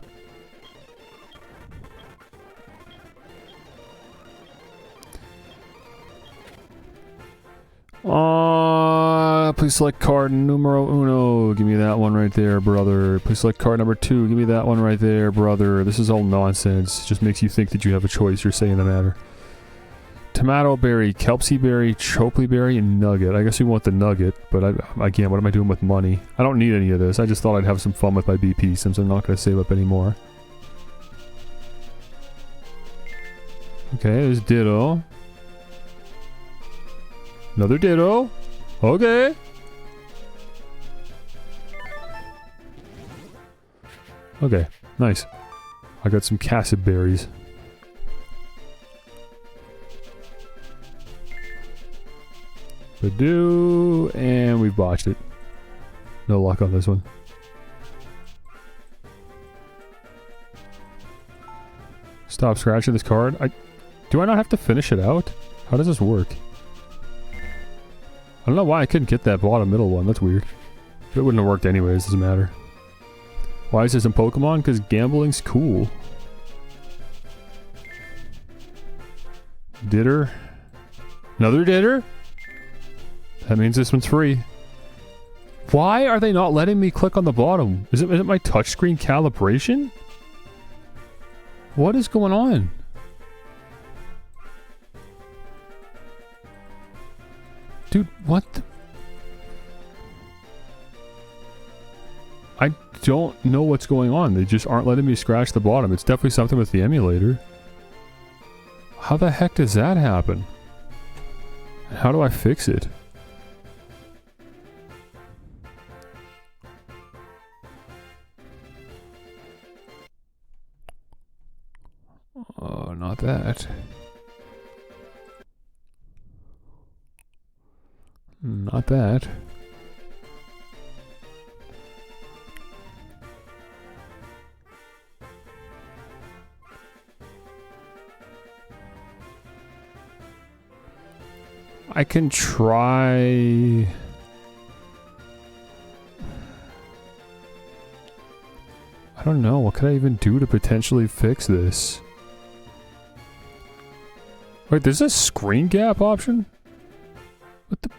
Please select card numero uno. Give me that one right there, brother. Please select card number 2. Give me that one right there, brother. This is all nonsense. It just makes you think that you have a choice. You're saying the matter. Tomato berry, kelpsie berry, chopley berry, and nugget. I guess we want the nugget, but again, what am I doing with money? I don't need any of this. I just thought I'd have some fun with my BP since I'm not going to save up anymore. Okay, there's Ditto. Another Ditto. Okay. Okay, nice. I got some cassid berries. Badoo, and we've botched it. No luck on this one. Stop scratching this card. Do I not have to finish it out? How does this work? I don't know why I couldn't get that bottom middle one. That's weird. It wouldn't have worked anyways. Doesn't matter. Why is this in Pokemon? Because gambling's cool. Ditter. Another Ditter? That means this one's free. Why are they not letting me click on the bottom? Is it my touchscreen calibration? What is going on? Dude, what the... I don't know what's going on. They just aren't letting me scratch the bottom. It's definitely something with the emulator. How the heck does that happen? How do I fix it? Oh, not that. Not that. I can try... I don't know, what could I even do to potentially fix this? Wait, there's a screen gap option? What the...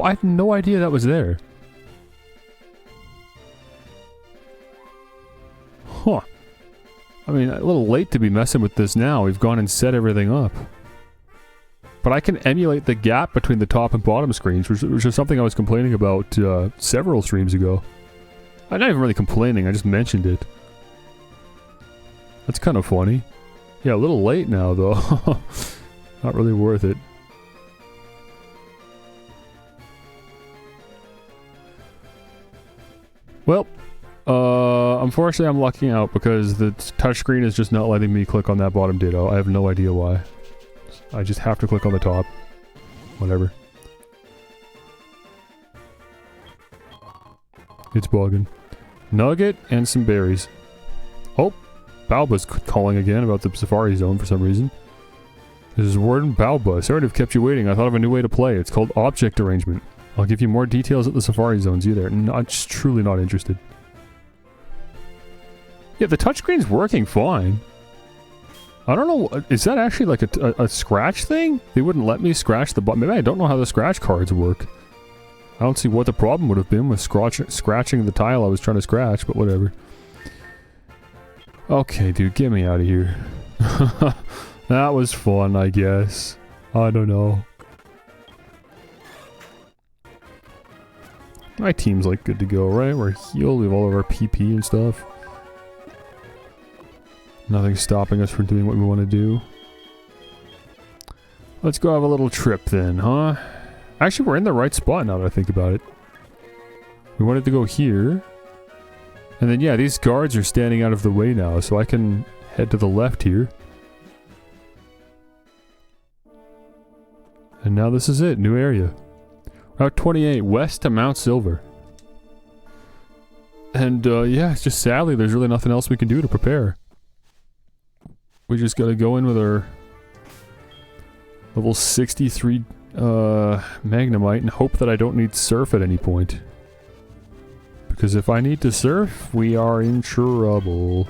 I had no idea that was there. Huh. I mean, a little late to be messing with this now. We've gone and set everything up. But I can emulate the gap between the top and bottom screens, which is something I was complaining about several streams ago. I'm not even really complaining, I just mentioned it. That's kind of funny. Yeah, a little late now, though. Not really worth it. Well, unfortunately I'm lucking out because the touchscreen is just not letting me click on that bottom Ditto. I have no idea why. I just have to click on the top. Whatever. It's bugging. Nugget and some berries. Oh, Balba's calling again about the Safari Zone for some reason. This is Warden Balba. Sorry to have kept you waiting. I thought of a new way to play. It's called Object Arrangement. I'll give you more details at the safari zones either. Not just truly not interested. Yeah, the touchscreen's working fine. I don't know, is that actually like a scratch thing? They wouldn't let me scratch the button. Maybe I don't know how the scratch cards work. I don't see what the problem would have been with scratching the tile I was trying to scratch, but whatever. Okay, dude, get me out of here. That was fun, I guess. I don't know. My team's like good to go, right? We're healed, we have all of our PP and stuff. Nothing's stopping us from doing what we want to do. Let's go have a little trip then, huh? Actually, we're in the right spot now that I think about it. We wanted to go here. And then, yeah, these guards are standing out of the way now, so I can head to the left here. And now this is it, new area. Route 28, west to Mount Silver. And, yeah, it's just sadly, there's really nothing else we can do to prepare. We just gotta go in with our level 63 Magnemite and hope that I don't need surf at any point. Because if I need to surf, we are in trouble.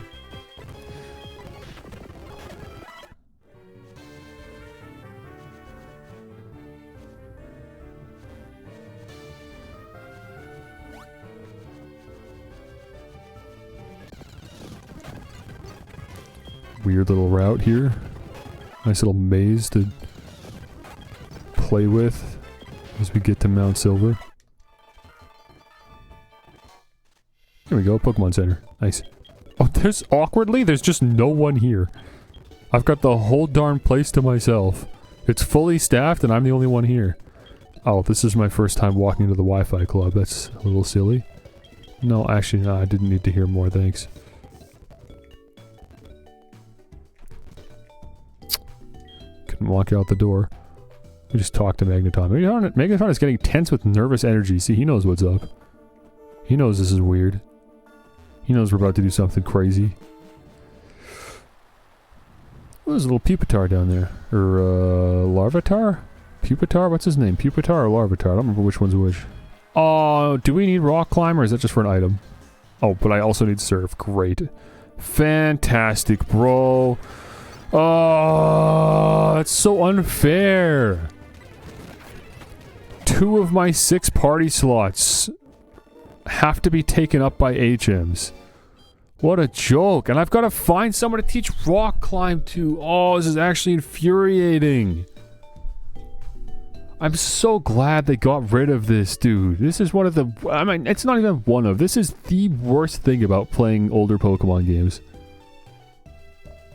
Weird little route here. Nice little maze to play with as we get to Mount Silver. There we go, Pokemon Center. Nice. Oh, there's just no one here. I've got the whole darn place to myself. It's fully staffed and I'm the only one here. Oh, this is my first time walking to the Wi-Fi club. That's a little silly. No, actually, no, I didn't need to hear more, thanks. Couldn't walk out the door. We just talked to Magneton. Magneton is getting tense with nervous energy. See, he knows what's up. He knows this is weird. He knows we're about to do something crazy. Oh, there's a little Pupitar down there. Or, Larvitar? Pupitar? What's his name? Pupitar or Larvitar? I don't remember which one's which. Oh, do we need Rock Climb or is that just for an item? Oh, but I also need Surf. Great. Fantastic, bro. Oh, that's so unfair. 2 of my 6 party slots have to be taken up by HMs. What a joke. And I've got to find someone to teach Rock Climb to. Oh, this is actually infuriating. I'm so glad they got rid of this, dude. This is one of the... I mean, it's not even one of. This is the worst thing about playing older Pokemon games.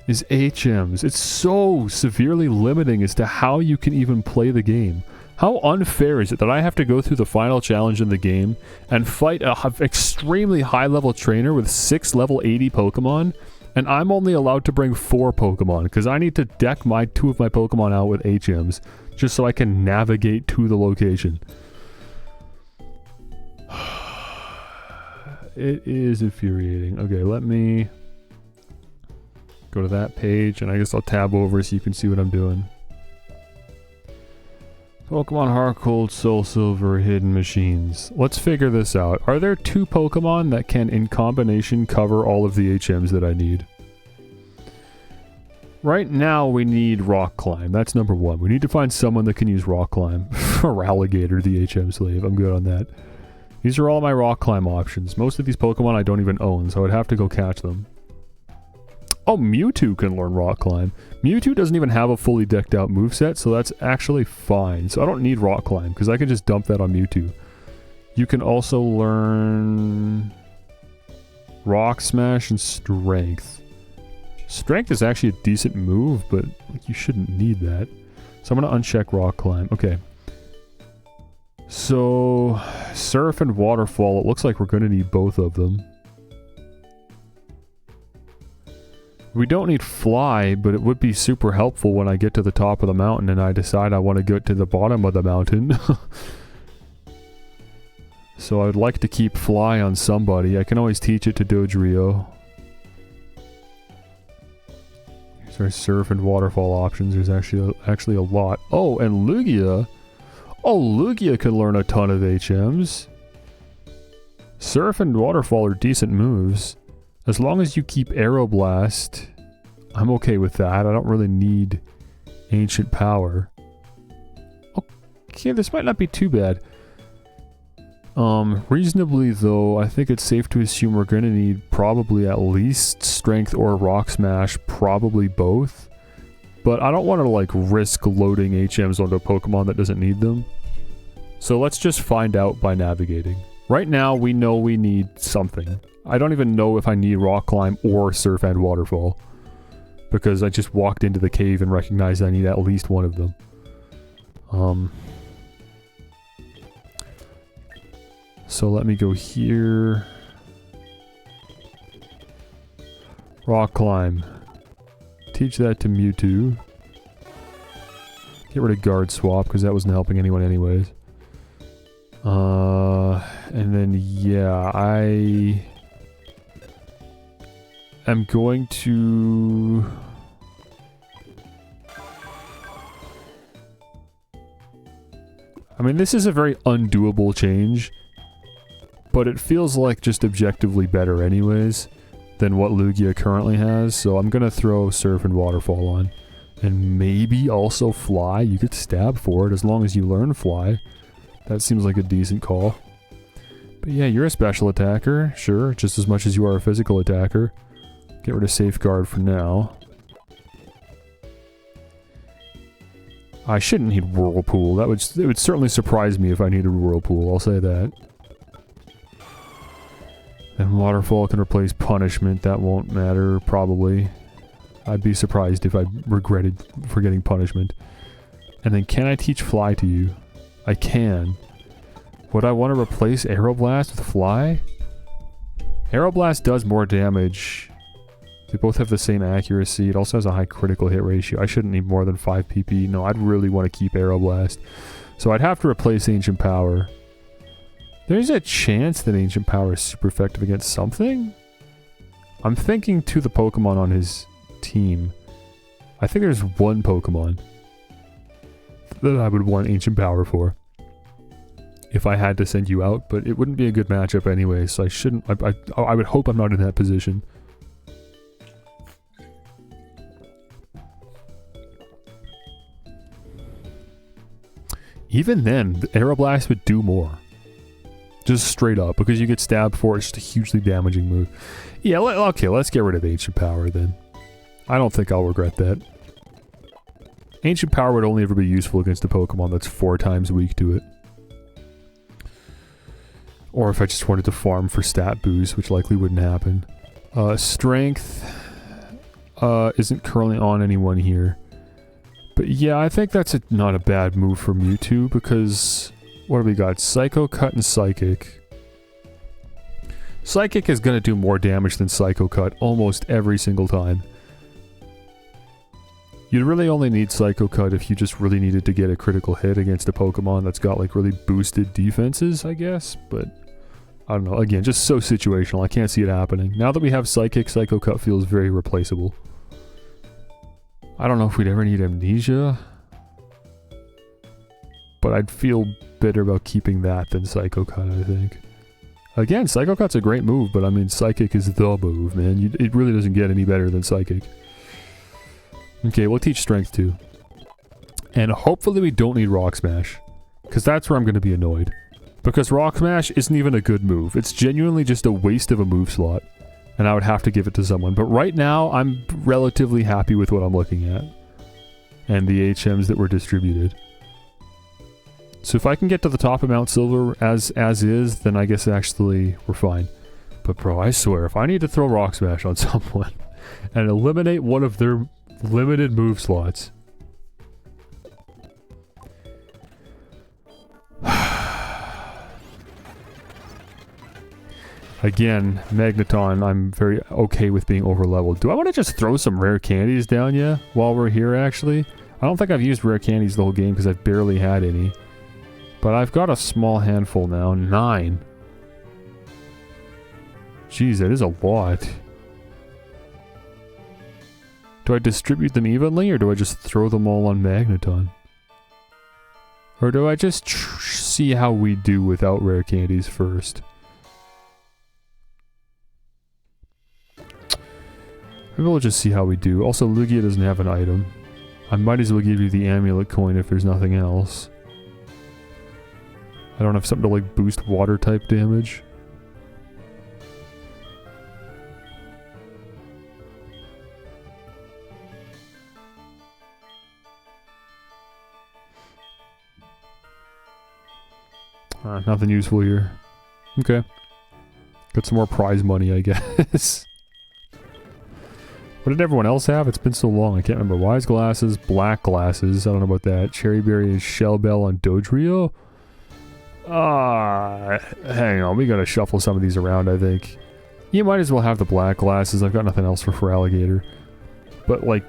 Is HMs. It's so severely limiting as to how you can even play the game. How unfair is it that I have to go through the final challenge in the game and fight an extremely high-level trainer with 6 level 80 Pokemon, and I'm only allowed to bring 4 Pokemon, because I need to deck 2 of my Pokemon out with HMs, just so I can navigate to the location. It is infuriating. Okay, let me go to that page, and I guess I'll tab over so you can see what I'm doing. Pokemon HeartGold, Soul Silver, Hidden Machines. Let's figure this out. Are there 2 Pokemon that can, in combination, cover all of the HMs that I need? Right now, we need Rock Climb. That's number 1. We need to find someone that can use Rock Climb. Or Alligator, the HM slave. I'm good on that. These are all my Rock Climb options. Most of these Pokemon I don't even own, so I'd have to go catch them. Oh, Mewtwo can learn Rock Climb. Mewtwo doesn't even have a fully decked out moveset, so that's actually fine. So I don't need Rock Climb, because I can just dump that on Mewtwo. You can also learn Rock Smash and Strength. Strength is actually a decent move, but you shouldn't need that. So I'm going to uncheck Rock Climb. Okay. So, Surf and Waterfall, it looks like we're going to need both of them. We don't need Fly, but it would be super helpful when I get to the top of the mountain and I decide I want to get to the bottom of the mountain. So I'd like to keep Fly on somebody. I can always teach it to Dodrio. Here's our Surf and Waterfall options. There's actually a lot. Oh, and Lugia. Oh, Lugia can learn a ton of HMs. Surf and Waterfall are decent moves. As long as you keep Aeroblast, I'm okay with that. I don't really need Ancient Power. Okay, this might not be too bad. Reasonably though, I think it's safe to assume we're gonna need probably at least Strength or Rock Smash, probably both. But I don't want to like risk loading HMs onto a Pokemon that doesn't need them. So let's just find out by navigating. Right now we know we need something. I don't even know if I need Rock Climb or Surf and Waterfall. Because I just walked into the cave and recognized I need at least one of them. So let me go here. Rock Climb. Teach that to Mewtwo. Get rid of Guard Swap, because that wasn't helping anyone anyways. And then, yeah, I am going to... I mean, this is a very undoable change. But it feels like just objectively better anyways than what Lugia currently has, so I'm gonna throw Surf and Waterfall on. And maybe also Fly. You could stab for it as long as you learn Fly. That seems like a decent call. But yeah, you're a special attacker, sure, just as much as you are a physical attacker. Get rid of Safeguard for now. I shouldn't need Whirlpool. It would certainly surprise me if I needed Whirlpool, I'll say that. And Waterfall can replace Punishment. That won't matter, probably. I'd be surprised if I regretted forgetting Punishment. And then can I teach Fly to you? I can. Would I want to replace Aeroblast with Fly? Aeroblast does more damage. They both have the same accuracy. It also has a high critical hit ratio. I shouldn't need more than 5 PP. No, I'd really want to keep Aeroblast. So I'd have to replace Ancient Power. There's a chance that Ancient Power is super effective against something? I'm thinking to the Pokemon on his team. I think there's one Pokemon that I would want Ancient Power for. If I had to send you out, but it wouldn't be a good matchup anyway, so I shouldn't... I would hope I'm not in that position. Even then, the Aeroblast would do more. Just straight up, because you get stabbed for it, it's just a hugely damaging move. Yeah, okay, let's get rid of Ancient Power then. I don't think I'll regret that. Ancient Power would only ever be useful against a Pokemon that's 4 times weak to it. Or if I just wanted to farm for stat boost, which likely wouldn't happen. Strength isn't currently on anyone here. But yeah, I think that's not a bad move for Mewtwo, because... What do we got? Psycho Cut and Psychic. Psychic is going to do more damage than Psycho Cut almost every single time. You'd really only need Psycho Cut if you just really needed to get a critical hit against a Pokemon that's got like really boosted defenses, I guess. But I don't know. Again, just so situational. I can't see it happening. Now that we have Psychic, Psycho Cut feels very replaceable. I don't know if we'd ever need Amnesia. But I'd feel better about keeping that than Psycho Cut, I think. Again, Psycho Cut's a great move, but I mean, Psychic is the move, man. It really doesn't get any better than Psychic. Okay, we'll teach Strength too. And hopefully we don't need Rock Smash. Because that's where I'm going to be annoyed. Because Rock Smash isn't even a good move. It's genuinely just a waste of a move slot. And I would have to give it to someone. But right now, I'm relatively happy with what I'm looking at. And the HMs that were distributed. So if I can get to the top of Mount Silver as is, then I guess actually we're fine. But bro, I swear, if I need to throw Rock Smash on someone and eliminate one of their limited move slots. Again, Magneton, I'm very okay with being over-leveled. Do I want to just throw some rare candies down ya while we're here, actually? I don't think I've used rare candies the whole game because I've barely had any. But I've got a small handful now. 9. Jeez, that is a lot. Do I distribute them evenly, or do I just throw them all on Magneton? Or do I just see how we do without rare candies first? Maybe we'll just see how we do. Also, Lugia doesn't have an item. I might as well give you the amulet coin if there's nothing else. I don't have something to like boost water type damage. Nothing useful here. Okay. Got some more prize money, I guess. What did everyone else have? It's been so long, I can't remember. Wise glasses, black glasses, I don't know about that. Cherry berry and shell bell on Dodrio? Hang on, we gotta shuffle some of these around, I think. You might as well have the black glasses, I've got nothing else for Alligator. But like,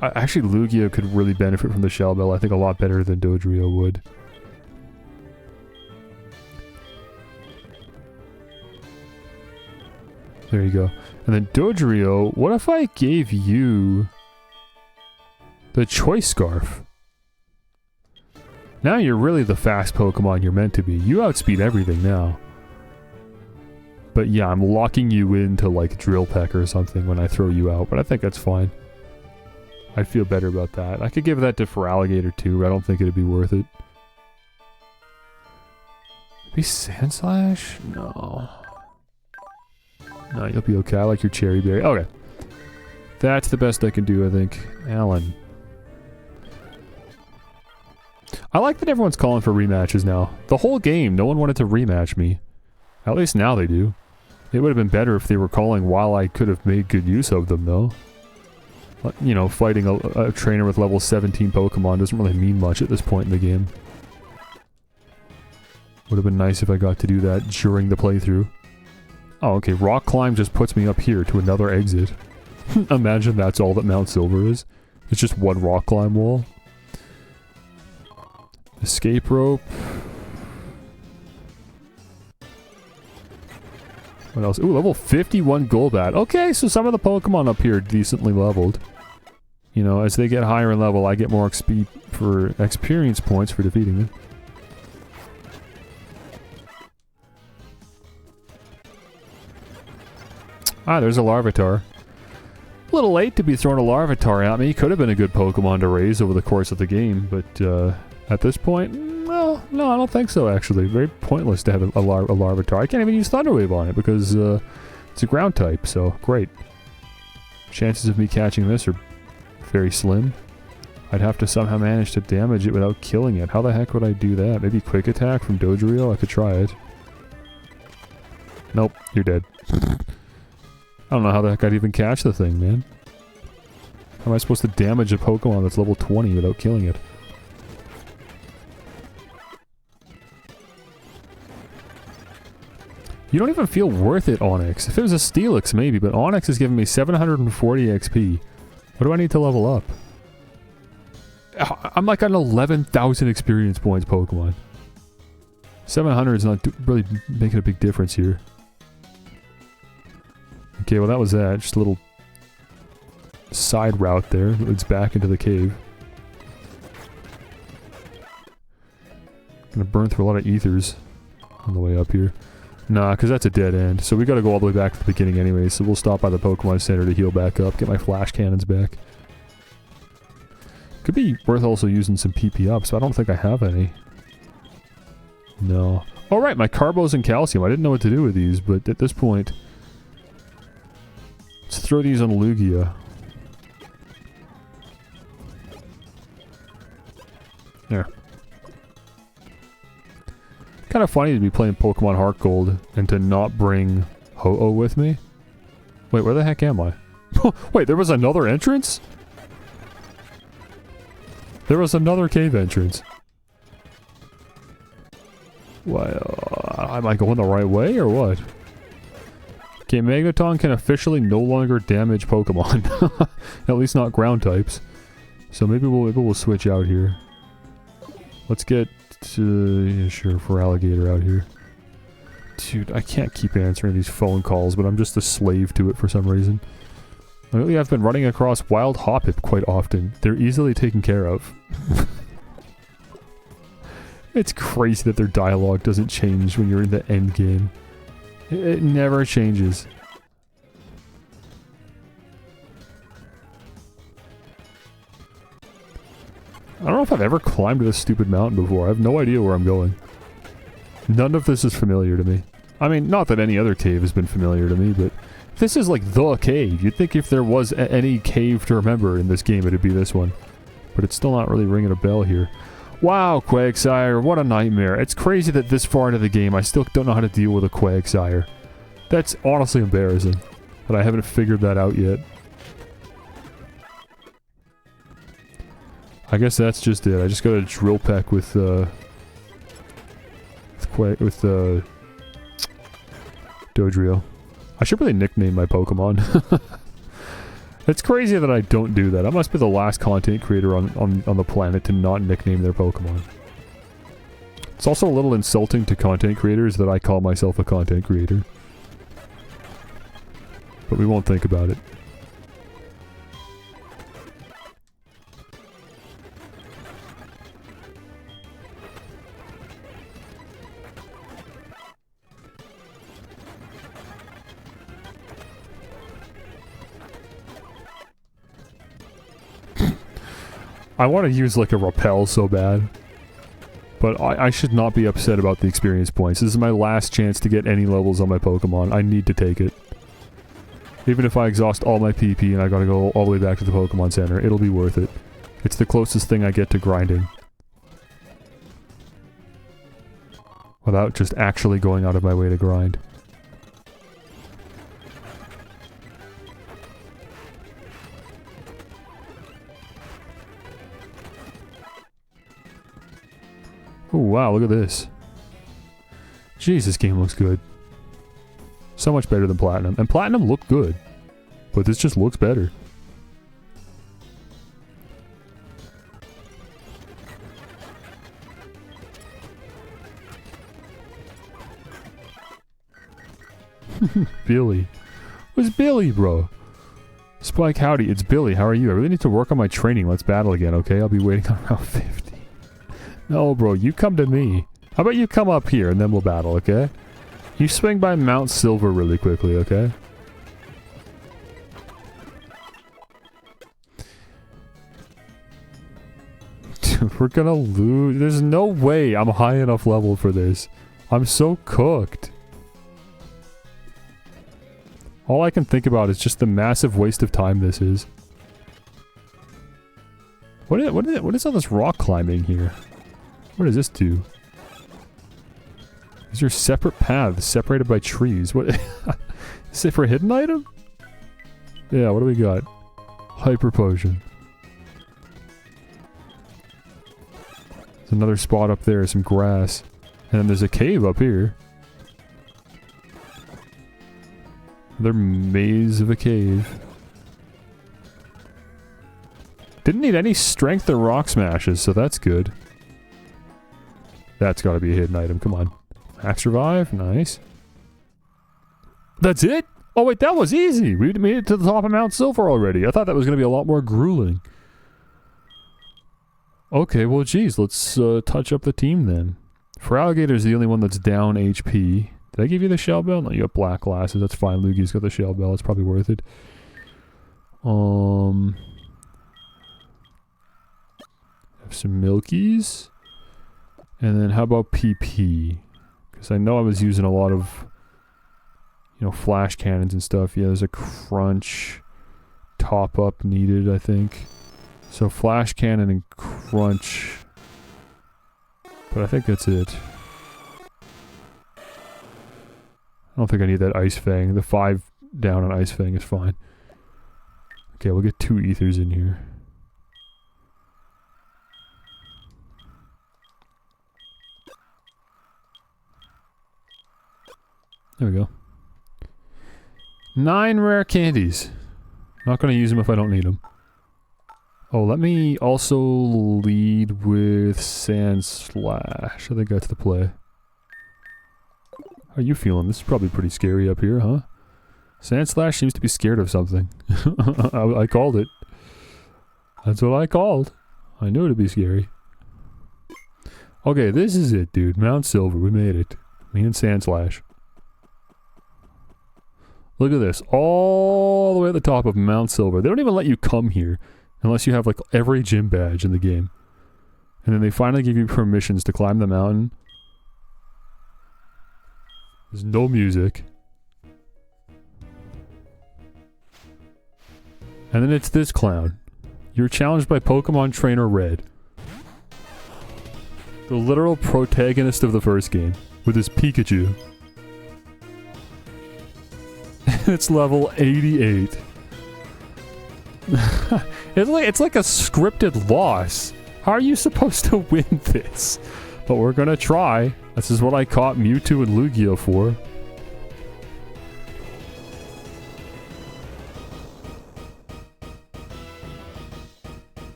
actually Lugia could really benefit from the shell bell, I think a lot better than Dodrio would. There you go. And then Dodrio, what if I gave you the Choice Scarf? Now you're really the fast Pokemon you're meant to be. You outspeed everything now. But yeah, I'm locking you into like Drill Peck or something when I throw you out, but I think that's fine. I'd feel better about that. I could give that to Feraligatr too, but I don't think it'd be worth it. Maybe Sandslash? No. No, you'll be okay. I like your Cherry Berry. Okay. That's the best I can do, I think. Alan. I like that everyone's calling for rematches now. The whole game, no one wanted to rematch me. At least now they do. It would have been better if they were calling while I could have made good use of them, though. You know, fighting a trainer with level 17 Pokemon doesn't really mean much at this point in the game. Would have been nice if I got to do that during the playthrough. Oh, okay, Rock Climb just puts me up here to another exit. Imagine that's all that Mount Silver is. It's just one Rock Climb wall. Escape Rope. What else? Ooh, level 51 Golbat. Okay, so some of the Pokemon up here are decently leveled. You know, as they get higher in level, I get more experience points for defeating them. Ah, there's a Larvitar. A little late to be throwing a Larvitar at me. Could have been a good Pokemon to raise over the course of the game, but at this point, well, no, I don't think so, actually. Very pointless to have a Larvitar. I can't even use Thunder Wave on it because it's a ground type, so great. Chances of me catching this are very slim. I'd have to somehow manage to damage it without killing it. How the heck would I do that? Maybe Quick Attack from Dodrio? I could try it. Nope, you're dead. I don't know how the heck I'd even catch the thing, man. How am I supposed to damage a Pokemon that's level 20 without killing it? You don't even feel worth it, Onix. If it was a Steelix, maybe, but Onix is giving me 740 XP. What do I need to level up? I'm like an 11,000 experience points Pokemon. 700 is not really making a big difference here. Okay, well that was that. Just a little side route there that leads back into the cave. Gonna burn through a lot of ethers on the way up here. Nah, because that's a dead end. So we gotta go all the way back to the beginning anyway, so we'll stop by the Pokemon Center to heal back up, get my flash cannons back. Could be worth also using some PP ups, but I don't think I have any. No. Oh right, my Carbos and Calcium. I didn't know what to do with these, but at this point... Let's throw these on Lugia. There. Kind of funny to be playing Pokemon HeartGold and to not bring Ho-Oh with me. Wait, where the heck am I? Wait, there was another entrance? There was another cave entrance. Well, am I going the right way or what? Okay, Magneton can officially no longer damage Pokemon. At least not ground types. So maybe we'll switch out here. Let's get to... yeah, sure, Feraligatr out here. Dude, I can't keep answering these phone calls, but I'm just a slave to it for some reason. Lately I've been running across Wild Hoppip quite often. They're easily taken care of. It's crazy that their dialogue doesn't change when you're in the end game. It never changes. I don't know if I've ever climbed this stupid mountain before. I have no idea where I'm going. None of this is familiar to me. I mean, not that any other cave has been familiar to me, but this is like the cave. You'd think if there was any cave to remember in this game, it'd be this one. But it's still not really ringing a bell here. Wow, Quagsire, what a nightmare. It's crazy that this far into the game, I still don't know how to deal with a Quagsire. That's honestly embarrassing. But I haven't figured that out yet. I guess that's just it. I just got a drill peck with Dodrio. I should really nickname my Pokemon. It's crazy that I don't do that. I must be the last content creator on the planet to not nickname their Pokemon. It's also a little insulting to content creators that I call myself a content creator. But we won't think about it. I want to use like a repel so bad. But I should not be upset about the experience points. This is my last chance to get any levels on my Pokemon. I need to take it. Even if I exhaust all my PP and I gotta go all the way back to the Pokemon Center, it'll be worth it. It's the closest thing I get to grinding. Without just actually going out of my way to grind. Oh wow, look at this. Jeez, this game looks good. So much better than Platinum. And Platinum looked good. But this just looks better. Billy. Who's Billy, bro? Spike, howdy, it's Billy. How are you? I really need to work on my training. Let's battle again, okay? I'll be waiting on round 50. No, bro, you come to me. How about you come up here and then we'll battle, okay? You swing by Mount Silver really quickly, okay? Dude, we're gonna lose. There's no way I'm high enough level for this. I'm so cooked. All I can think about is just the massive waste of time this is. What is all this rock climbing here? What does this do? These are separate paths separated by trees. What? Is it for a hidden item? Yeah, what do we got? Hyper Potion. There's another spot up there, some grass. And then there's a cave up here. Another maze of a cave. Didn't need any strength or rock smashes, so that's good. That's gotta be a hidden item, come on. Max revive, nice. That's it? Oh wait, that was easy! We made it to the top of Mount Silver already. I thought that was gonna be a lot more grueling. Okay, well geez, let's touch up the team then. Feraligator's the only one that's down HP. Did I give you the shell bell? No, you have black glasses, that's fine. Lugi's got the shell bell, it's probably worth it. Have some Milkies. And then how about PP? Because I know I was using a lot of, you know, flash cannons and stuff. Yeah, there's a crunch top up needed, I think. So flash cannon and crunch. But I think that's it. I don't think I need that Ice Fang. The 5 down on Ice Fang is fine. Okay, we'll get 2 ethers in here. There we go. 9 rare candies. Not gonna use them if I don't need them. Oh, let me also lead with Sand Slash. I think that's the play. How are you feeling? This is probably pretty scary up here, huh? Sand Slash seems to be scared of something. I called it. That's what I called. I knew it'd be scary. Okay, this is it, dude. Mount Silver, we made it. Me and Sandslash. Look at this. All the way at the top of Mount Silver. They don't even let you come here unless you have like every gym badge in the game. And then they finally give you permissions to climb the mountain. There's no music. And then it's this clown. You're challenged by Pokemon Trainer Red. The literal protagonist of the first game. With his Pikachu. It's level 88. It's like a scripted loss. How are you supposed to win this? But we're gonna try. This is what I caught Mewtwo and Lugia for.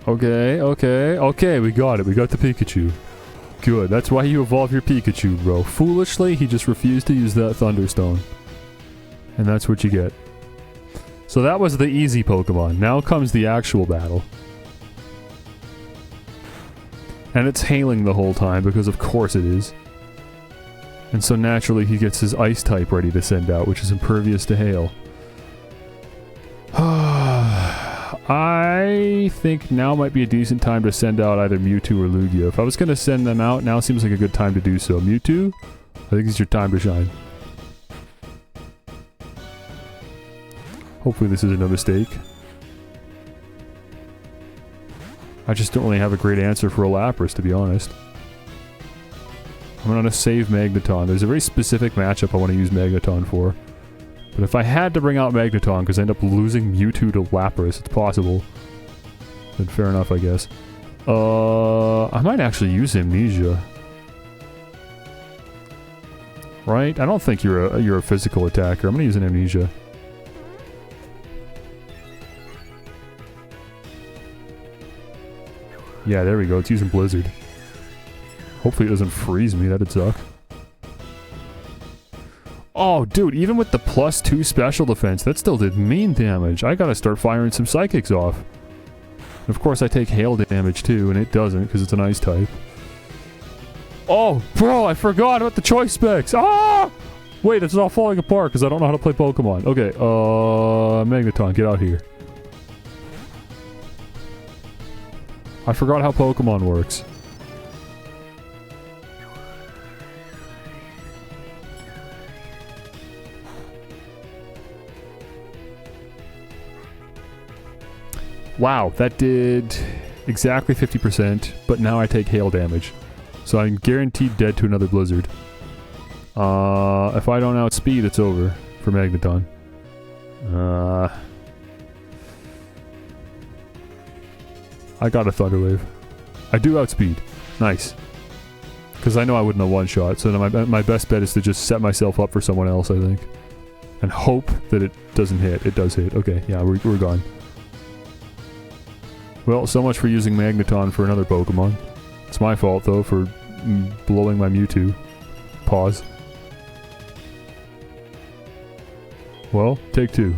Okay, we got it. We got the Pikachu. Good, that's why you evolve your Pikachu, bro. Foolishly, he just refused to use that Thunderstone. And that's what you get. So that was the easy Pokemon. Now comes the actual battle. And it's hailing the whole time, because of course it is. And so naturally he gets his Ice type ready to send out, which is impervious to hail. I think now might be a decent time to send out either Mewtwo or Lugia. If I was going to send them out, now seems like a good time to do so. Mewtwo, I think it's your time to shine. Hopefully this isn't a mistake. I just don't really have a great answer for a Lapras, to be honest. I'm going to save Magneton. There's a very specific matchup I want to use Magneton for. But if I had to bring out Magneton, because I end up losing Mewtwo to Lapras, it's possible. Then fair enough, I guess. I might actually use Amnesia. Right? I don't think you're a physical attacker. I'm gonna use an Amnesia. Yeah, there we go. It's using Blizzard. Hopefully it doesn't freeze me. That'd suck. Oh, dude, even with the +2 special defense, that still did mean damage. I gotta start firing some Psychics off. And of course, I take hail damage too, and it doesn't, because it's an Ice type. Oh, bro, I forgot about the choice specs! Ah! Wait, it's all falling apart, because I don't know how to play Pokemon. Okay, Magneton, get out here. I forgot how Pokemon works. Wow, that did exactly 50%, but now I take hail damage. So I'm guaranteed dead to another Blizzard. If I don't outspeed, it's over for Magneton. I got a Thunder Wave. I do outspeed. Nice. Because I know I wouldn't have one-shot, so my best bet is to just set myself up for someone else, I think. And hope that it doesn't hit. It does hit. Okay, yeah, we're gone. Well, so much for using Magneton for another Pokemon. It's my fault, though, for blowing my Mewtwo. Pause. Well, take two.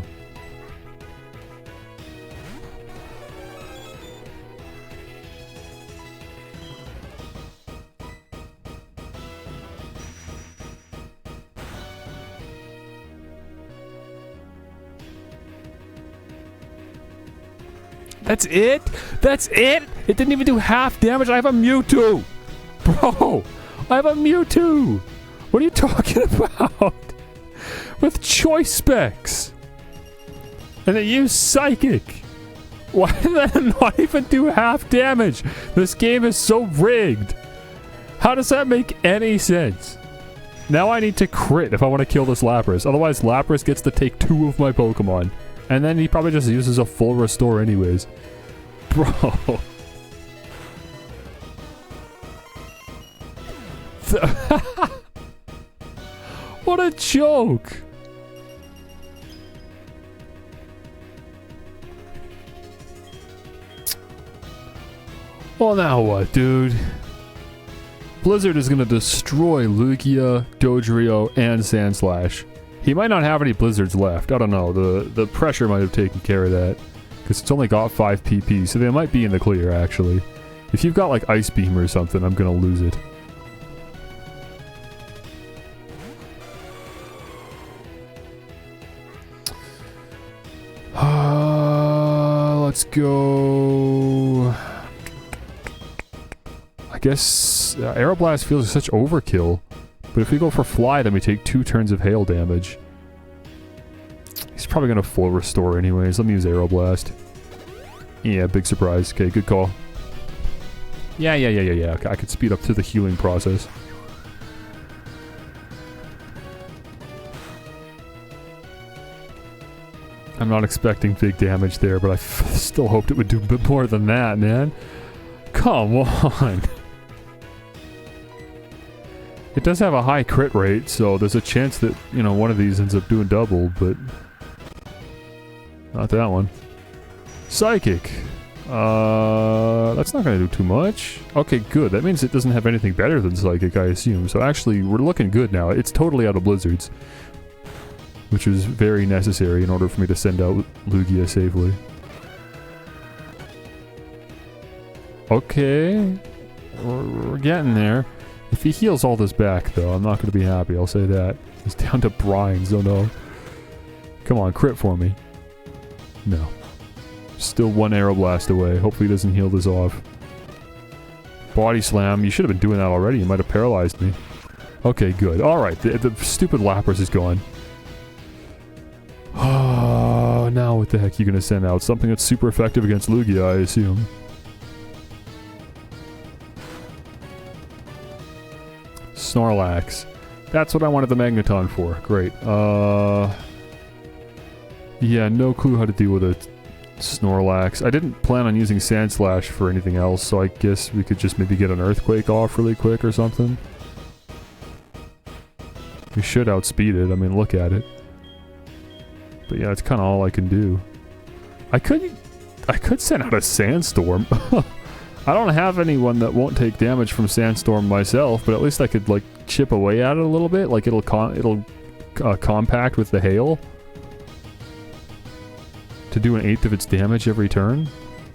That's it? That's it? It didn't even do half damage? I have a Mewtwo! Bro! I have a Mewtwo! What are you talking about? With choice specs! And it used Psychic! Why did that not even do half damage? This game is so rigged! How does that make any sense? Now I need to crit if I want to kill this Lapras. Otherwise Lapras gets to take 2 of my Pokemon. And then he probably just uses a full restore anyways. Bro. What a joke. Well, now what, dude? Blizzard is gonna destroy Lugia, Dodrio, and Sandslash. He might not have any Blizzards left. I don't know. The pressure might have taken care of that. Because it's only got 5 PP, so they might be in the clear, actually. If you've got, like, Ice Beam or something, I'm gonna lose it. Let's go... I guess Aeroblast feels like such overkill. But if we go for Fly, then we take 2 turns of hail damage. He's probably gonna full restore anyways. Let me use Aeroblast. Yeah, big surprise. Okay, good call. Yeah. Okay, I could speed up to the healing process. I'm not expecting big damage there, but I still hoped it would do a bit more than that, man. Come on. It does have a high crit rate, so there's a chance that, you know, one of these ends up doing double, but... not that one. Psychic! That's not gonna do too much. Okay, good. That means it doesn't have anything better than Psychic, I assume. So actually, we're looking good now. It's totally out of Blizzards. Which is very necessary in order for me to send out Lugia safely. Okay. We're getting there. If he heals all this back, though, I'm not going to be happy, I'll say that. He's down to brines, oh no. Come on, crit for me. No. Still 1 Aeroblast away. Hopefully he doesn't heal this off. Body Slam. You should have been doing that already. You might have paralyzed me. Okay, good. Alright, the stupid Lapras is gone. Oh, now what the heck are you going to send out? Something that's super effective against Lugia, I assume. Snorlax. That's what I wanted the Magneton for. Great. Yeah, no clue how to deal with a Snorlax. I didn't plan on using Sand Slash for anything else, so I guess we could just maybe get an Earthquake off really quick or something. We should outspeed it. I mean, look at it. But yeah, that's kind of all I can do. I could send out a Sandstorm. I don't have anyone that won't take damage from Sandstorm myself, but at least I could, like, chip away at it a little bit. Like, it'll compact with the hail. To do 1/8 of its damage every turn.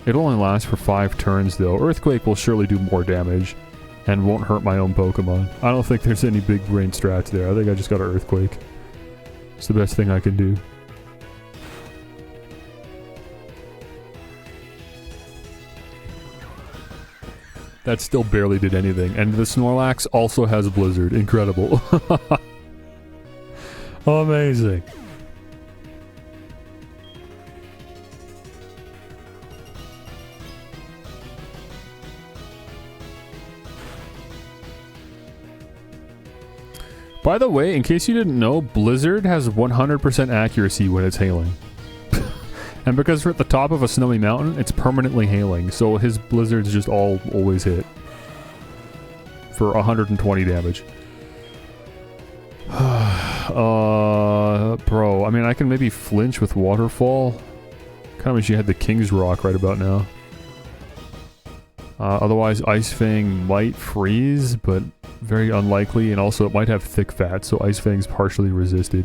It'll only last for 5 turns, though. Earthquake will surely do more damage. And won't hurt my own Pokemon. I don't think there's any big brain strats there. I think I just got an Earthquake. It's the best thing I can do. That still barely did anything. And the Snorlax also has a Blizzard. Incredible. Amazing. By the way, in case you didn't know, Blizzard has 100% accuracy when it's hailing. And because we're at the top of a snowy mountain, it's permanently hailing, so his blizzards just always hit. For 120 damage. Bro, I mean, I can maybe flinch with Waterfall. Kinda wish you had the King's Rock right about now. Otherwise, Ice Fang might freeze, but very unlikely, and also it might have thick fat, so Ice Fang's partially resisted.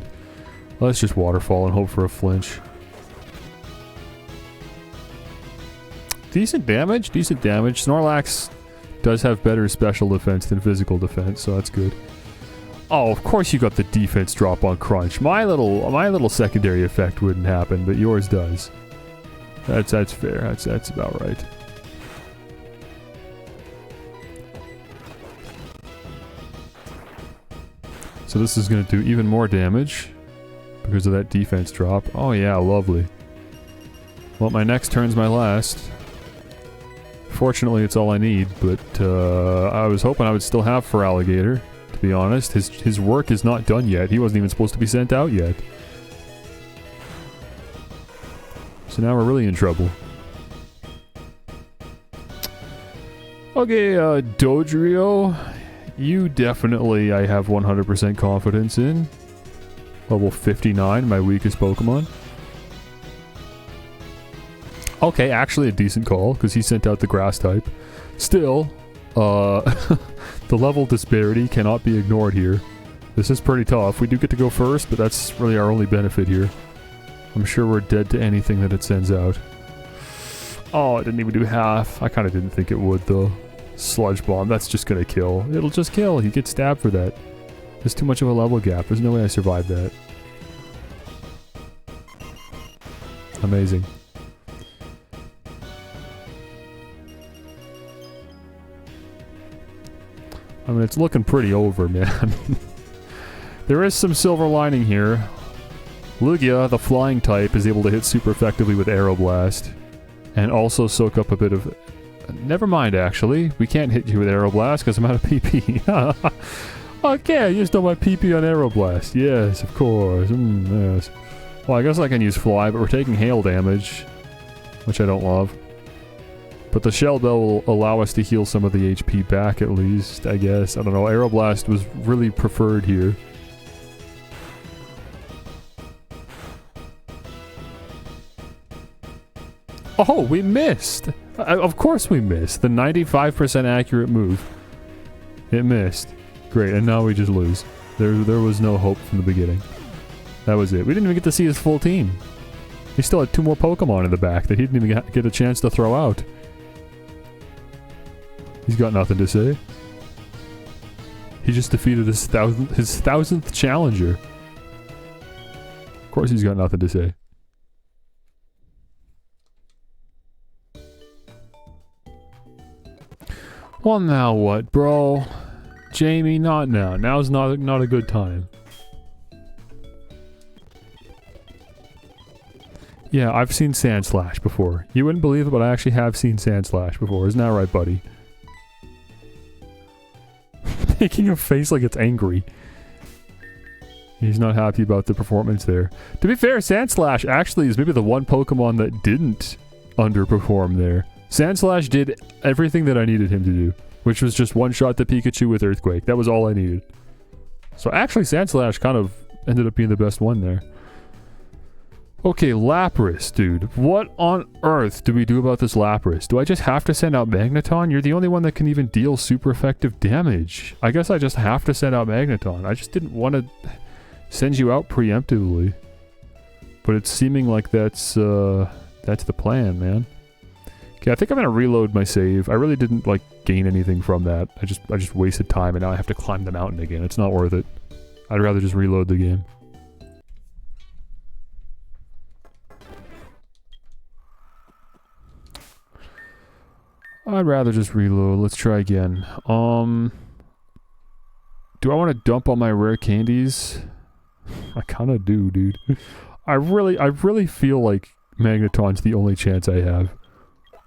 Let's just Waterfall and hope for a flinch. Decent damage, decent damage. Snorlax does have better special defense than physical defense, so that's good. Oh, of course you got the defense drop on Crunch. My little secondary effect wouldn't happen, but yours does. That's fair. That's about right. So this is going to do even more damage because of that defense drop. Oh yeah, lovely. Well, my next turn's my last. Fortunately, it's all I need, but I was hoping I would still have for Alligator, to be honest. His work is not done yet. He wasn't even supposed to be sent out yet. So now we're really in trouble. Okay, Dodrio. You definitely, I have 100% confidence in. Level 59, my weakest Pokemon. Okay, actually a decent call, because he sent out the Grass type. Still, the level disparity cannot be ignored here. This is pretty tough. We do get to go first, but that's really our only benefit here. I'm sure we're dead to anything that it sends out. Oh, it didn't even do half. I kind of didn't think it would, though. Sludge Bomb, that's just gonna kill. It'll just kill. You get stabbed for that. There's too much of a level gap. There's no way I survived that. Amazing. I mean, it's looking pretty over, man. There is some silver lining here. Lugia, the flying type, is able to hit super effectively with Aeroblast. And also soak up a bit of... Never mind, actually. We can't hit you with Aeroblast because I'm out of PP. Okay, I used all my PP on Aeroblast. Yes, of course. Yes. Well, I guess I can use Fly, but we're taking hail damage. Which I don't love. But the Shell Bell will allow us to heal some of the HP back at least, I guess. I don't know. Aeroblast was really preferred here. Oh, we missed! Of course we missed. The 95% accurate move. It missed. Great, and now we just lose. There was no hope from the beginning. That was it. We didn't even get to see his full team. He still had 2 more Pokemon in the back that he didn't even get a chance to throw out. He's got nothing to say. He just defeated his 1000th challenger. Of course he's got nothing to say. Well, now what, bro? Jamie, not now. Now's not a good time. Yeah, I've seen Sandslash before. You wouldn't believe it, but I actually have seen Sandslash before. Isn't that right, buddy? Making a face like it's angry. He's not happy about the performance there. To be fair, Sandslash actually is maybe the one Pokemon that didn't underperform there. Sandslash did everything that I needed him to do, which was just one-shot the Pikachu with Earthquake. That was all I needed. So actually, Sandslash kind of ended up being the best one there. Okay, Lapras, dude. What on earth do we do about this Lapras? Do I just have to send out Magneton? You're the only one that can even deal super effective damage. I guess I just have to send out Magneton. I just didn't want to send you out preemptively. But it's seeming like that's the plan, man. Okay, I think I'm gonna reload my save. I really didn't, like, gain anything from that. I just wasted time and now I have to climb the mountain again. It's not worth it. I'd rather just reload the game. I'd rather just reload. Let's try again. Do I want to dump all my rare candies? I kind of do, dude. I really feel like Magneton's the only chance I have.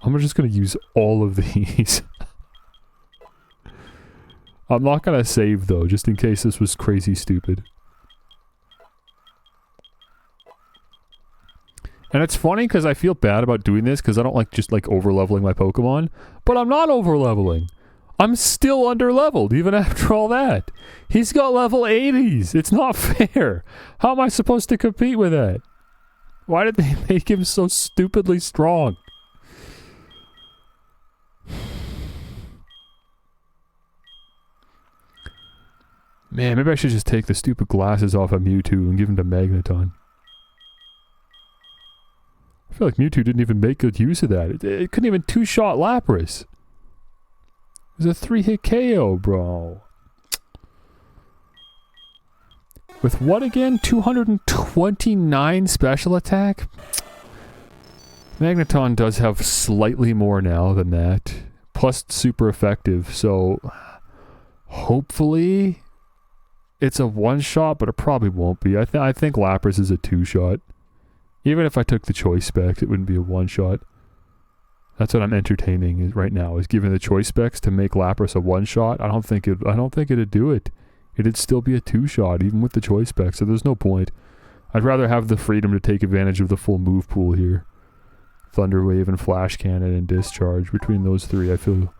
I'm just gonna use all of these. I'm not gonna save though, just in case this was crazy stupid. And it's funny because I feel bad about doing this because I don't like just like over-leveling my Pokemon. But I'm not over-leveling. I'm still under-leveled even after all that. He's got level 80s. It's not fair. How am I supposed to compete with that? Why did they make him so stupidly strong? Man, maybe I should just take the stupid glasses off of Mewtwo and give him to Magneton. I feel like Mewtwo didn't even make good use of that. It couldn't even two-shot Lapras. It was a 3-hit KO, bro. With what again? 229 special attack? Magneton does have slightly more now than that. Plus super effective, so... hopefully... it's a one-shot, but it probably won't be. I think Lapras is a two-shot. Even if I took the choice specs, it wouldn't be a one-shot. That's what I'm entertaining right now, is giving the choice specs to make Lapras a one-shot. I don't think it'd do it. It'd still be a two-shot, even with the choice specs, so there's no point. I'd rather have the freedom to take advantage of the full move pool here. Thunder Wave and Flash Cannon and Discharge. Between those three, I feel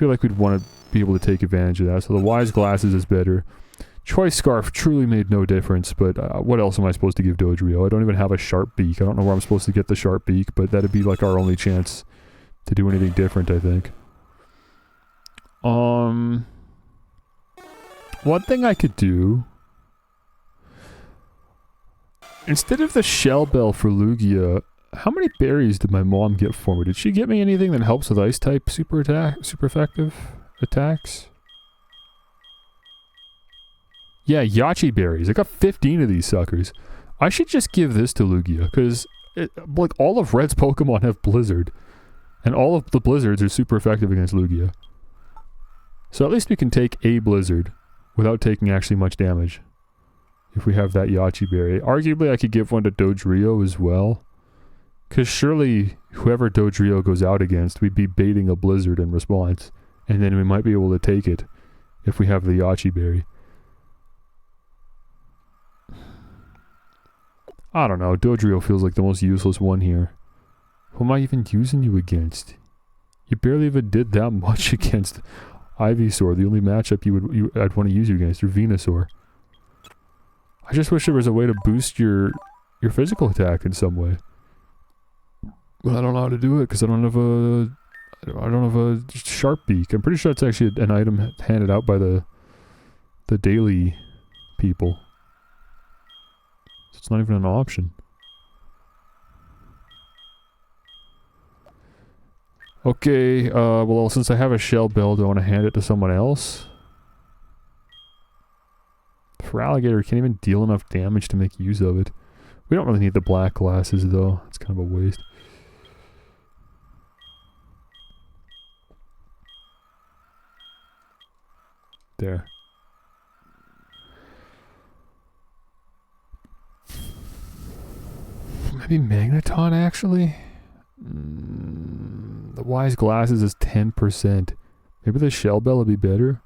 like we'd want to be able to take advantage of that. So the Wise Glasses is better. Choice Scarf truly made no difference, but what else am I supposed to give Dodrio? I don't even have a Sharp Beak. I don't know where I'm supposed to get the Sharp Beak, but that'd be like our only chance to do anything different, I think. One thing I could do... instead of the Shell Bell for Lugia, How many berries did my mom get for me? Did she get me anything that helps with ice type super effective attacks? Yeah, Yachi berries. I got 15 of these suckers. I should just give this to Lugia, because like all of Red's Pokemon have Blizzard. And all of the Blizzards are super effective against Lugia. So at least we can take a Blizzard without taking actually much damage. If we have that Yachi berry. Arguably I could give one to Dodrio as well. Because surely whoever Dodrio goes out against, we'd be baiting a Blizzard in response. And then we might be able to take it if we have the Yachi berry. I don't know, Dodrio feels like the most useless one here. Who am I even using you against? You barely even did that much against Ivysaur, the only matchup I'd want to use you against, or Venusaur. I just wish there was a way to boost your physical attack in some way. But I don't know how to do it because I don't have a sharp beak. I'm pretty sure it's actually an item handed out by the daily people. So it's not even an option. Okay, well, since I have a shell bell, do I want to hand it to someone else? For Alligator, can't even deal enough damage to make use of it. We don't really need the black glasses, though. It's kind of a waste. There. Maybe Magneton, actually? The Wise Glasses is 10%. Maybe the Shell Bell would be better.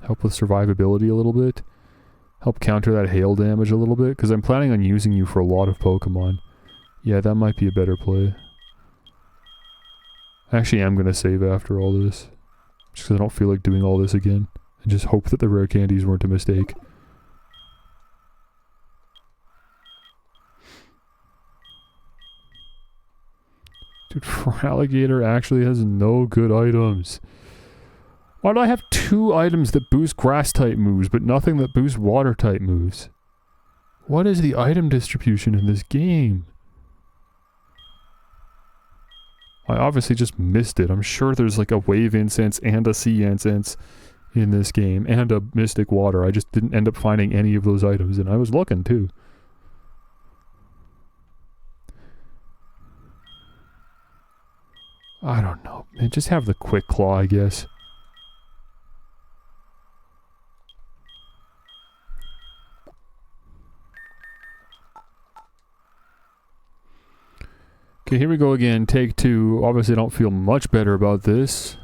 Help with survivability a little bit. Help counter that hail damage a little bit. Because I'm planning on using you for a lot of Pokemon. Yeah, that might be a better play. Actually, I'm going to save after all this. Just because I don't feel like doing all this again. And just hope that the rare candies weren't a mistake. Dude, Alligator actually has no good items. Why do I have 2 items that boost grass-type moves, but nothing that boosts water-type moves? What is the item distribution in this game? I obviously just missed it. I'm sure there's like a Wave Incense and a Sea Incense in this game, and a Mystic Water. I just didn't end up finding any of those items, and I was looking too. I don't know. Man, just have the Quick Claw, I guess. Okay, here we go again. Take 2. Obviously, I don't feel much better about this.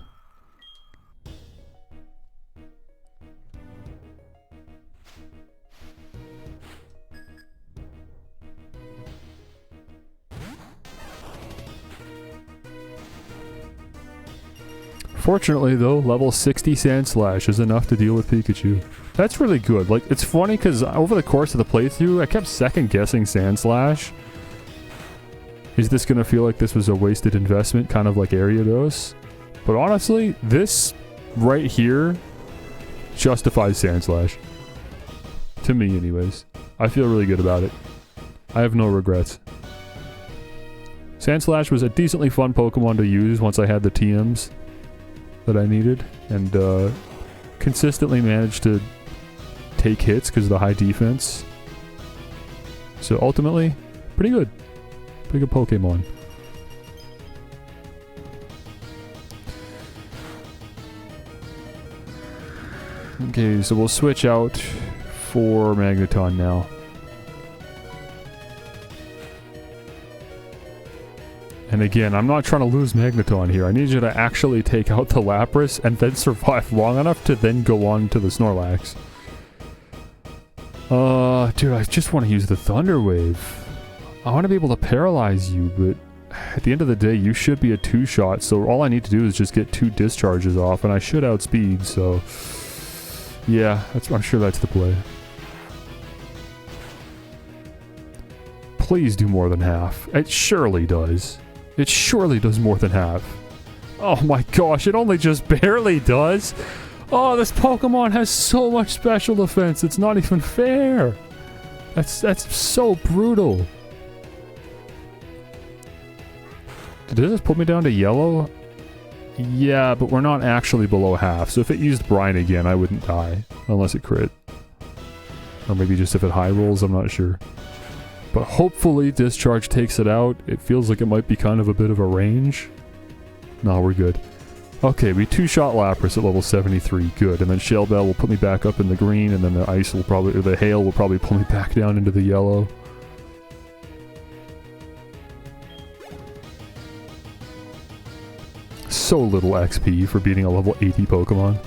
Fortunately though, level 60 Sandslash is enough to deal with Pikachu. That's really good. Like, it's funny because over the course of the playthrough, I kept second guessing Sandslash. Is this gonna feel like this was a wasted investment, kind of like Ariados? But honestly, this right here justifies Sandslash. To me anyways. I feel really good about it. I have no regrets. Sandslash was a decently fun Pokemon to use once I had the TMs that I needed, and consistently managed to take hits because of the high defense. So ultimately, pretty good. Pretty good Pokemon. Okay, so we'll switch out for Magneton now. And again, I'm not trying to lose Magneton here. I need you to actually take out the Lapras and then survive long enough to then go on to the Snorlax. Dude, I just want to use the Thunder Wave. I want to be able to paralyze you, but at the end of the day, you should be a 2-shot, so all I need to do is just get 2 discharges off, and I should outspeed, so... yeah, I'm sure that's the play. Please do more than half. It surely does. It surely does more than half. Oh my gosh, it only just barely does. Oh, this Pokemon has so much special defense, it's not even fair. That's so brutal. Does this put me down to yellow? Yeah, but we're not actually below half, so if it used brine again, I wouldn't die. Unless it crit. Or maybe just if it high rolls, I'm not sure. But hopefully Discharge takes it out. It feels like it might be kind of a bit of a range. No, we're good. Okay, we two-shot Lapras at level 73. Good. And then Shell Bell will put me back up in the green, and then the ice will probably, or the hail will probably pull me back down into the yellow. So little XP for beating a level 80 Pokemon.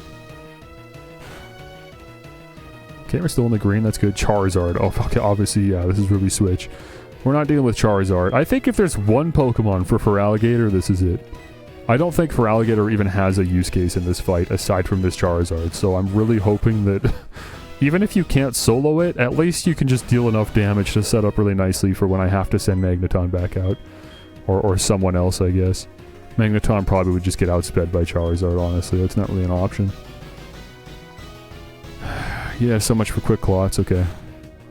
Okay, we're still in the green. That's good. Charizard. Oh, okay, obviously, yeah, this is where we switch. We're not dealing with Charizard. I think if there's one Pokemon for Feraligatr, this is it. I don't think Feraligatr even has a use case in this fight aside from this Charizard, so I'm really hoping that even if you can't solo it, at least you can just deal enough damage to set up really nicely for when I have to send Magneton back out. Or someone else, I guess. Magneton probably would just get outsped by Charizard, honestly. That's not really an option. Yeah, so much for Quick Claw. It's okay.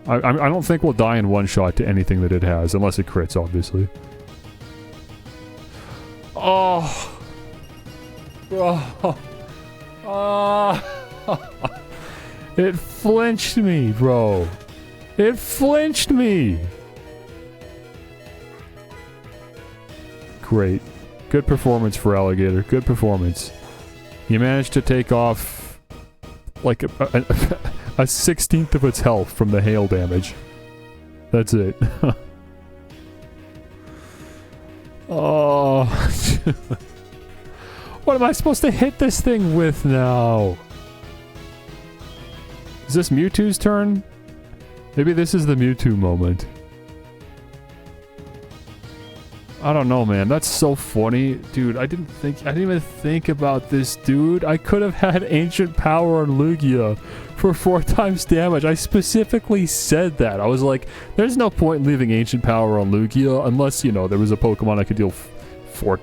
I don't think we'll die in one shot to anything that it has, unless it crits, obviously. Oh! Bro! Oh! It flinched me, bro! It flinched me! Great. Good performance for Alligator. Good performance. You managed to take off like a 16th of its health from the hail damage. That's it. Oh. What am I supposed to hit this thing with now? Is this Mewtwo's turn? Maybe this is the Mewtwo moment. I don't know, man. That's so funny. Dude, I didn't even think about this, dude. I could have had Ancient Power on Lugia for 4 times damage. I specifically said that. I was like, there's no point in leaving Ancient Power on Lugia unless, you know, there was a Pokemon I could deal 4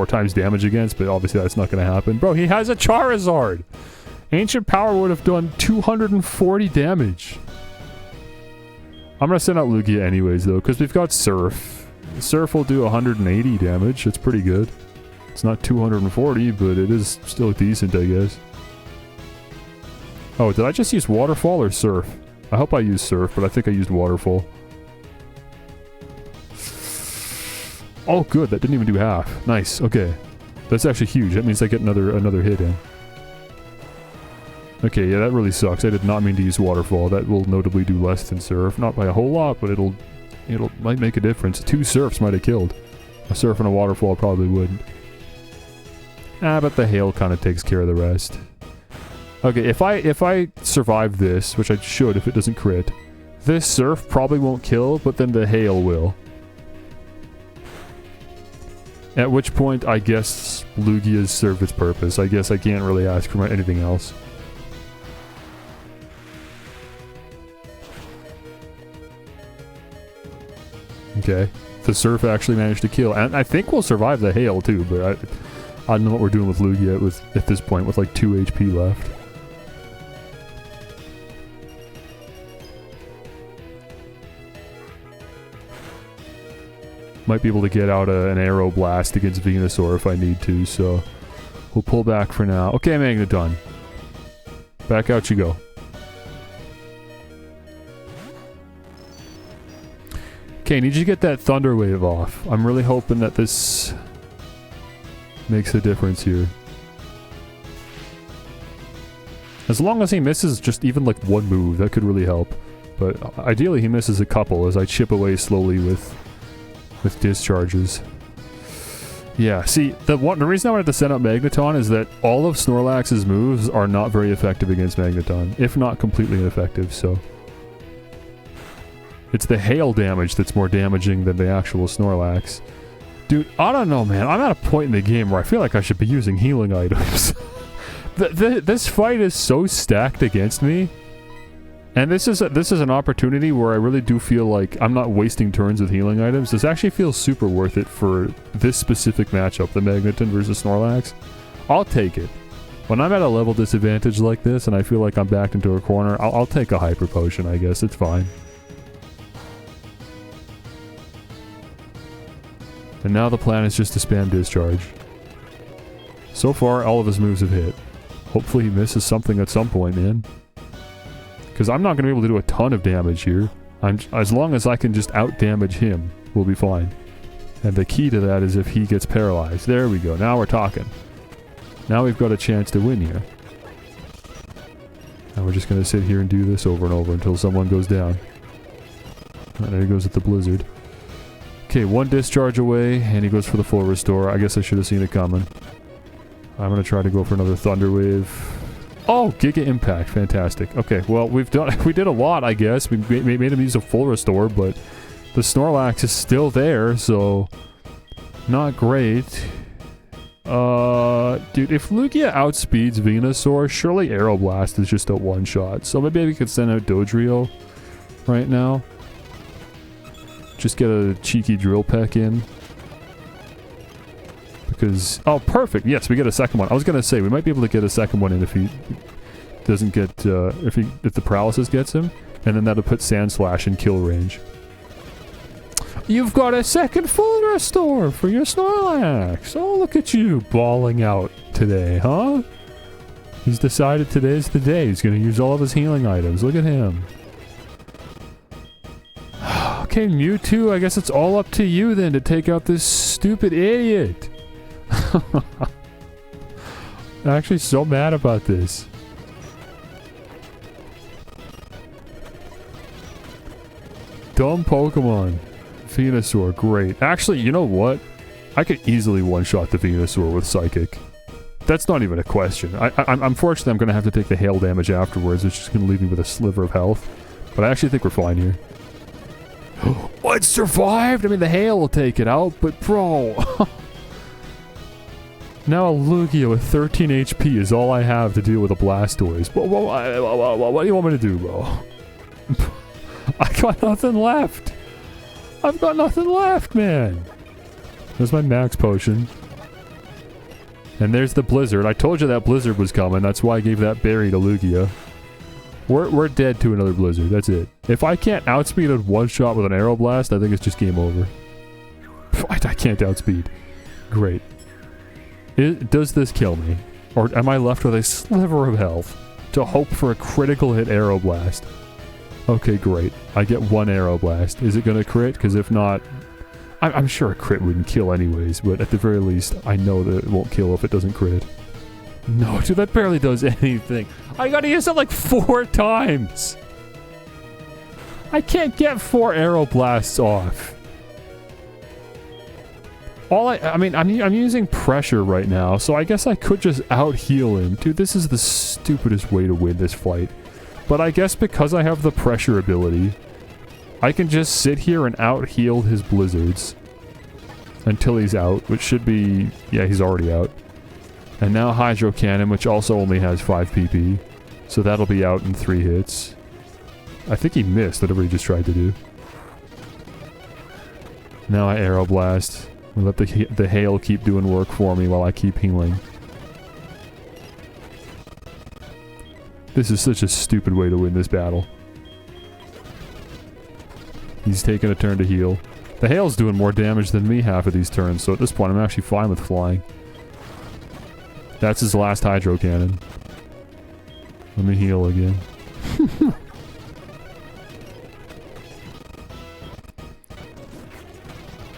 times damage against, but obviously that's not going to happen. Bro, he has a Charizard! Ancient Power would have done 240 damage. I'm going to send out Lugia anyways, though, because we've got Surf. Surf will do 180 damage. It's pretty good. It's not 240, but it is still decent, I guess. Oh, did I just use Waterfall or Surf? I hope I used Surf, but I think I used Waterfall. Oh, good. That didn't even do half. Nice. Okay. That's actually huge. That means I get another hit in. Okay, yeah, that really sucks. I did not mean to use Waterfall. That will notably do less than Surf. Not by a whole lot, but it might make a difference. 2 Surfs might have killed. A Surf and a Waterfall probably wouldn't. But the hail kind of takes care of the rest. Okay, if I survive this, which I should if it doesn't crit, this Surf probably won't kill, but then the hail will. At which point, I guess Lugia's served its purpose. I guess I can't really ask for anything else. Okay, the Surf actually managed to kill, and I think we'll survive the hail too, but I don't know what we're doing with Lugia at this point with like 2 HP left. Might be able to get out an Aero Blast against Venusaur if I need to, so we'll pull back for now. Okay, Magneton. Back out you go. Okay, need you to get that Thunder Wave off. I'm really hoping that this makes a difference here. As long as he misses just even like 1 move, that could really help. But ideally he misses a couple as I chip away slowly with discharges. Yeah, see, the reason I wanted to send out Magneton is that all of Snorlax's moves are not very effective against Magneton, if not completely ineffective, so... It's the hail damage that's more damaging than the actual Snorlax. Dude, I don't know, man. I'm at a point in the game where I feel like I should be using healing items. This fight is so stacked against me. And this is an opportunity where I really do feel like I'm not wasting turns with healing items. This actually feels super worth it for this specific matchup, the Magneton versus Snorlax. I'll take it. When I'm at a level disadvantage like this and I feel like I'm backed into a corner, I'll take a Hyper Potion, I guess. It's fine. And now the plan is just to spam discharge. So far, all of his moves have hit. Hopefully he misses something at some point, man. Because I'm not going to be able to do a ton of damage here. As long as I can just out-damage him, we'll be fine. And the key to that is if he gets paralyzed. There we go. Now we're talking. Now we've got a chance to win here. And we're just going to sit here and do this over and over until someone goes down. And there he goes with the blizzard. Okay, one discharge away, and he goes for the full restore. I guess I should have seen it coming. I'm going to try to go for another Thunder Wave. Oh, Giga Impact. Fantastic. Okay, well, we did a lot, I guess. We made him use a full restore, but the Snorlax is still there, so not great. Dude, if Lugia outspeeds Venusaur, surely Aeroblast is just a one-shot. So maybe we could send out Dodrio right now. Just get a cheeky Drill Peck in. Because... Oh, perfect! Yes, we get a second one. I was gonna say, we might be able to get a second one in if he doesn't get... if the Paralysis gets him. And then that'll put Sand Slash in kill range. You've got a second full restore for your Snorlax! Oh, look at you balling out today, huh? He's decided today's the day. He's gonna use all of his healing items. Look at him. Okay, Mewtwo, I guess it's all up to you then to take out this stupid idiot. I'm actually so mad about this. Dumb Pokemon. Venusaur, great. Actually, you know what? I could easily one-shot the Venusaur with Psychic. That's not even a question. Unfortunately, I'm going to have to take the hail damage afterwards, which is going to leave me with a sliver of health. But I actually think we're fine here. Oh, it survived! I mean, the hail will take it out, but bro... Now a Lugia with 13 HP is all I have to deal with a Blastoise. What do you want me to do, bro? I got nothing left! I've got nothing left, man! There's my max potion. And there's the Blizzard. I told you that Blizzard was coming, that's why I gave that berry to Lugia. We're dead to another Blizzard, that's it. If I can't outspeed it one shot with an Aeroblast, I think it's just game over. I can't outspeed. Great. Does this kill me? Or am I left with a sliver of health to hope for a critical hit Aeroblast? Okay, great. I get one Aeroblast. Is it gonna crit? Because if not... I'm sure a crit wouldn't kill anyways, but at the very least, I know that it won't kill if it doesn't crit. No, dude, that barely does anything. I gotta use it like 4 times! I can't get 4 Aeroblasts off. I mean, I'm using pressure right now, so I guess I could just out-heal him. Dude, this is the stupidest way to win this fight. But I guess because I have the pressure ability, I can just sit here and out-heal his Blizzards. Until he's out, which should be... Yeah, he's already out. And now Hydro Cannon, which also only has 5 PP. So that'll be out in 3 hits. I think he missed whatever he just tried to do. Now I Aeroblast. I'll let the hail keep doing work for me while I keep healing. This is such a stupid way to win this battle. He's taking a turn to heal. The hail's doing more damage than me half of these turns, so at this point I'm actually fine with flying. That's his last Hydro Cannon. Let me heal again.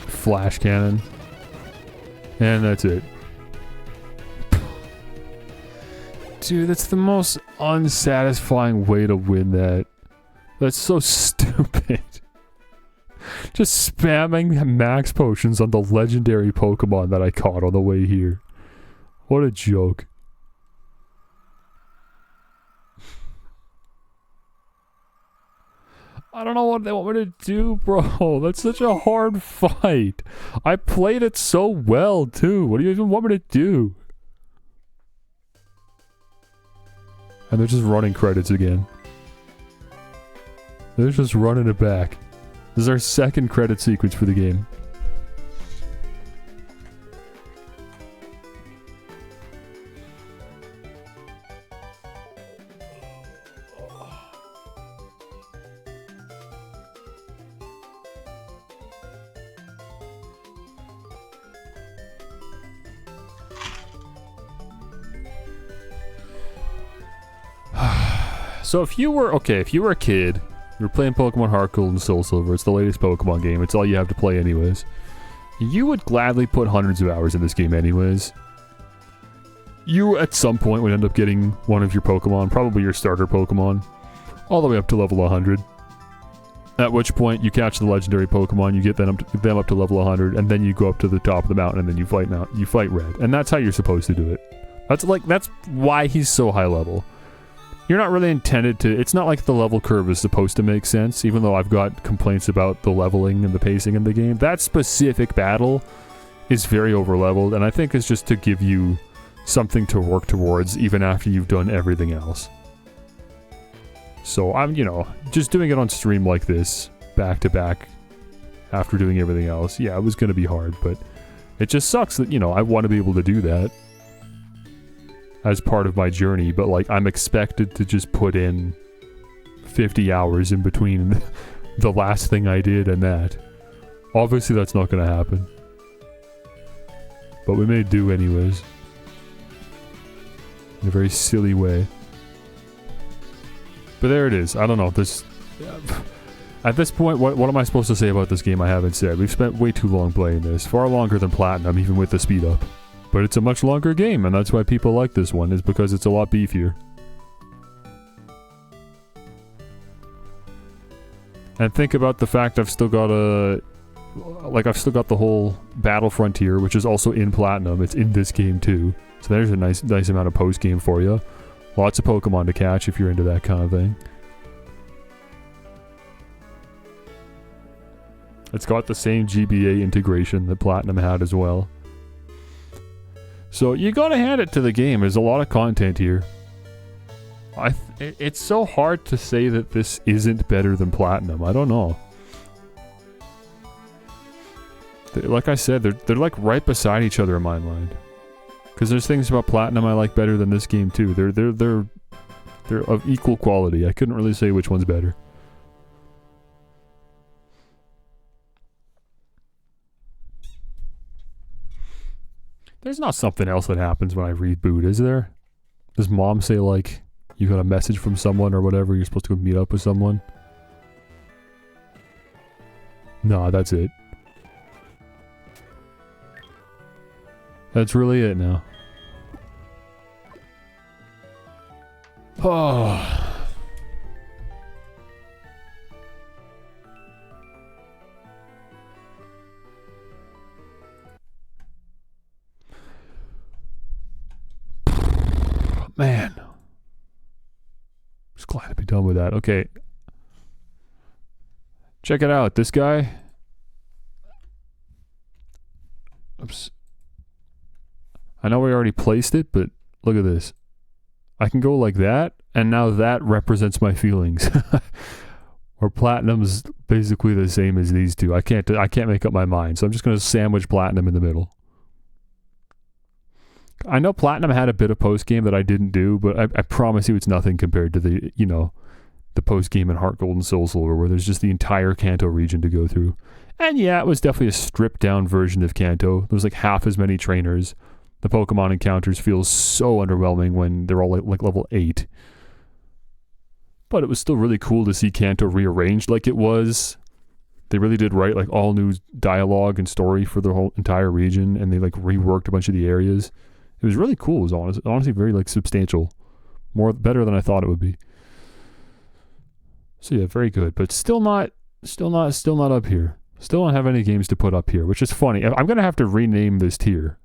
Flash Cannon. And that's it. Dude, that's the most unsatisfying way to win that. That's so stupid. Just spamming max potions on the legendary Pokemon that I caught on the way here. What a joke. I don't know what they want me to do, bro. That's such a hard fight. I played it so well, too. What do you even want me to do? And they're just running credits again. They're just running it back. This is our second credit sequence for the game. So if you were a kid, you were playing Pokemon HeartGold and Soul Silver, it's the latest Pokemon game, it's all you have to play anyways. You would gladly put hundreds of hours in this game anyways. You, at some point, would end up getting one of your Pokemon, probably your starter Pokemon, all the way up to level 100. At which point, you catch the legendary Pokemon, you get them up to level 100, and then you go up to the top of the mountain, and then you fight Red. And that's how you're supposed to do it. That's why he's so high level. You're not really intended to... It's not like the level curve is supposed to make sense, even though I've got complaints about the leveling and the pacing in the game. That specific battle is very over-leveled, and I think it's just to give you something to work towards, even after you've done everything else. So I'm, just doing it on stream like this, back-to-back, after doing everything else. Yeah, it was going to be hard, but it just sucks that, I want to be able to do that as part of my journey, but like I'm expected to just put in 50 hours in between the last thing I did and that. Obviously that's not gonna happen. But we may do anyways. In a very silly way. But there it is. I don't know, at this point, what am I supposed to say about this game I haven't said? We've spent way too long playing this. Far longer than Platinum, even with the speed up. But it's a much longer game, and that's why people like this one, is because it's a lot beefier. And think about the fact I've still got the whole Battle Frontier, which is also in Platinum. It's in this game too. So there's a nice amount of post-game for you. Lots of Pokemon to catch if you're into that kind of thing. It's got the same GBA integration that Platinum had as well. So you gotta hand it to the game. There's a lot of content here. It's so hard to say that this isn't better than Platinum. I don't know. Like I said, they're like right beside each other in my mind. Because there's things about Platinum I like better than this game too. They're of equal quality. I couldn't really say which one's better. There's not something else that happens when I reboot, is there? Does Mom say, like, you got a message from someone or whatever, you're supposed to go meet up with someone? No, that's it. That's really it now. Oh. Man. Just glad to be done with that. Okay. Check it out. This guy. Oops. I know we already placed it, but look at this. I can go like that, and now that represents my feelings. Or Platinum's basically the same as these two. I can't make up my mind, so I'm just going to sandwich Platinum in the middle. I know Platinum had a bit of post-game that I didn't do, but I promise you it's nothing compared to the, the post-game in HeartGold and Soul Silver, where there's just the entire Kanto region to go through. And yeah, it was definitely a stripped-down version of Kanto. There was like half as many trainers. The Pokemon encounters feel so underwhelming when they're all like level 8. But it was still really cool to see Kanto rearranged like it was. They really did write like all new dialogue and story for the whole entire region, and they like reworked a bunch of the areas. It was really cool. It was honestly very like substantial. Better than I thought it would be. So yeah, very good. But still not up here. Still don't have any games to put up here, which is funny. I'm gonna have to rename this tier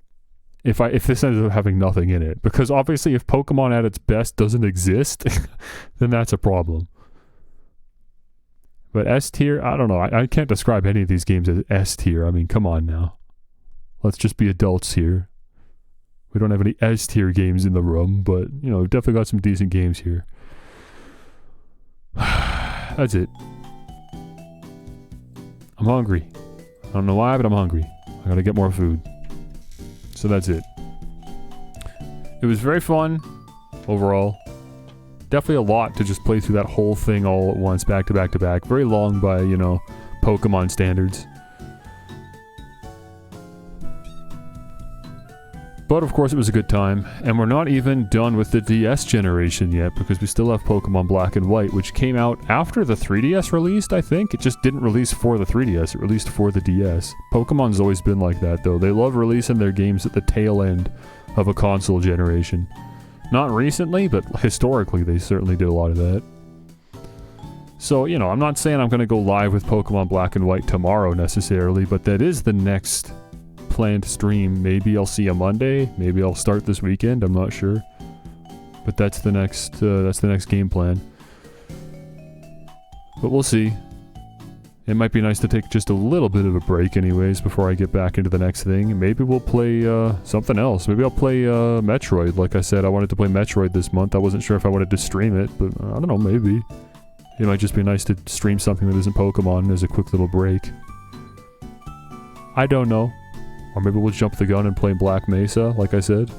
if this ends up having nothing in it. Because obviously if Pokemon at its best doesn't exist, then that's a problem. But S tier, I don't know. I can't describe any of these games as S tier. I mean, come on now. Let's just be adults here. We don't have any S tier games in the room, but, we've definitely got some decent games here. That's it. I'm hungry. I don't know why, but I'm hungry. I gotta get more food. So that's it. It was very fun, overall. Definitely a lot to just play through that whole thing all at once, back to back to back. Very long by, Pokemon standards. But of course it was a good time, and we're not even done with the DS generation yet, because we still have Pokemon Black and White, which came out after the 3DS released, I think. It just didn't release for the 3DS, it released for the DS. Pokemon's always been like that, though. They love releasing their games at the tail end of a console generation. Not recently, but historically they certainly did a lot of that. So, you know, I'm not saying I'm going to go live with Pokemon Black and White tomorrow necessarily, but that is the next planned stream. Maybe I'll see a Monday, maybe I'll start this weekend, I'm not sure. But that's the next game plan. But we'll see. It might be nice to take just a little bit of a break anyways before I get back into the next thing. Maybe we'll play something else. Maybe I'll play Metroid. Like I said, I wanted to play Metroid this month. I wasn't sure if I wanted to stream it, but I don't know, maybe. It might just be nice to stream something that isn't Pokemon as a quick little break. I don't know. Or maybe we'll jump the gun and play Black Mesa, like I said.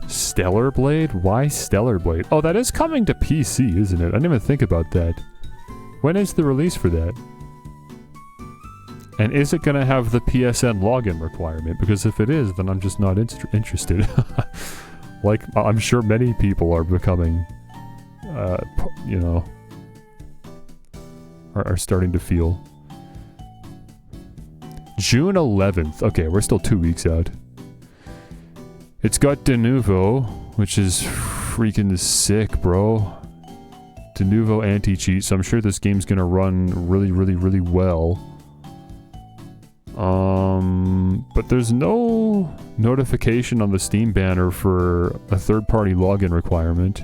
Stellar Blade? Why Stellar Blade? Oh, that is coming to PC, isn't it? I didn't even think about that. When is the release for that? And is it going to have the PSN login requirement? Because if it is, then I'm just not interested. Like, I'm sure many people are becoming, you know, are starting to feel. June 11th. Okay, we're still 2 weeks out. It's got De Nouveau, which is freaking sick, bro. De Nouveau anti-cheat, so I'm sure this game's gonna run really, really, really well. But there's no notification on the Steam banner for a third-party login requirement.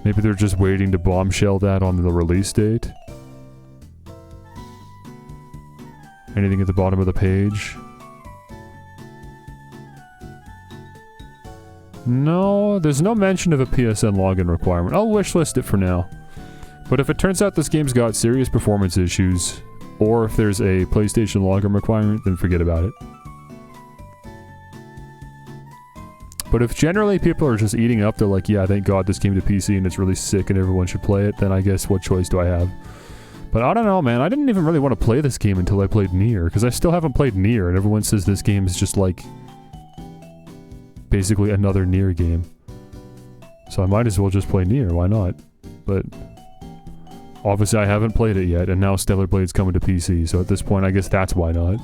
Maybe they're just waiting to bombshell that on the release date. Anything at the bottom of the page? No, there's no mention of a PSN login requirement. I'll wishlist it for now. But if it turns out this game's got serious performance issues, or if there's a PlayStation login requirement, then forget about it. But if generally people are just eating up, they're like, yeah, thank God this came to PC and it's really sick and everyone should play it, then I guess what choice do I have? But I don't know, man. I didn't even really want to play this game until I played Nier, because I still haven't played Nier, and everyone says this game is just like basically another Nier game. So I might as well just play Nier, why not? But obviously I haven't played it yet, and now Stellar Blade's coming to PC, so at this point I guess that's why not.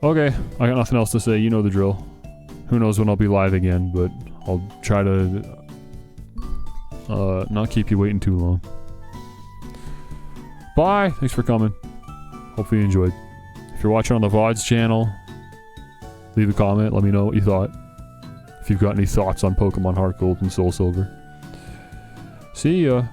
Okay, I got nothing else to say, you know the drill. Who knows when I'll be live again, but I'll try to not keep you waiting too long. Bye! Thanks for coming. Hopefully you enjoyed. If you're watching on the VODs channel, leave a comment, let me know what you thought. If you've got any thoughts on Pokemon HeartGold and Soul Silver. See ya!